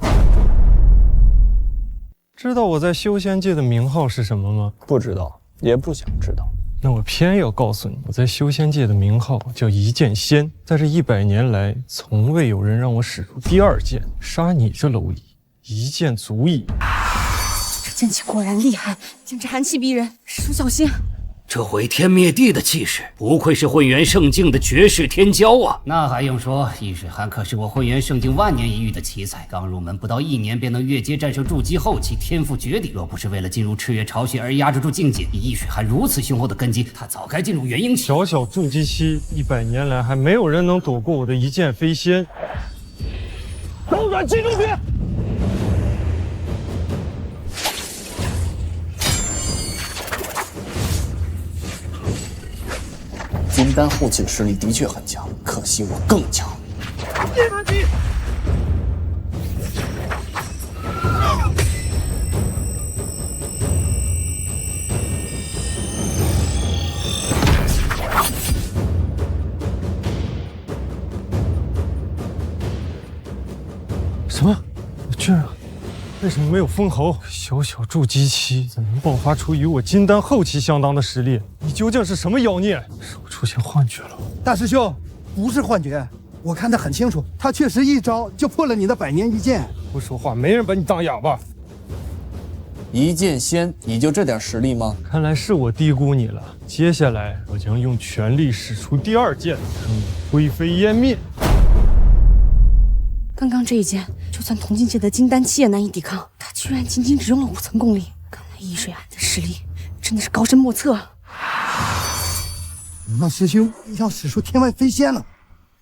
知道我在修仙界的名号是什么吗？不知道，也不想知道。那我偏要告诉你，我在修仙界的名号叫一剑仙。在这100年来，从未有人让我使出第2剑，杀你这蝼蚁，一剑足矣。这剑气果然厉害，简直寒气逼人，师兄小心。这毁天灭地的气势，不愧是混元圣境的绝世天骄啊！那还用说，易水寒可是我混元圣境万年一遇的奇才，刚入门不到1年便能越阶战胜筑基后期，天赋绝顶。若不是为了进入赤月巢穴而压制住境界，以易水寒如此雄厚的根基，他早该进入元婴期。小小筑基期，100年来还没有人能躲过我的一剑飞仙。斗转七中撇。金丹后期的实力的确很强，可惜我更强。什么？我居然被什么没有封侯？小小筑基期怎能爆发出与我金丹后期相当的实力？你究竟是什么妖孽？是我出现幻觉了？大师兄，不是幻觉，我看得很清楚，他确实一招就破了你的百年一剑。不说话，没人把你当哑巴。一剑仙，你就这点实力吗？看来是我低估你了。接下来我将用全力使出第二剑，让你灰飞烟灭。刚刚这一剑，就算同境界的金丹期也难以抵抗，他居然仅仅只用了5层功力。看来易水寒的实力真的是高深莫测。那师兄要使出天外飞仙了。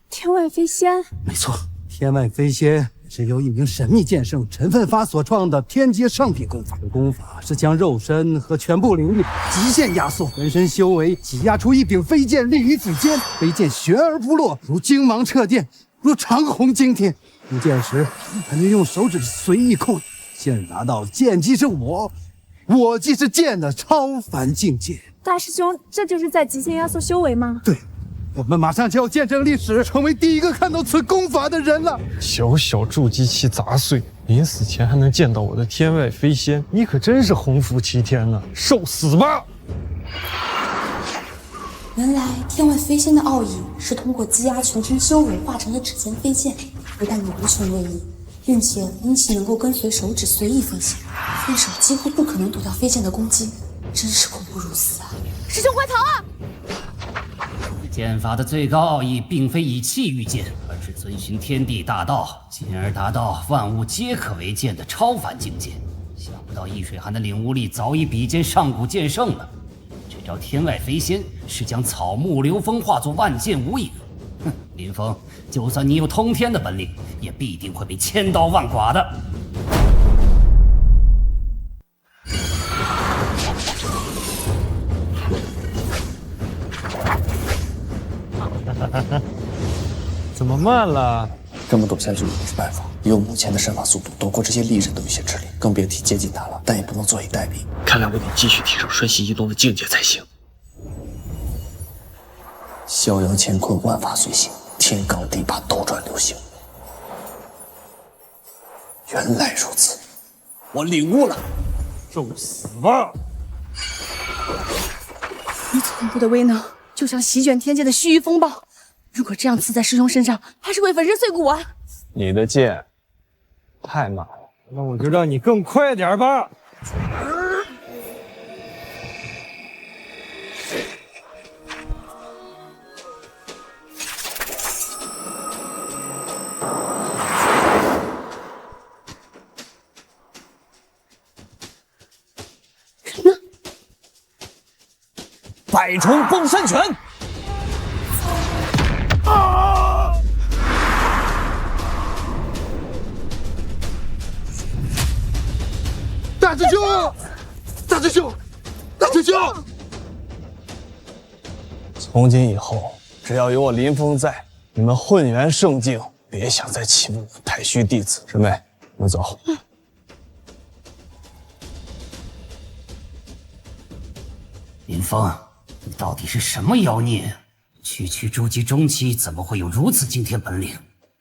天外飞仙？没错，天外飞仙是由一名神秘剑圣陈奋发所创的天阶上品功法。功法是将肉身和全部灵力极限压缩，全身修为挤压出一柄飞剑立于指尖，飞剑悬而不落，如惊芒掣电，如长虹惊天。出剑时还能用手指随意控，现达到剑即是我，我即是剑的超凡境界。大师兄，这就是在极限压缩修为吗？对，我们马上就要见证历史，成为第一个看到此功法的人了。小小筑基期杂碎，临死前还能见到我的天外飞仙，你可真是鸿福齐天呢！受死吧！原来天外飞仙的奥义是通过积压全身修为化成的指尖飞剑，不但有无穷威力，并且因其能够跟随手指随意飞行，对手几乎不可能躲掉飞剑的攻击，真是恐怖如斯啊！师兄快逃啊！剑法的最高奥义并非以气御剑，而是遵循天地大道，进而达到万物皆可为剑的超凡境界。想不到易水寒的领悟力早已比肩上古剑圣了。这招天外飞仙是将草木流风化作万剑无影。哼，林峰，就算你有通天的本领，也必定会被千刀万剐的。怎么慢了？这么躲下去也不是办法。以我目前的身法速度，躲过这些利刃都有些吃力，更别提接近他了。但也不能坐以待毙。看来我得继续提升瞬息移动的境界才行。逍遥乾坤，万法随形，天罡地拔，斗转流星。原来如此，我领悟了。受死吧！如此恐怖的威能，就像席卷天界的须臾风暴。如果这样刺在师兄身上，还是会粉身碎骨啊！你的剑太慢了，那我就让你更快点吧。百重崩山拳！大师兄，大师兄，大师兄！从今以后，只要有我林峰在，你们混元圣境别想再欺负我太虚弟子。师妹，我们走。林峰，你到底是什么妖孽？区区筑基中期，怎么会有如此惊天本领？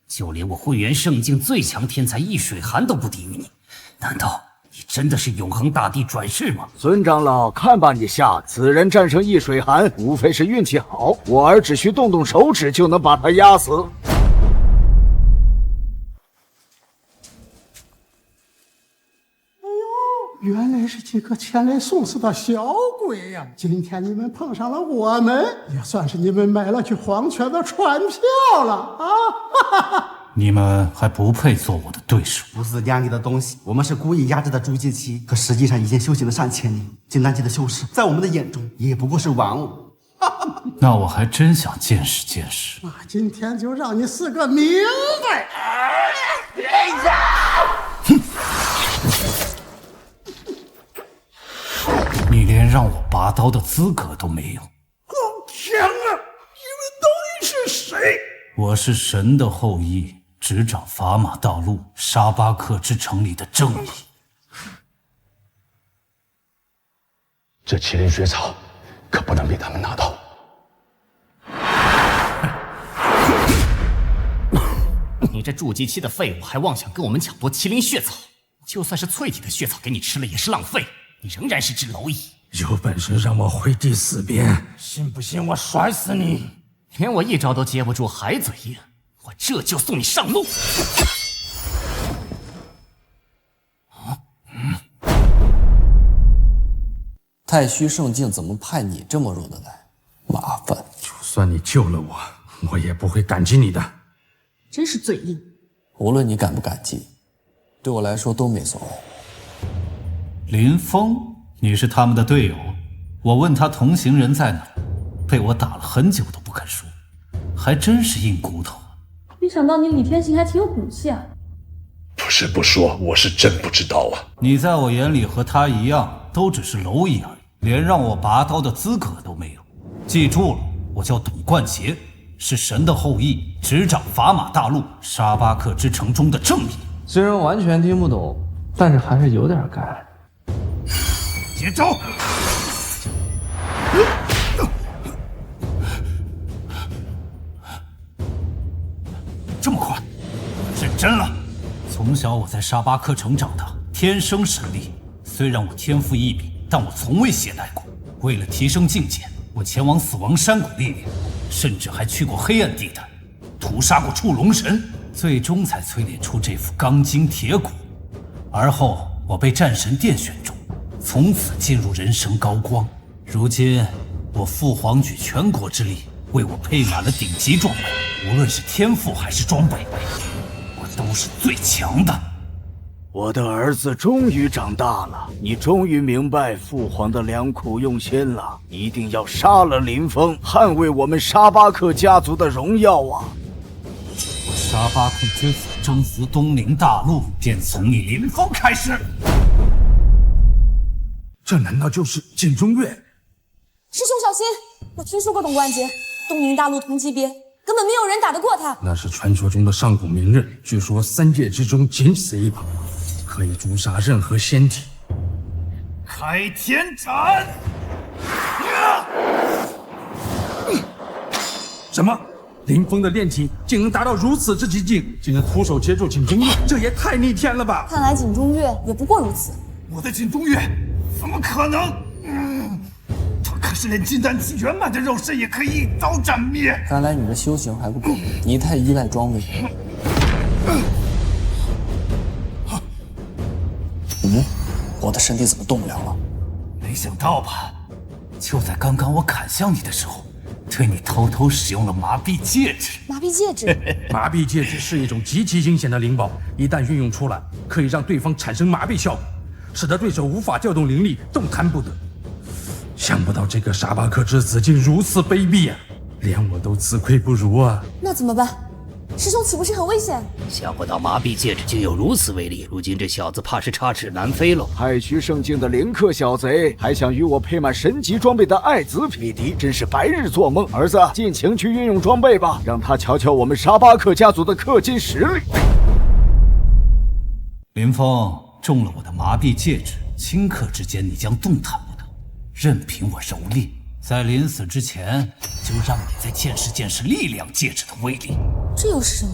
就连我混元圣境最强天才易水寒都不敌于你，难道你真的是永恒大帝转世吗？孙长老，看吧你下，此人战胜易水寒，无非是运气好，我儿只需动动手指就能把他压死。原来是几个前来送死的小鬼呀！今天你们碰上了我们，也算是你们买了去黄泉的船票了啊！你们还不配做我的对手。不是店里的东西，我们是故意压制的筑基期，可实际上已经修行了3000年。金丹期的修士，在我们的眼中也不过是玩物。那我还真想见识见识。那今天就让你死个明白！你连让我拔刀的资格都没有。好强啊！你们到底是谁？我是神的后裔，执掌砝码道路沙巴克之城里的正义。这麒麟血草可不能被他们拿到。你这筑基期的废物，还妄想跟我们抢夺麒麟血草！就算是淬体的血草给你吃了也是浪费，你仍然是只蝼蚁。有本事让我回第4遍，信不信我甩死你？连我一招都接不住，还嘴硬，我这就送你上路。太虚圣境怎么派你这么弱的来？麻烦。就算你救了我，我也不会感激你的。真是嘴硬。无论你感不感激，对我来说都没所谓。林峰，你是他们的队友？我问他同行人在哪，被我打了很久都不肯说，还真是硬骨头。没想到你李天行还挺有骨气啊！不是不说，我是真不知道啊。你在我眼里和他一样，都只是蝼蚁而已，连让我拔刀的资格都没有。记住了，我叫董冠杰，是神的后裔，执掌法马大陆沙巴克之城中的正义。虽然完全听不懂，但是还是有点干。接招！这么快，认真了。从小我在沙巴克成长的，天生神力。虽然我天赋异禀，但我从未懈怠过。为了提升境界，我前往死亡山谷历练，甚至还去过黑暗地带，屠杀过触龙神，最终才淬炼出这副钢筋铁骨。而后我被战神殿选中，从此进入人生高光。如今我父皇举全国之力为我配满了顶级装备，无论是天赋还是装备，我都是最强的。我的儿子终于长大了，你终于明白父皇的良苦用心了，一定要杀了林峰，捍卫我们沙巴克家族的荣耀啊！我沙巴克之子征服东陵大陆，便从你林峰开始。这难道就是剑中月？师兄小心！我听说过董冠杰，东陵大陆同级别，根本没有人打得过他。那是传说中的上古名刃，据说3界之中仅此一把，可以诛杀任何仙体。开天斩！什么？林峰的炼体竟能达到如此之极境，竟能徒手接住锦中月，这也太逆天了吧！看来锦中月也不过如此。我的锦中月怎么可能？他可是连金丹期圆满的肉身也可以一刀斩灭。看来你的修行还不够，你太依赖装备。我的身体怎么动不了了？没想到吧？就在刚刚我砍向你的时候，对你偷偷使用了麻痹戒指。麻痹戒指？麻痹戒指是一种极其阴险的灵宝，一旦运用出来，可以让对方产生麻痹效果，使得对手无法调动灵力，动弹不得。想不到这个沙巴克之子竟如此卑鄙啊！连我都自愧不如啊！那怎么办？师兄岂不是很危险？想不到麻痹戒指竟有如此威力，如今这小子怕是插翅难飞喽。太虚圣境的林克小贼，还想与我配满神级装备的爱子匹敌，真是白日做梦。儿子，尽情去运用装备吧，让他瞧瞧我们沙巴克家族的氪金实力。林峰中了我的麻痹戒指，顷刻之间你将动弹不得，任凭我蹂躏。在临死之前，就让你再见识见识力量戒指的威力。这又是什么？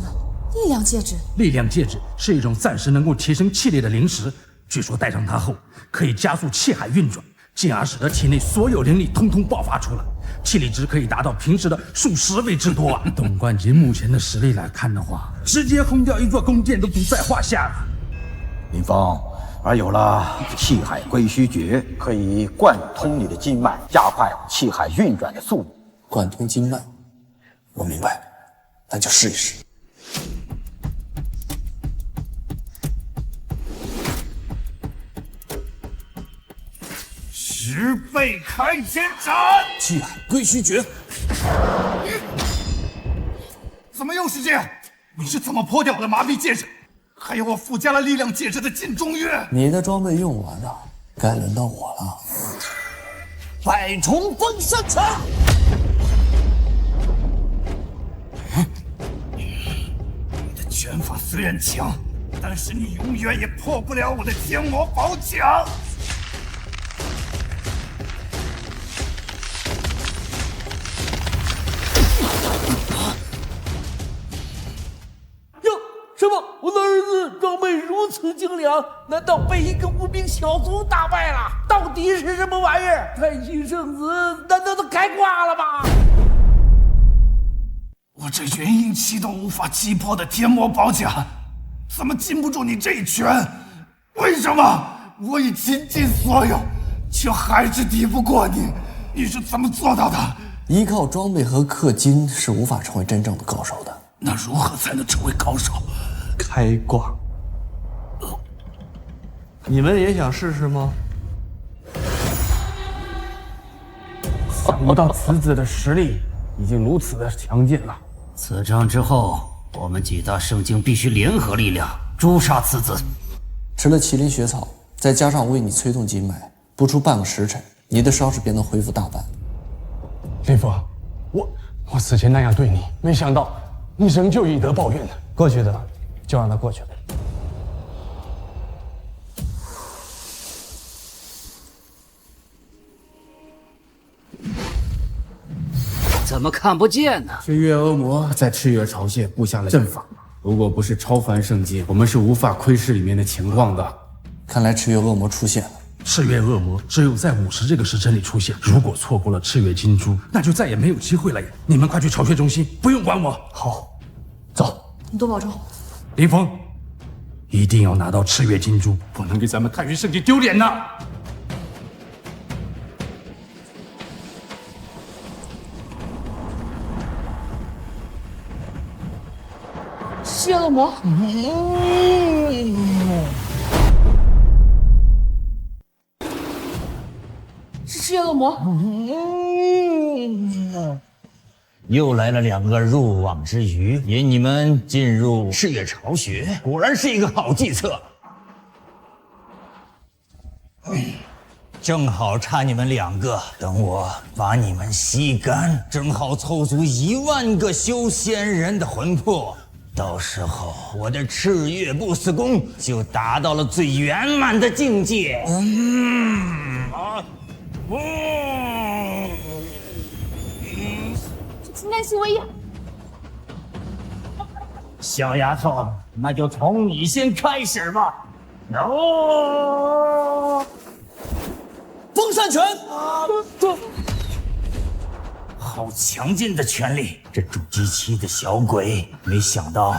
力量戒指？力量戒指是一种暂时能够提升气力的灵石，据说戴上它后，可以加速气海运转，进而使得体内所有灵力通通爆发出来，气力值可以达到平时的数10倍之多啊！董冠杰目前的实力来看的话，直接轰掉一座宫殿都不在话下了。林峰，而有了气海归虚诀，可以贯通你的经脉，加快气海运转的速度。贯通经脉，我明白，那就试一试。10倍开天斩！气海归虚诀。怎么又是这样？你是怎么破掉我的麻痹戒指？还有我附加了力量戒指的锦中月。你的装备用完了，该轮到我了。百重封神拳！你的拳法虽然强，但是你永远也破不了我的天魔宝甲。什么？我的儿子装备如此精灵难道被一个无名小卒打败了？到底是什么玩意儿？太虚圣子难道都开挂了吗？我这元婴期都无法击破的天魔宝甲，怎么禁不住你这一拳？为什么我已倾尽所有，却还是敌不过你？你是怎么做到的？依靠装备和氪金是无法成为真正的高手的。那如何才能成为高手？开挂。你们也想试试吗？想不到此子的实力已经如此的强劲了。此战之后，我们几大圣境必须联合力量诛杀此子。吃了麒麟血草，再加上我为你催动经脉，不出半个时辰，你的伤势便能恢复大半。林峰，我此前那样对你，没想到你仍旧以德报怨。过去的就让它过去了。怎么看不见呢？赤月恶魔在赤月巢穴布下了阵法，如果不是超凡圣境，我们是无法窥视里面的情况的。看来赤月恶魔出现了。赤月恶魔只有在50这个时辰里出现，如果错过了赤月金珠，那就再也没有机会了呀！你们快去巢穴中心，不用管我。好，走。你多保重。林峰，一定要拿到赤月金珠，不能给咱们太虚圣境丢脸呐！赤月恶魔。是赤月恶魔。又来了2个入网之鱼，引你们进入赤月巢穴，果然是一个好计策。正好差你们2个，等我把你们吸干，正好凑足1万个修仙人的魂魄。到时候我的赤月不死功就达到了最圆满的境界。金丹系威压。小丫头，那就从你先开始吧。封山拳！好强劲的权力！这筑基期的小鬼，没想到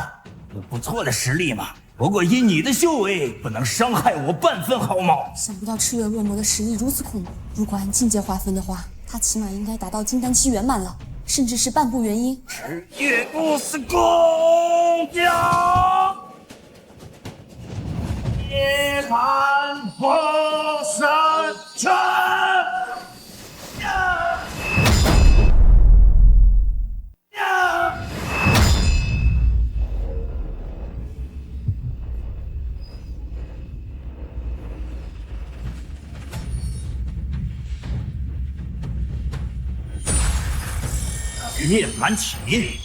有不错的实力嘛。不过因你的修为，不能伤害我半分毫毛。想不到赤月恶魔的实力如此恐怖，如果按境界划分的话，他起码应该达到金丹期圆满了，甚至是半步元婴。赤月不死功呀！涅槃封山拳！涅槃体，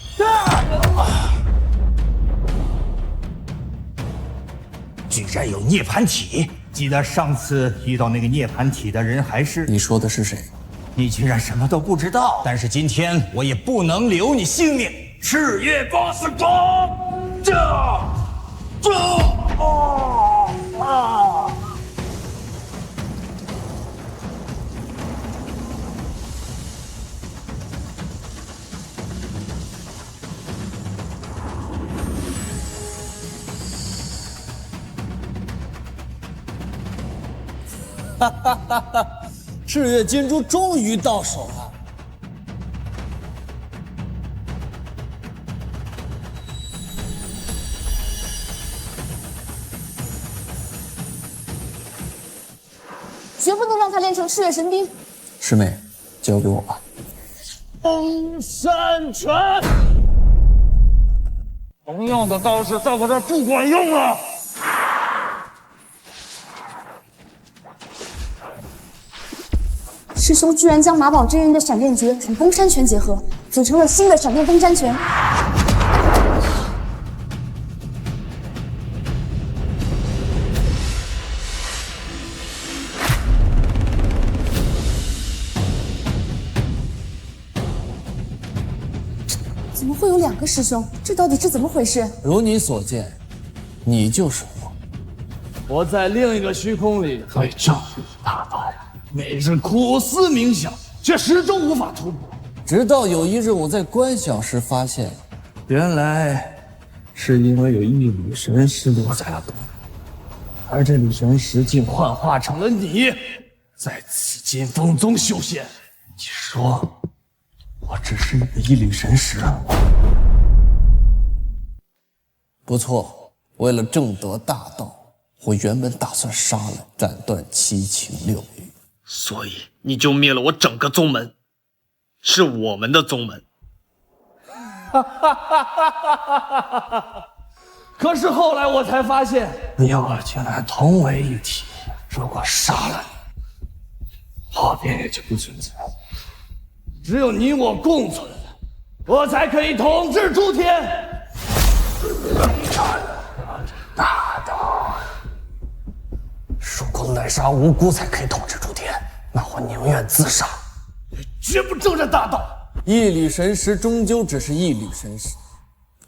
居然有涅槃体！记得上次遇到那个涅槃体的人还是……你说的是谁？你居然什么都不知道！但是今天我也不能留你性命！赤月八死功，哈哈哈哈！赤月金珠终于到手了。绝不能让他练成赤月神兵。师妹，交给我吧。封山拳，同样的招式在我这儿不管用了。师兄居然将马宝真人的闪电诀与崩山拳结合，组成了新的闪电崩山拳。怎么会有2个师兄？这到底是怎么回事？如你所见，你就是我，我在另一个虚空里对正义大道，每日苦思冥想，却始终无法突破。直到有一日，我在观想时发现，原来是因为有一缕神石留在了东方，而这缕神石竟幻化成了你，在紫金峰中修仙。你说，我只是你的一缕神石？不错，为了正得大道。我原本打算杀了，斩断七情六欲，所以你就灭了我整个宗门，是我们的宗门。可是后来我才发现，你我竟然同为一体。如果杀了你，后边也就不存在。只有你我共存，我才可以统治诸天。大道。如果滥杀无辜才可以统治诸天，那我宁愿自杀，绝不征战大道。一缕神石终究只是一缕神石，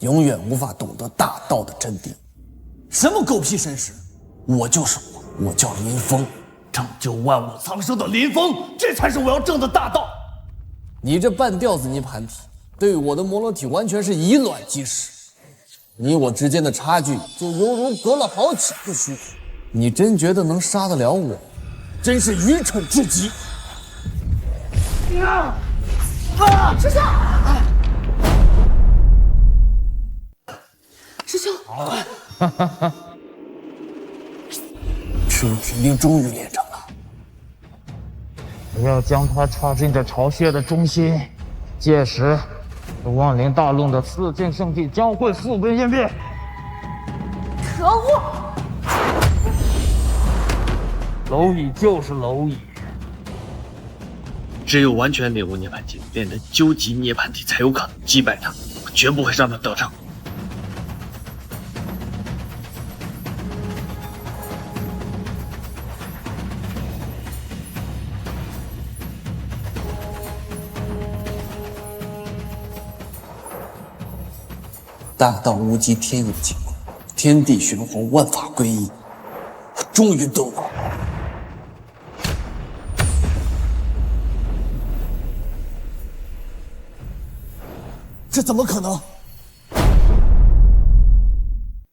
永远无法懂得大道的真谛。什么狗屁神石？我就是我，我叫林峰，拯救万物苍生的林峰，这才是我要证的大道。你这半吊子涅槃体，对我的摩罗体完全是以卵击石。你我之间的差距，就犹如隔了好几个虚空。你真觉得能杀得了我？真是愚蠢至极！师兄，师兄，赤羽神兵终于练成了。我要将他插进这巢穴的中心，届时，望陵大陆的四境圣地将会复归燕变。可恶！蝼蚁就是蝼蚁，只有完全领悟涅槃经，练得究极涅槃体，才有可能击败他。我绝不会让他得逞。大道无极，天有尽，天地玄黄，万法归一。我终于得了。这怎么可能？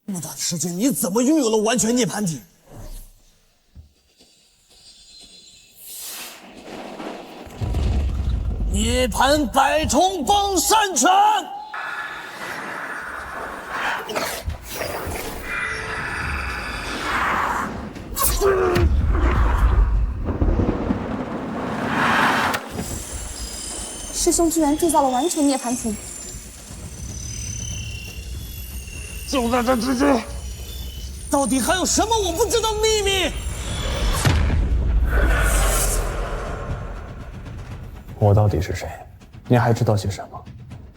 那么短的时间，你怎么拥有了完全涅槃体？涅槃百重崩山拳！师兄居然铸造了完全涅槃体，就在这之际，到底还有什么我不知道的秘密？我到底是谁？你还知道些什么？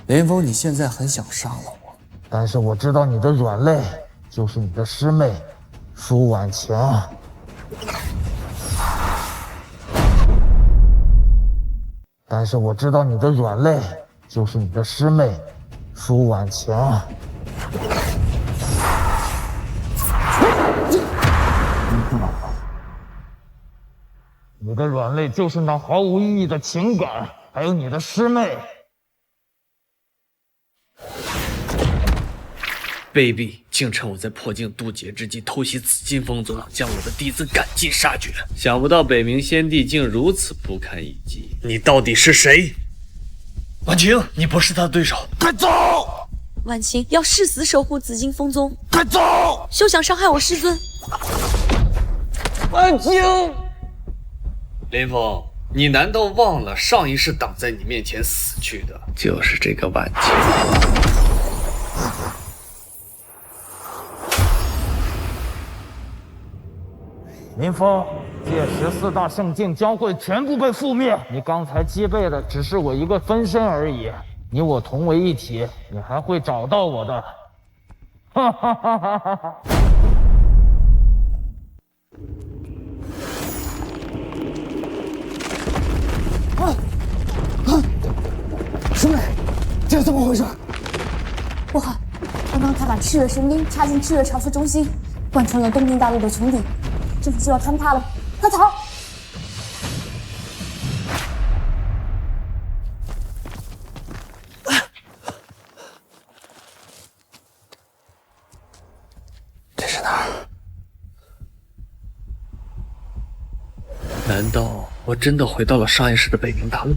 林峰，你现在很想杀了我，但是我知道你的软肋就是你的师妹舒婉晴。但是我知道你的软肋就是你的师妹舒婉晴。你的软肋就是那毫无意义的情感，还有你的师妹。卑鄙，竟趁我在破境渡劫之际偷袭紫金峰宗，将我的弟子赶尽杀绝。想不到北冥仙帝竟如此不堪一击。你到底是谁？婉晴，你不是他的对手，快走！婉晴要誓死守护紫金峰宗，快走！休想伤害我师尊。婉晴，林峰，你难道忘了上一世挡在你面前死去的就是这个婉晴？林峰，届时4大圣境将会全部被覆灭。你刚才击败的只是我一个分身而已，你我同为一体，你还会找到我的。哈哈哈哈哈哈！师妹，这是怎么回事？不好，刚刚他把炽热神兵插进炽热巢穴中心，贯穿了东平大陆的穹顶，这次就要坍塌了，快逃！这是哪儿？难道我真的回到了上一世的北冥大陆？